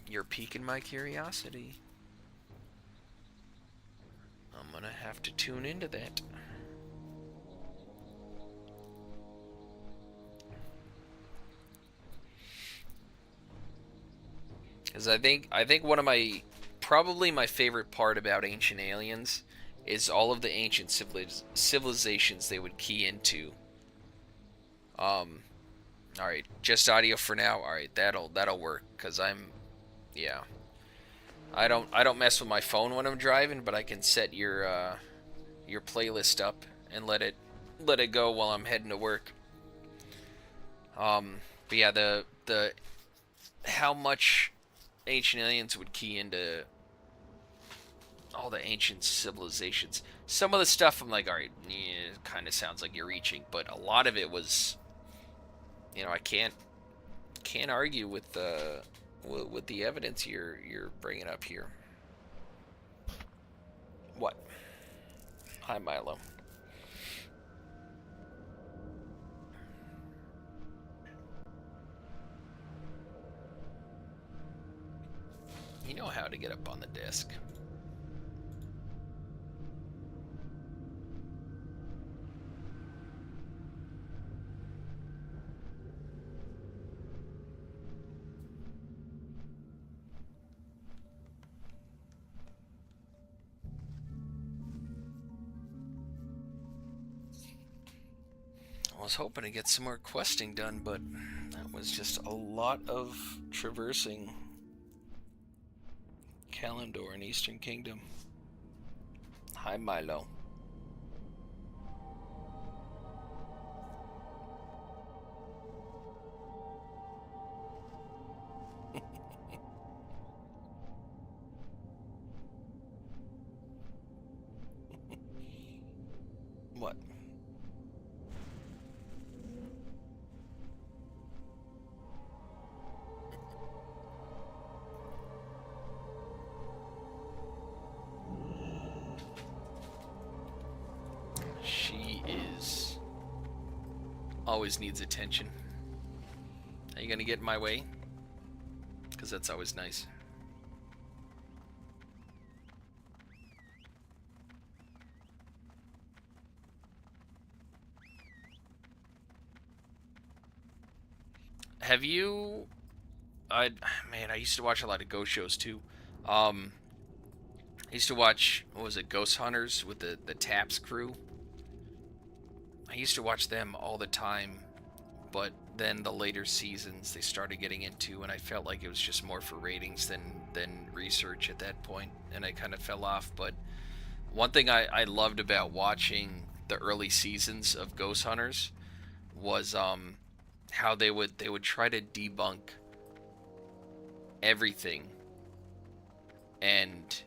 you're piquing my curiosity. I'm gonna have to tune into that. Because I think one of probably my favorite part about Ancient Aliens is all of the ancient civilizations they would key into. Alright, just audio for now. Alright, that'll work, because yeah. I don't mess with my phone when I'm driving, but I can set your playlist up and let it go while I'm heading to work. But yeah, the how much Ancient Aliens would key into all the ancient civilizations. Some of the stuff I'm like, alright, yeah, it kind of sounds like you're reaching, but a lot of it was, you know, I can't argue with the evidence you're bringing up here. What? Hi, Milo. You know how to get up on the desk. I was hoping to get some more questing done, but that was just a lot of traversing Kalimdor in Eastern Kingdom. Hi, Milo. What? always needs attention. Are you gonna get in my way? Because that's always nice. Have you... man, I used to watch a lot of ghost shows too. I used to watch, what was it, Ghost Hunters with the Taps crew. I used to watch them all the time, but then the later seasons they started getting into, and I felt like it was just more for ratings than research at that point, and I kind of fell off. But one thing I loved about watching the early seasons of Ghost Hunters was how they would try to debunk everything, and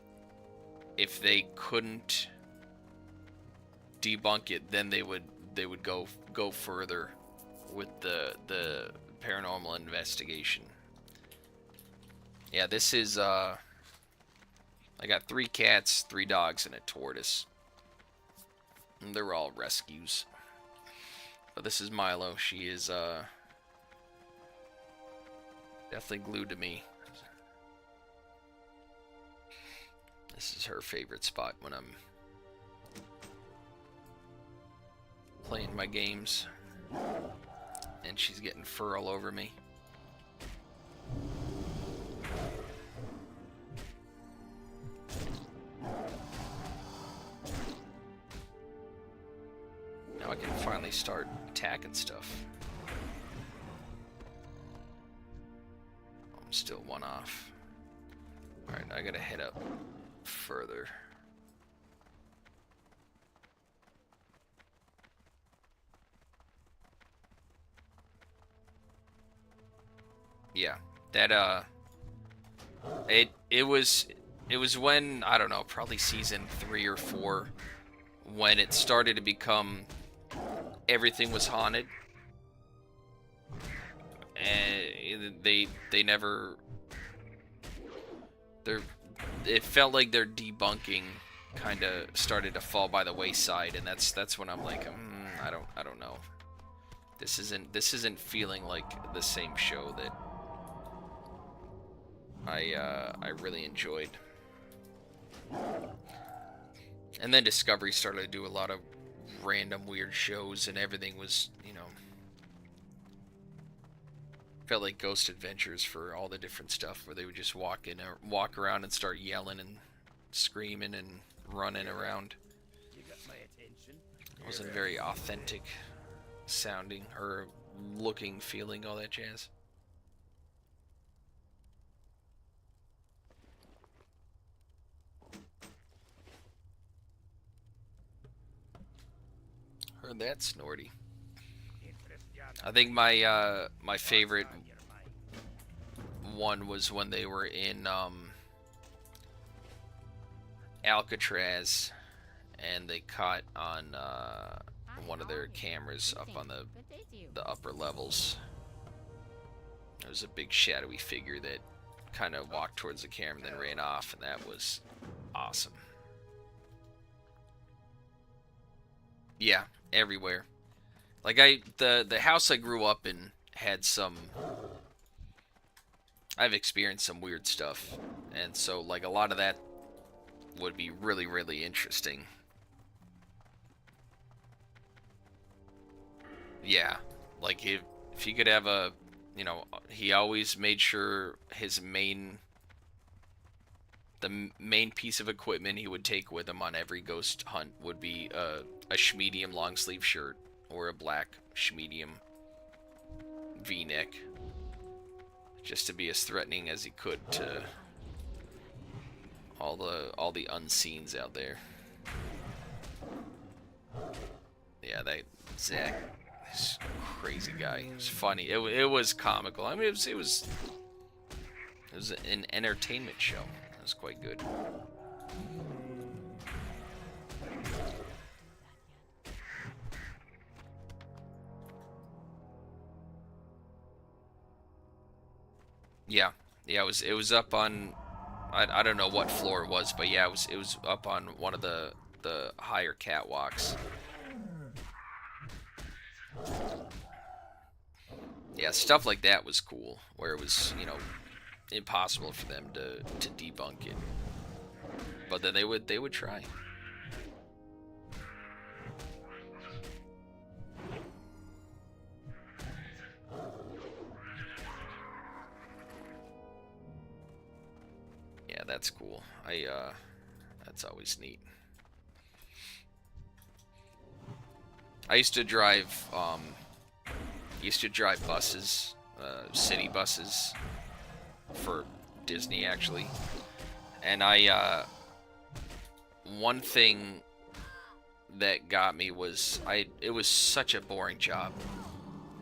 if they couldn't debunk it, then they would go further with the paranormal investigation. Yeah, this is I got 3 cats, 3 dogs, and a tortoise. And they're all rescues. But this is Milo. She is definitely glued to me. This is her favorite spot when I'm playing my games. And she's getting fur all over me. Now I can finally start attacking stuff. I'm still 1 off. Alright, I gotta head up further. Yeah, that it was when, I don't know, probably season 3 or 4, when it started to become everything was haunted, and they never, it felt like their debunking kind of started to fall by the wayside, and that's when I'm like, I don't know, this isn't feeling like the same show that I really enjoyed. And then Discovery started to do a lot of random weird shows, and everything was, you know, felt like Ghost Adventures for all the different stuff, where they would just walk around and start yelling and screaming and running around. You got my attention. It wasn't very authentic sounding or looking, feeling, all that jazz. Heard that, Snorty. I think my my favorite one was when they were in Alcatraz, and they caught on one of their cameras up on the upper levels. There was a big shadowy figure that kind of walked towards the camera and then ran off, and that was awesome. Yeah, everywhere. Like the house I grew up in had some, I've experienced some weird stuff, and so like a lot of that would be really, really interesting. Yeah, like if he could have a, you know, he always made sure his the main piece of equipment he would take with him on every ghost hunt would be a schmedium long sleeve shirt or a black schmedium V-neck, just to be as threatening as he could to all the unseens out there. Yeah, Zach, this crazy guy. It was funny. It was comical. I mean, it was an entertainment show. It was quite good. Yeah, it was up on, I don't know what floor it was, but yeah, it was up on one of the higher catwalks. Yeah, stuff like that was cool, where it was, you know, impossible for them to debunk it. But then they would try. Yeah, that's cool. That's always neat. I used to drive buses, city buses for Disney actually. And one thing that got me was it was such a boring job.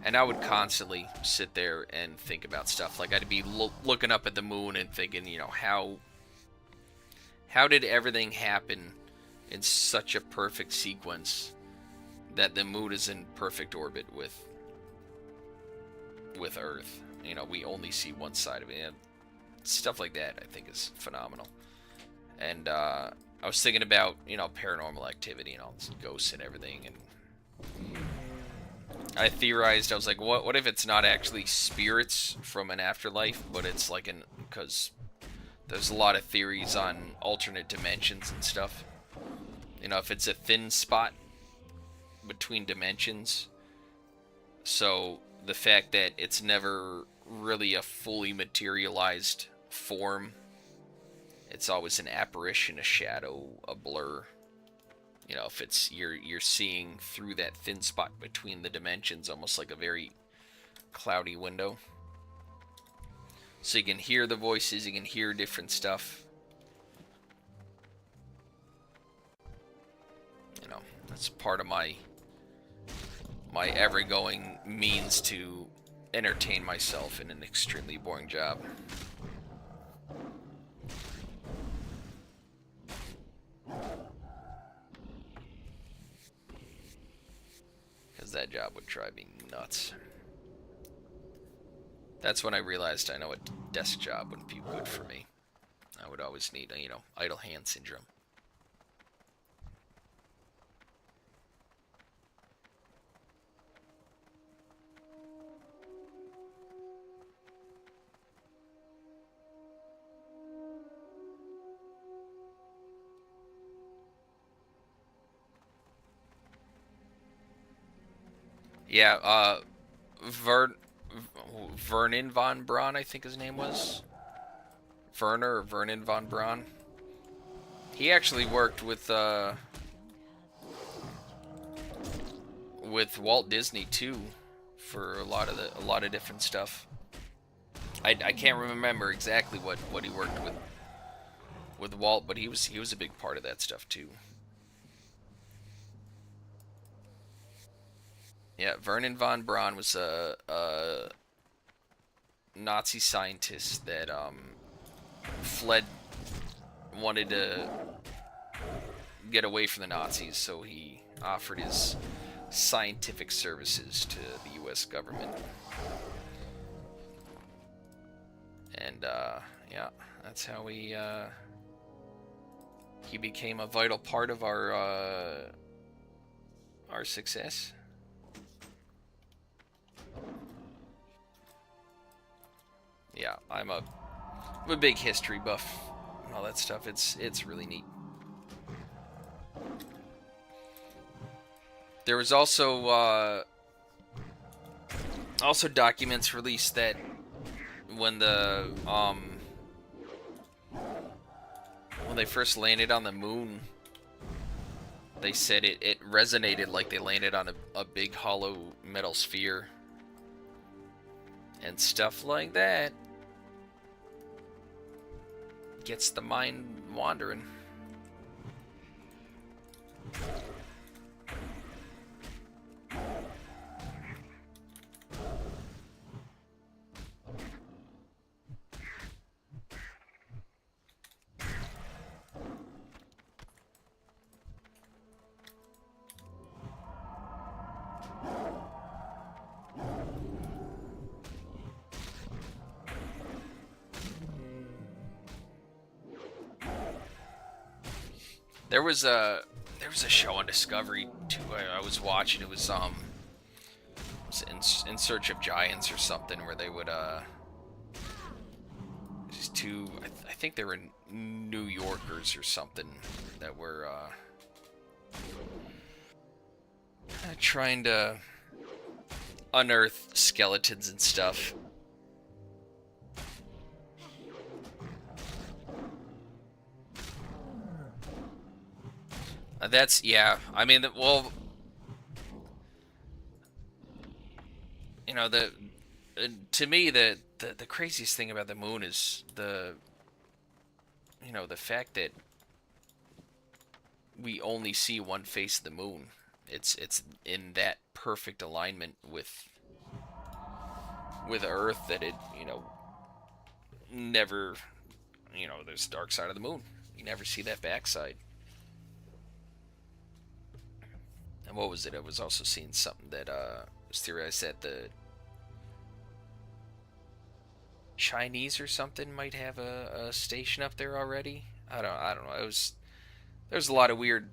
And I would constantly sit there and think about stuff. Like, I'd be looking up at the moon and thinking, you know, how did everything happen in such a perfect sequence that the moon is in perfect orbit with Earth? You know, we only see one side of it. And stuff like that, I think, is phenomenal. And I was thinking about, you know, paranormal activity and all this ghosts and everything, and I theorized, I was like, what if it's not actually spirits from an afterlife, but it's like because there's a lot of theories on alternate dimensions and stuff. You know, if it's a thin spot between dimensions, so the fact that it's never really a fully materialized form, it's always an apparition, a shadow, a blur. You know, if it's you're seeing through that thin spot between the dimensions, almost like a very cloudy window. So you can hear the voices, you can hear different stuff. You know, that's part of my ever-going means to entertain myself in an extremely boring job. That job would drive me nuts. That's when I realized I know a desk job wouldn't be good for me. I would always need, you know, idle hand syndrome. Yeah, Vernon von Braun, I think his name was. Werner or Vernon von Braun. He actually worked with Walt Disney too, for a lot of different stuff. I can't remember exactly what he worked with Walt, but he was a big part of that stuff too. Yeah, Vernon von Braun was a Nazi scientist that wanted to get away from the Nazis, so he offered his scientific services to the U.S. government. And yeah, that's how he became a vital part of our success. Yeah, I'm a big history buff and all that stuff. It's really neat. There was also documents released that when they first landed on the moon, they said it resonated like they landed on a big hollow metal sphere and stuff like that. Gets the mind wandering. There was a show on Discovery too I was watching. It was in search of giants or something, where they would these two, I think they were New Yorkers or something, that were trying to unearth skeletons and stuff. That's, yeah, I mean, well, you know, to me, the craziest thing about the moon is the fact that we only see one face of the moon. It's in that perfect alignment with Earth that it, never, there's the dark side of the moon. You never see that backside. And what was it? I was also seeing something that was theorized that the Chinese or something might have a station up there already. I don't know. There's a lot of weird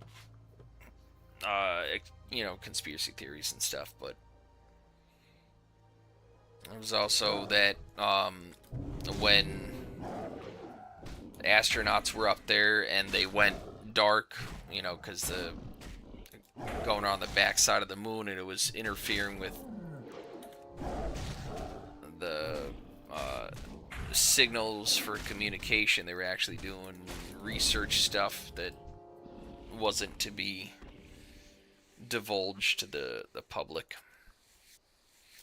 conspiracy theories and stuff, but there was also that when the astronauts were up there and they went dark, because the going on the backside of the moon, and it was interfering with the signals for communication. They were actually doing research stuff that wasn't to be divulged to the public.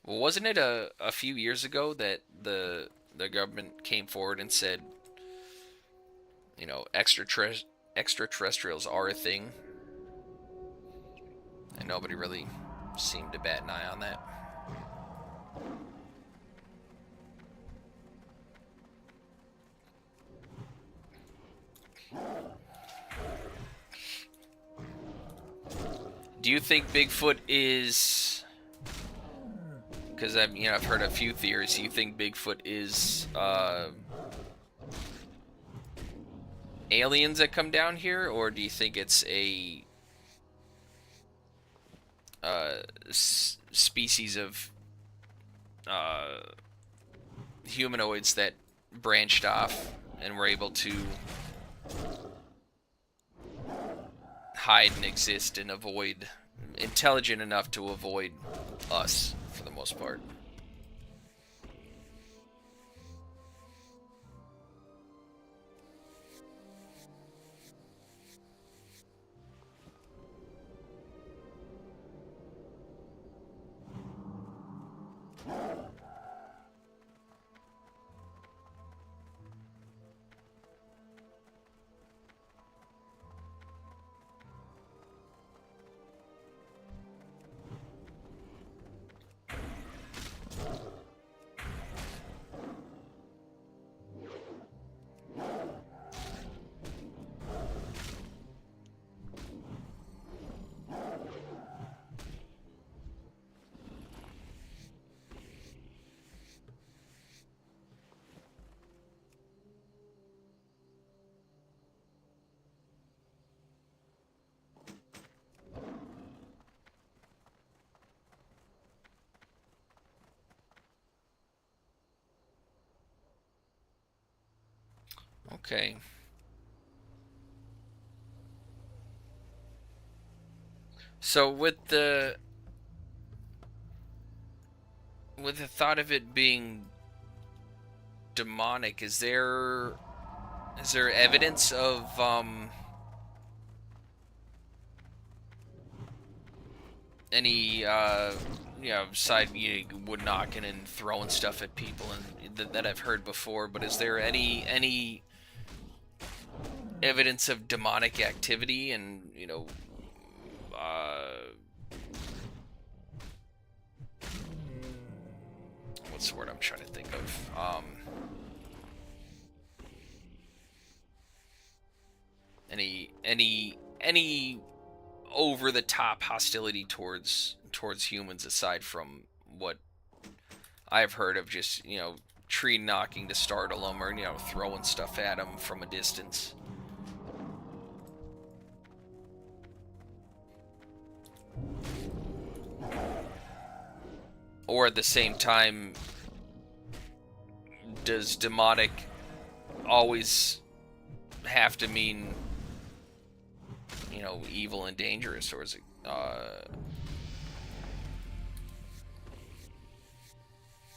Well, wasn't it a few years ago that the government came forward and said, extraterrestrials are a thing? And nobody really seemed to bat an eye on that. Do you think Bigfoot is... Because I've heard a few theories. Do you think Bigfoot is aliens that come down here, or do you think it's a species of humanoids that branched off and were able to hide and exist and avoid, intelligent enough to avoid us for the most part? Okay. So with the thought of it being demonic, is there evidence of any side wood knocking and throwing stuff at people and that I've heard before, but is there any evidence of demonic activity and what's the word I'm trying to think of? Any over the top hostility towards humans, aside from what I've heard of just tree knocking to startle them, or throwing stuff at them from a distance? or at the same time, does demonic always have to mean, you know, evil and dangerous, or is it,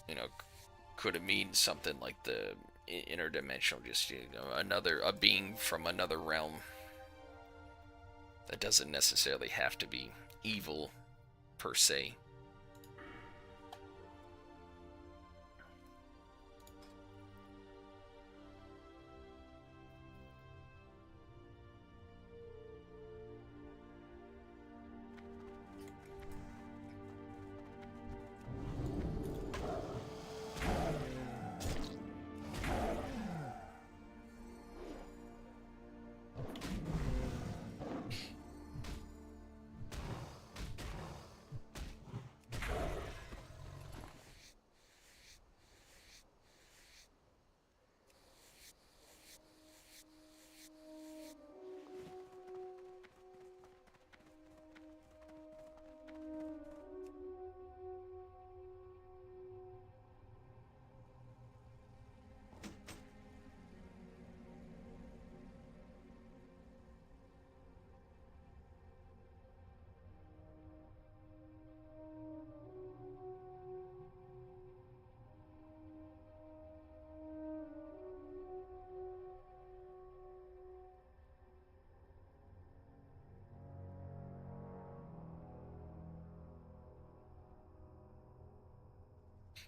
you know, could it mean something like the interdimensional, just, you know, a being from another realm? That doesn't necessarily have to be evil per se.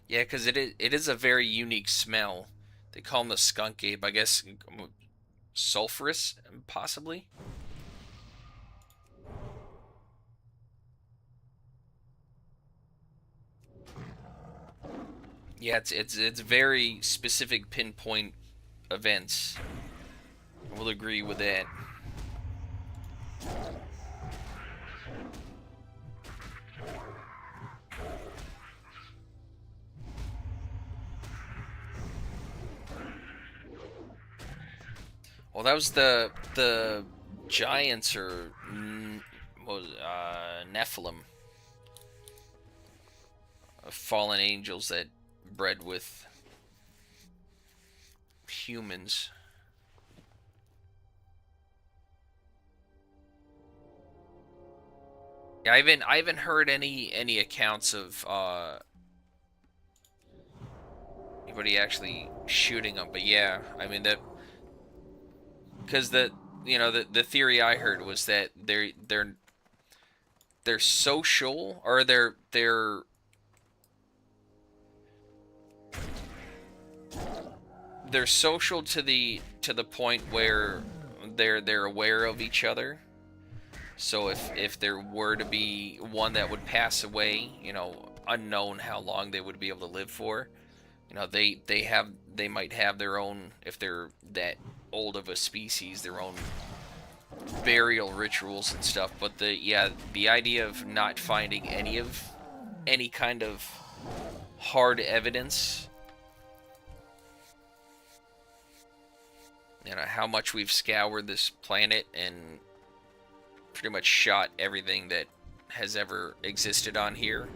Yeah, because it is a very unique smell. They call them the skunk ape. I guess sulfurous, possibly. Yeah, it's very specific pinpoint events. I will agree with that. Well, that was the giants, or what was it, Nephilim, fallen angels that bred with humans. Yeah, I haven't heard any accounts of anybody actually shooting them, but yeah, I mean that, because the theory I heard was that they're social, or they're social to the point where they're aware of each other. So if there were to be one that would pass away, you know, unknown how long they would be able to live for, you know, they might have their own, if they're that old of a species, their own burial rituals and stuff. But the idea of not finding any kind of hard evidence, you know, how much we've scoured this planet and pretty much shot everything that has ever existed on here.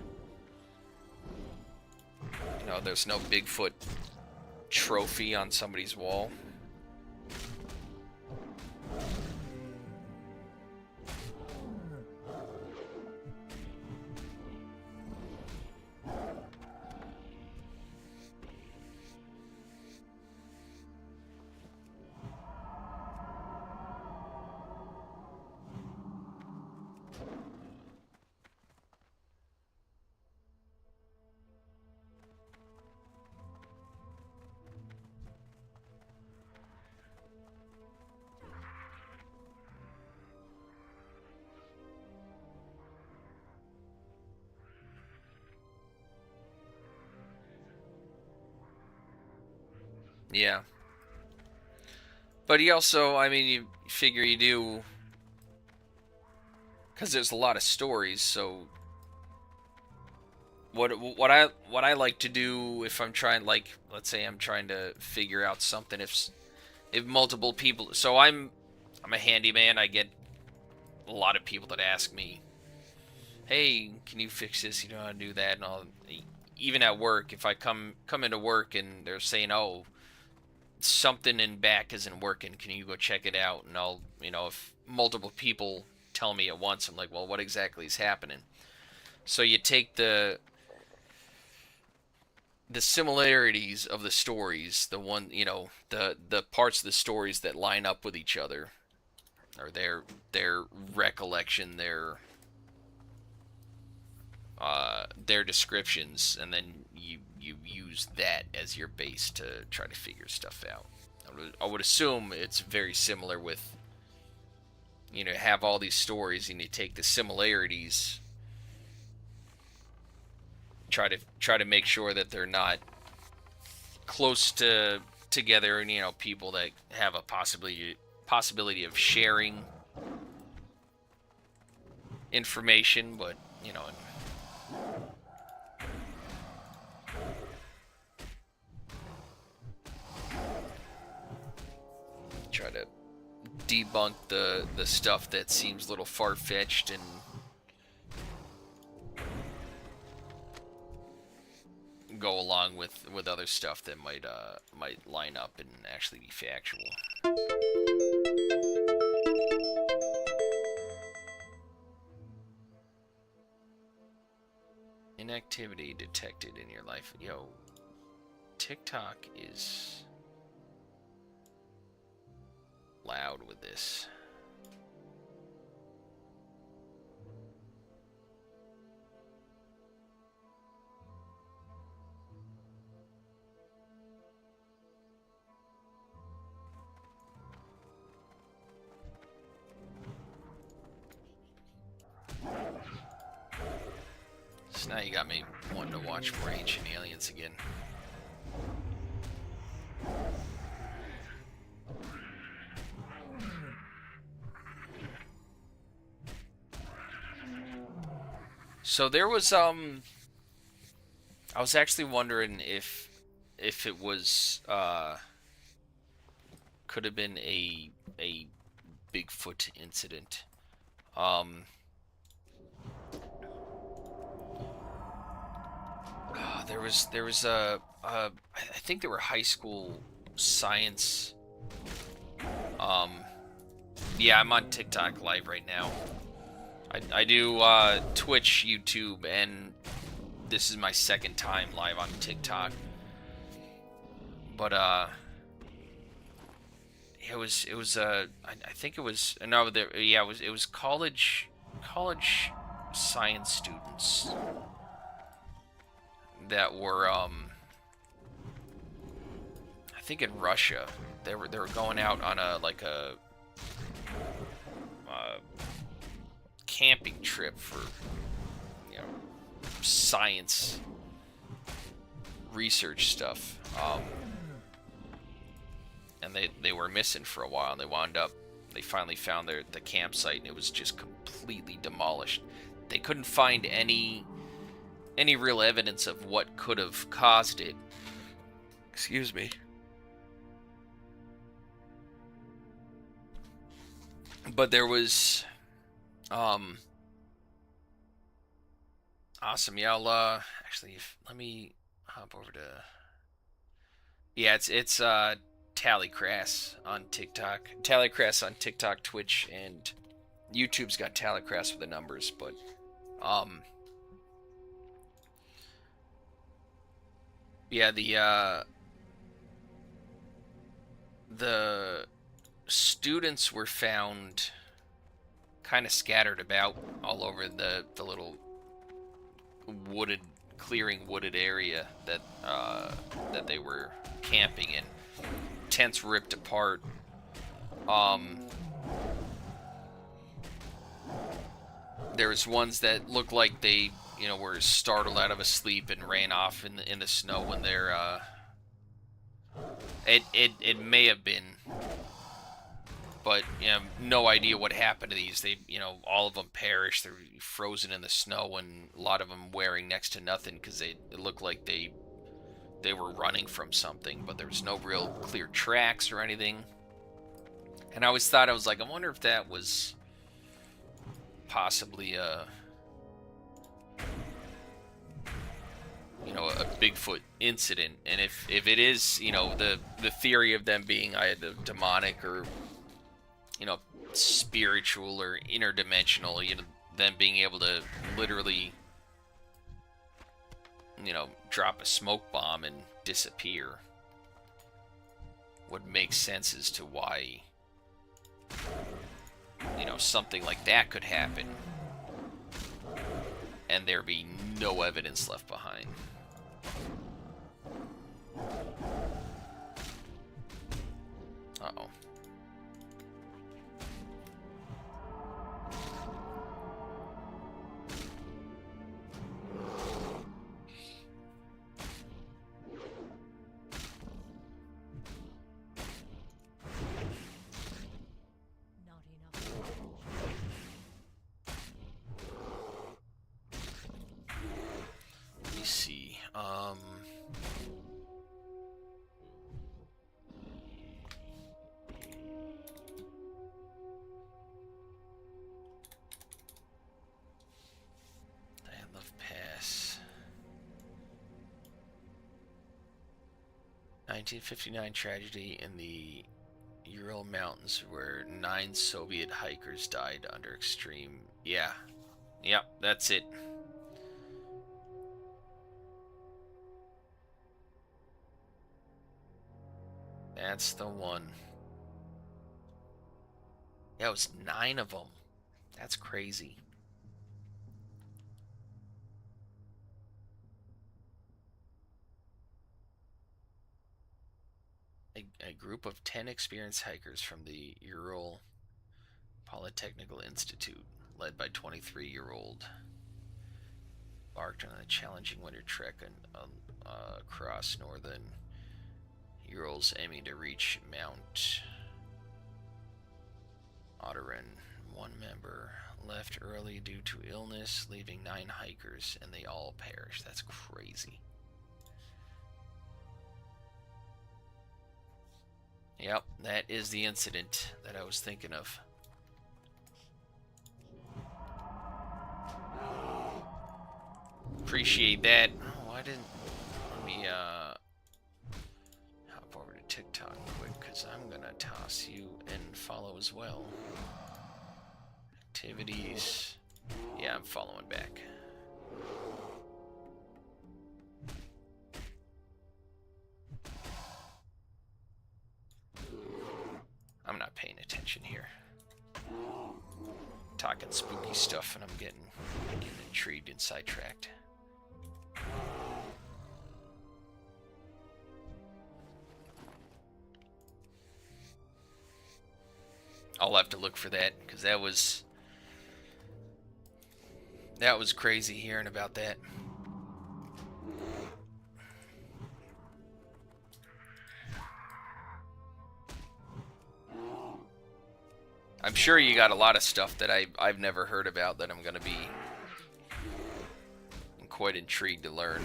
You know, there's no Bigfoot trophy on somebody's wall. Yeah. But he also, I mean, you figure you do, because there's a lot of stories. So what I like to do if I'm trying, like, let's say I'm trying to figure out something, if multiple people, so I'm a handyman. I get a lot of people that ask me, hey, can you fix this? You know how to do that, and all. even at work, if I come into work and they're saying, oh, something in back isn't working, can you go check it out? And I'll, if multiple people tell me at once, I'm like, well, what exactly is happening? So you take the similarities of the stories, the one, the parts of the stories that line up with each other, or their recollection, their descriptions, and then you use that as your base to try to figure stuff out. I would assume it's very similar with, have all these stories and you take the similarities, try to make sure that they're not close together, and people that have a possibility of sharing information, but try to debunk the stuff that seems a little far-fetched, and go along with other stuff that might line up and actually be factual. Inactivity detected in your life. Yo, TikTok is loud with this. So now you got me wanting to watch more Ancient Aliens again. So there was I was actually wondering if it was could have been a Bigfoot incident. There was I think there were high school science. Yeah, I'm on TikTok live right now. I do Twitch, YouTube, and this is my second time live on TikTok. But it was I think it was no there yeah it was college science students that were I think in Russia. They were going out on a camping trip for science research stuff, and they were missing for a while, and they finally found the campsite, and it was just completely demolished. They couldn't find any real evidence of what could have caused it. Excuse me. But there was awesome. Yeah, I'll actually let me hop over to it's Tallycrass on TikTok. Tallycrass on TikTok, Twitch, and YouTube's got Tallycrass with the numbers, but yeah, the students were found kind of scattered about all over the little wooded area that they were camping in. Tents ripped apart. There was ones that looked like they were startled out of a sleep and ran off in the snow when they're it may have been, but no idea what happened to these. They all of them perished. They're frozen in the snow, and a lot of them wearing next to nothing because it looked like they were running from something, but there was no real clear tracks or anything. And I always thought, I was like, I wonder if that was possibly a Bigfoot incident, and if it is, you know, the theory of them being either demonic or, you know, spiritual or interdimensional, you know, them being able to literally, you know, drop a smoke bomb and disappear would make sense as to why, you know, something like that could happen and there be no evidence left behind. Uh-oh. Not enough. Let me see. I love pass. 1959 tragedy in the Ural Mountains where 9 Soviet hikers died under extreme... Yeah. Yep, that's it. That's the one. Yeah, it was 9 of them. That's crazy. A group of 10 experienced hikers from the Ural Polytechnical Institute, led by 23-year-old, embarked on a challenging winter trek across northern Urals, aiming to reach Mount Otteran. One member left early due to illness, leaving 9 hikers, and they all perished. That's crazy. Yep, that is the incident that I was thinking of. Appreciate that. Oh, I didn't... Let me, hop over to TikTok quick, because I'm gonna toss you and follow as well. Activities. Yeah, I'm following back. I'm not paying attention here. Talking spooky stuff and I'm getting intrigued and sidetracked. I'll have to look for that because that was crazy hearing about that. I'm sure you got a lot of stuff that I've never heard about that I'm going to be quite intrigued to learn.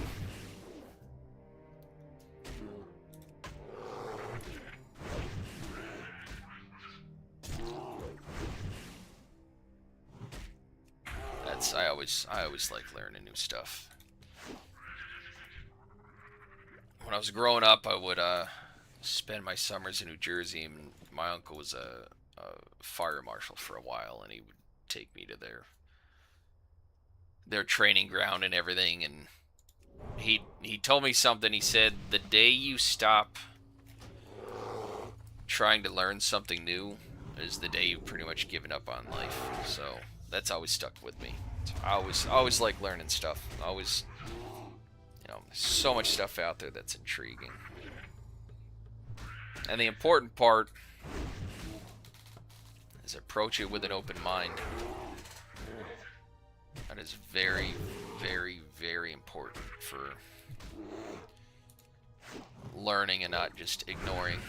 I always like learning new stuff. When I was growing up, I would spend my summers in New Jersey, and my uncle was a fire marshal for a while, and he would take me to their training ground and everything. And he told me something. He said, the day you stop trying to learn something new is the day you've pretty much given up on life. So that's always stuck with me. I always like learning stuff. Always, you know, there's so much stuff out there that's intriguing. And the important part is approach it with an open mind. That is very, very, very important for learning and not just ignoring.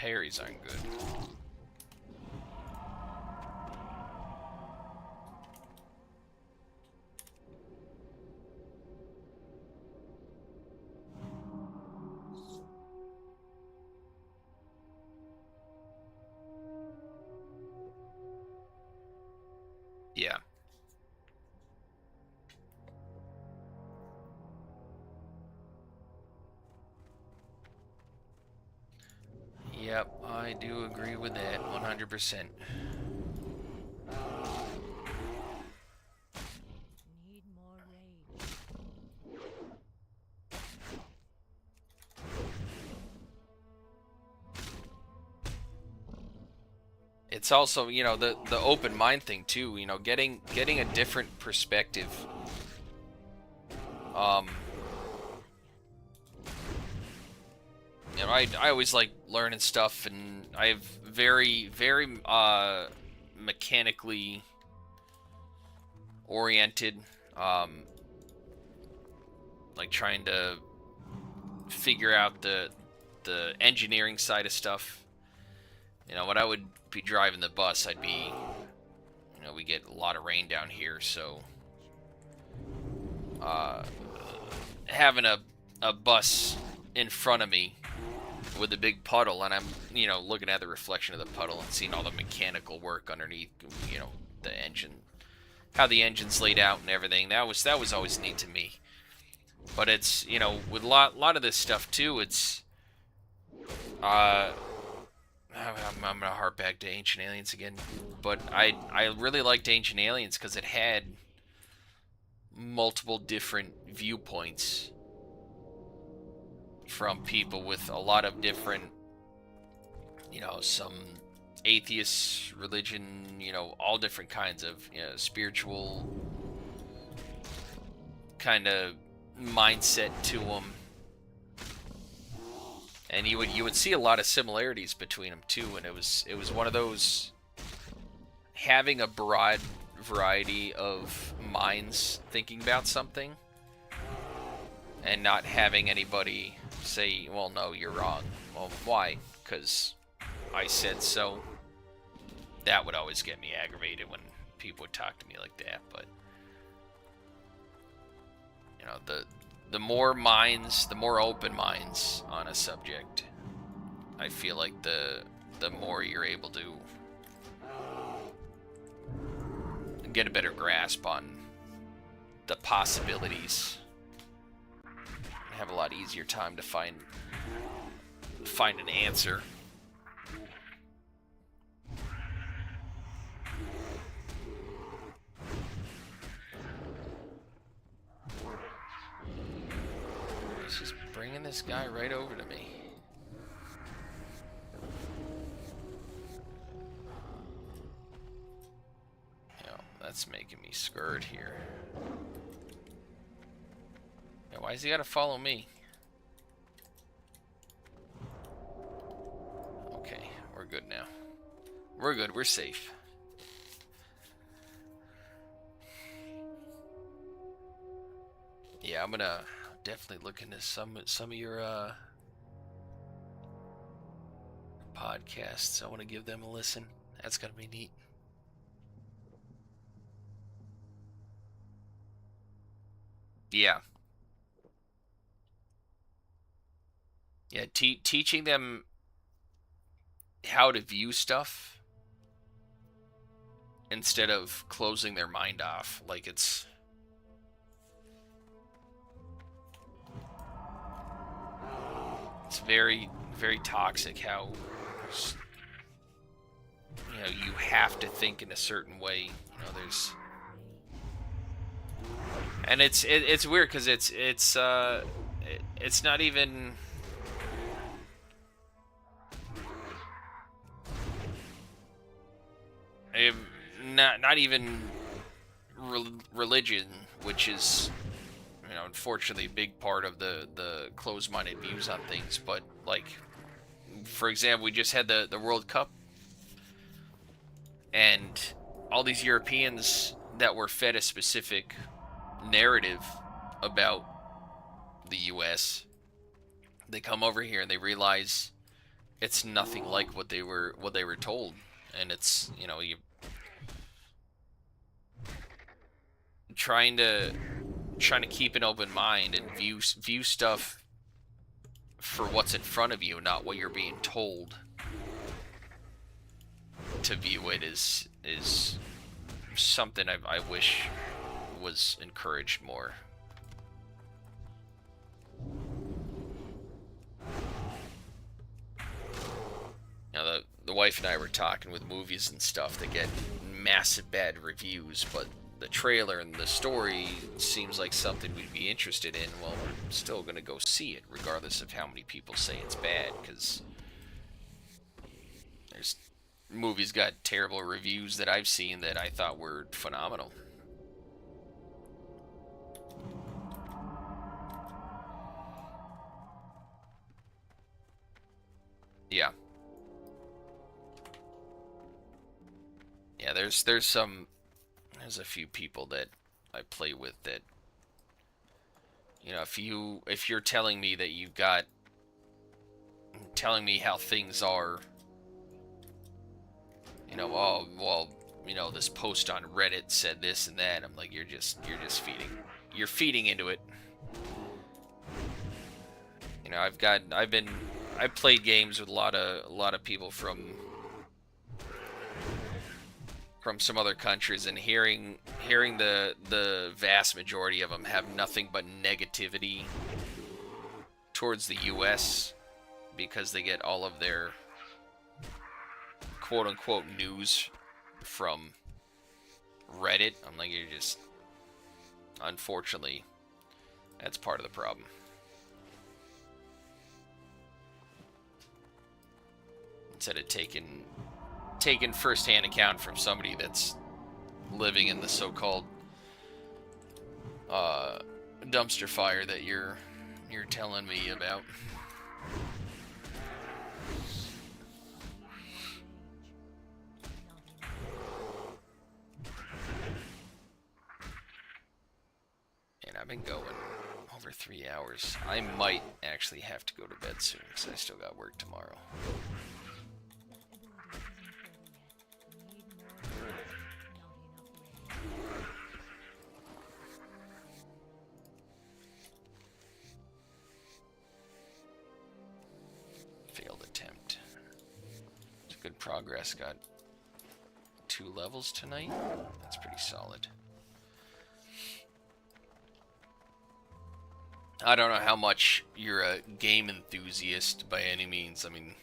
parries aren't good. Yeah. Yep, I do agree with that 100%. Need more rage. It's also, you know, the open mind thing too, you know, getting a different perspective. You know, I always like learning stuff, and I have very mechanically oriented, like trying to figure out the engineering side of stuff. You know, when I would be driving the bus, I'd be, you know, we get a lot of rain down here, so having a bus in front of me with a big puddle, and I'm, you know, looking at the reflection of the puddle and seeing all the mechanical work underneath, you know, the engine, how the engine's laid out and everything. That was always neat to me. But it's, you know, with a lot of this stuff too, it's I'm gonna harp back to Ancient Aliens again, but I really liked Ancient Aliens because it had multiple different viewpoints from people with a lot of different, you know, some atheist religion, you know, all different kinds of, you know, spiritual kind of mindset to them. And you would see a lot of similarities between them too, and it was one of those, having a broad variety of minds thinking about something and not having anybody say, well, no, you're wrong. Well, why? Because I said so. That would always get me aggravated when people would talk to me like that. But, you know, the more minds, the more open minds on a subject, I feel like the more you're able to get a better grasp on the possibilities. Have a lot easier time to find an answer. He's just bringing this guy right over to me. You know, that's making me scared here. Yeah, why has he got to follow me? Okay, we're good now. We're good, we're safe. Yeah, I'm gonna definitely look into some of your podcasts. I want to give them a listen. That's gonna be neat. Yeah. Yeah, teaching them how to view stuff instead of closing their mind off. Like, it's very, very toxic how, you know, you have to think in a certain way. You know, there's, and it's weird because it's not even, not even religion, which is, you know, unfortunately a big part of the closed-minded views on things. But, like, for example, we just had the World Cup, and all these Europeans that were fed a specific narrative about the US, they come over here and they realize it's nothing like what they were told, and it's, you know, you trying to keep an open mind and view stuff for what's in front of you, not what you're being told to view it, is something I wish was encouraged more. Now, the wife and I were talking with movies and stuff that get massive bad reviews, but the trailer and the story seems like something we'd be interested in. Well, we're still gonna go see it, regardless of how many people say it's bad, because there's movies got terrible reviews that I've seen that I thought were phenomenal. Yeah. Yeah, there's a few people that I play with that, you know, if you're telling me that you've got, telling me how things are, you know, oh, well, you know, this post on Reddit said this and that, I'm like, you're just feeding into it. You know, I've played games with a lot of people from some other countries, and hearing the vast majority of them have nothing but negativity towards the US because they get all of their quote-unquote news from Reddit. I'm like, you're just, unfortunately, that's part of the problem. Instead of taking first-hand account from somebody that's living in the so-called dumpster fire that you're telling me about. And I've been going over 3 hours. I might actually have to go to bed soon because I still got work tomorrow. Failed attempt. It's good progress. Got 2 levels tonight. That's pretty solid. I don't know how much you're a game enthusiast by any means. I mean,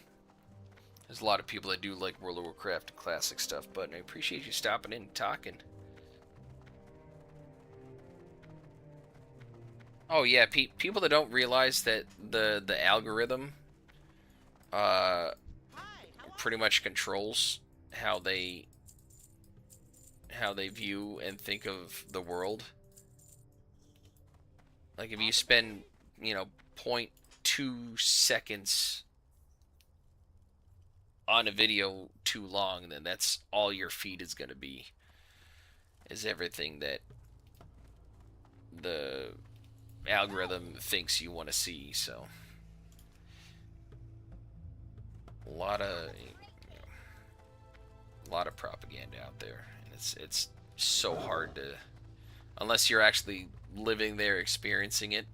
there's a lot of people that do like World of Warcraft and classic stuff, but I appreciate you stopping in and talking. Oh yeah, people that don't realize that the algorithm pretty much controls how they view and think of the world. Like, if you spend, you know, 0.2 seconds on a video too long, then that's all your feed is going to be, is everything that the algorithm thinks you want to see. So a lot of propaganda out there, and it's so hard to, unless you're actually living there, experiencing it.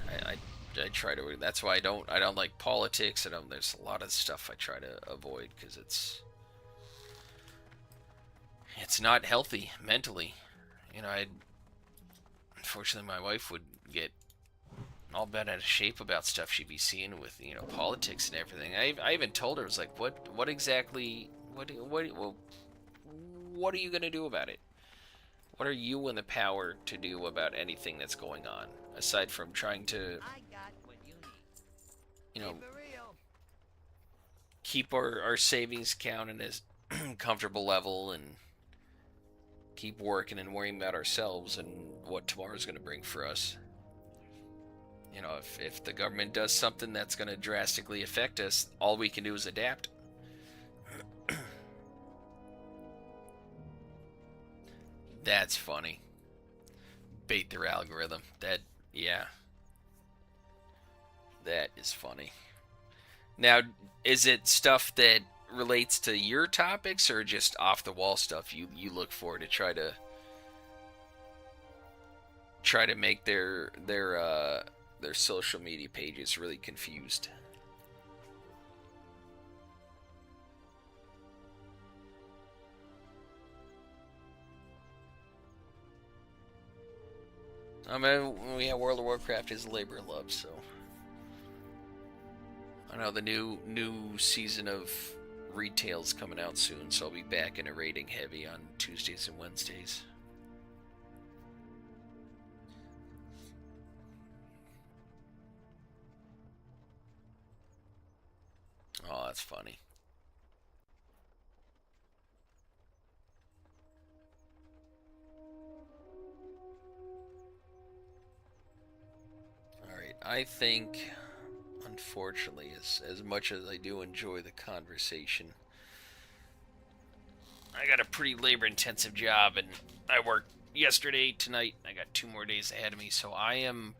I try to. That's why I don't like politics. There's a lot of stuff I try to avoid because it's not healthy mentally. You know, unfortunately my wife would get all bent out of shape about stuff she'd be seeing with, you know, politics and everything. I even told her, I was like, what exactly, what are you gonna do about it? What are you in the power to do about anything that's going on, aside from trying to, you know, keep our savings account in a comfortable level and keep working and worrying about ourselves and what tomorrow's going to bring for us. You know, if the government does something that's going to drastically affect us, all we can do is adapt. That's funny. Bait their algorithm. That, yeah. That is funny. Now, is it stuff that relates to your topics or just off the wall stuff you look for to try to make their social media pages really confused? I mean, yeah, World of Warcraft is a labor of love, so I know the new season of retail's coming out soon, so I'll be back in a rating heavy on Tuesdays and Wednesdays. Oh, that's funny. Alright, I think, unfortunately, as much as I do enjoy the conversation, I got a pretty labor-intensive job, and I worked yesterday, tonight, I got 2 more days ahead of me, so I am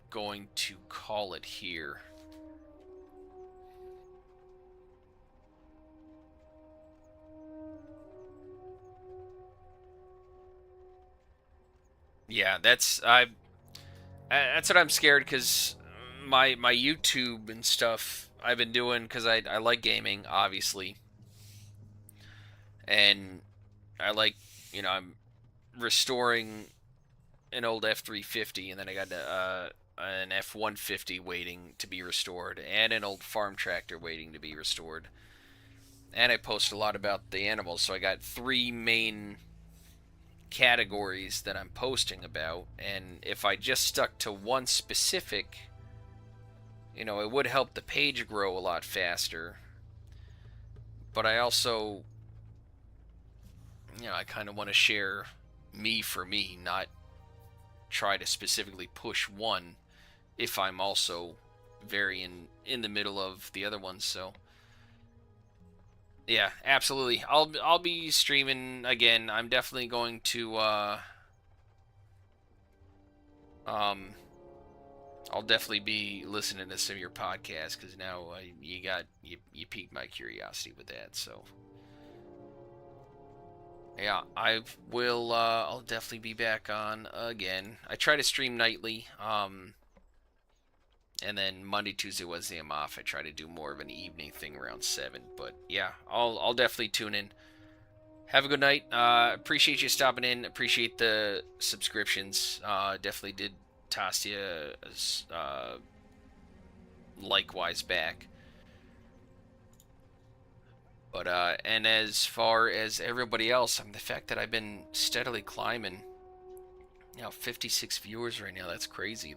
going to call it here. Yeah, that's what I'm scared, because my YouTube and stuff I've been doing because I like gaming, obviously, and I like, I'm restoring an old F350, and then I got an F150 waiting to be restored, and an old farm tractor waiting to be restored. And I post a lot about the animals, so I got 3 main categories that I'm posting about, and if I just stuck to one specific, it would help the page grow a lot faster. But I also, I kind of want to share me for me, not try to specifically push one if I'm also very in the middle of the other ones. So yeah, absolutely. I'll be streaming again. I'm definitely going to I'll definitely be listening to some of your podcasts, because now you piqued my curiosity with that. So yeah, I'll definitely be back on again. I try to stream nightly, and then Monday, Tuesday, Wednesday I'm off. I try to do more of an evening thing around 7. But yeah, I'll definitely tune in. Have a good night. Appreciate you stopping in. Appreciate the subscriptions. Definitely did toss you likewise back. But and as far as everybody else, the fact that I've been steadily climbing, 56 viewers right now. That's crazy.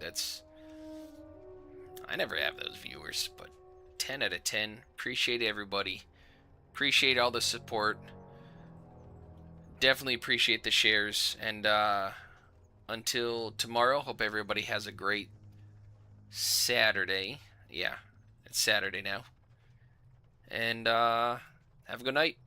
I never have those viewers, but 10 out of 10. Appreciate everybody. Appreciate all the support. Definitely appreciate the shares. And until tomorrow, hope everybody has a great Saturday. Yeah, it's Saturday now. And have a good night.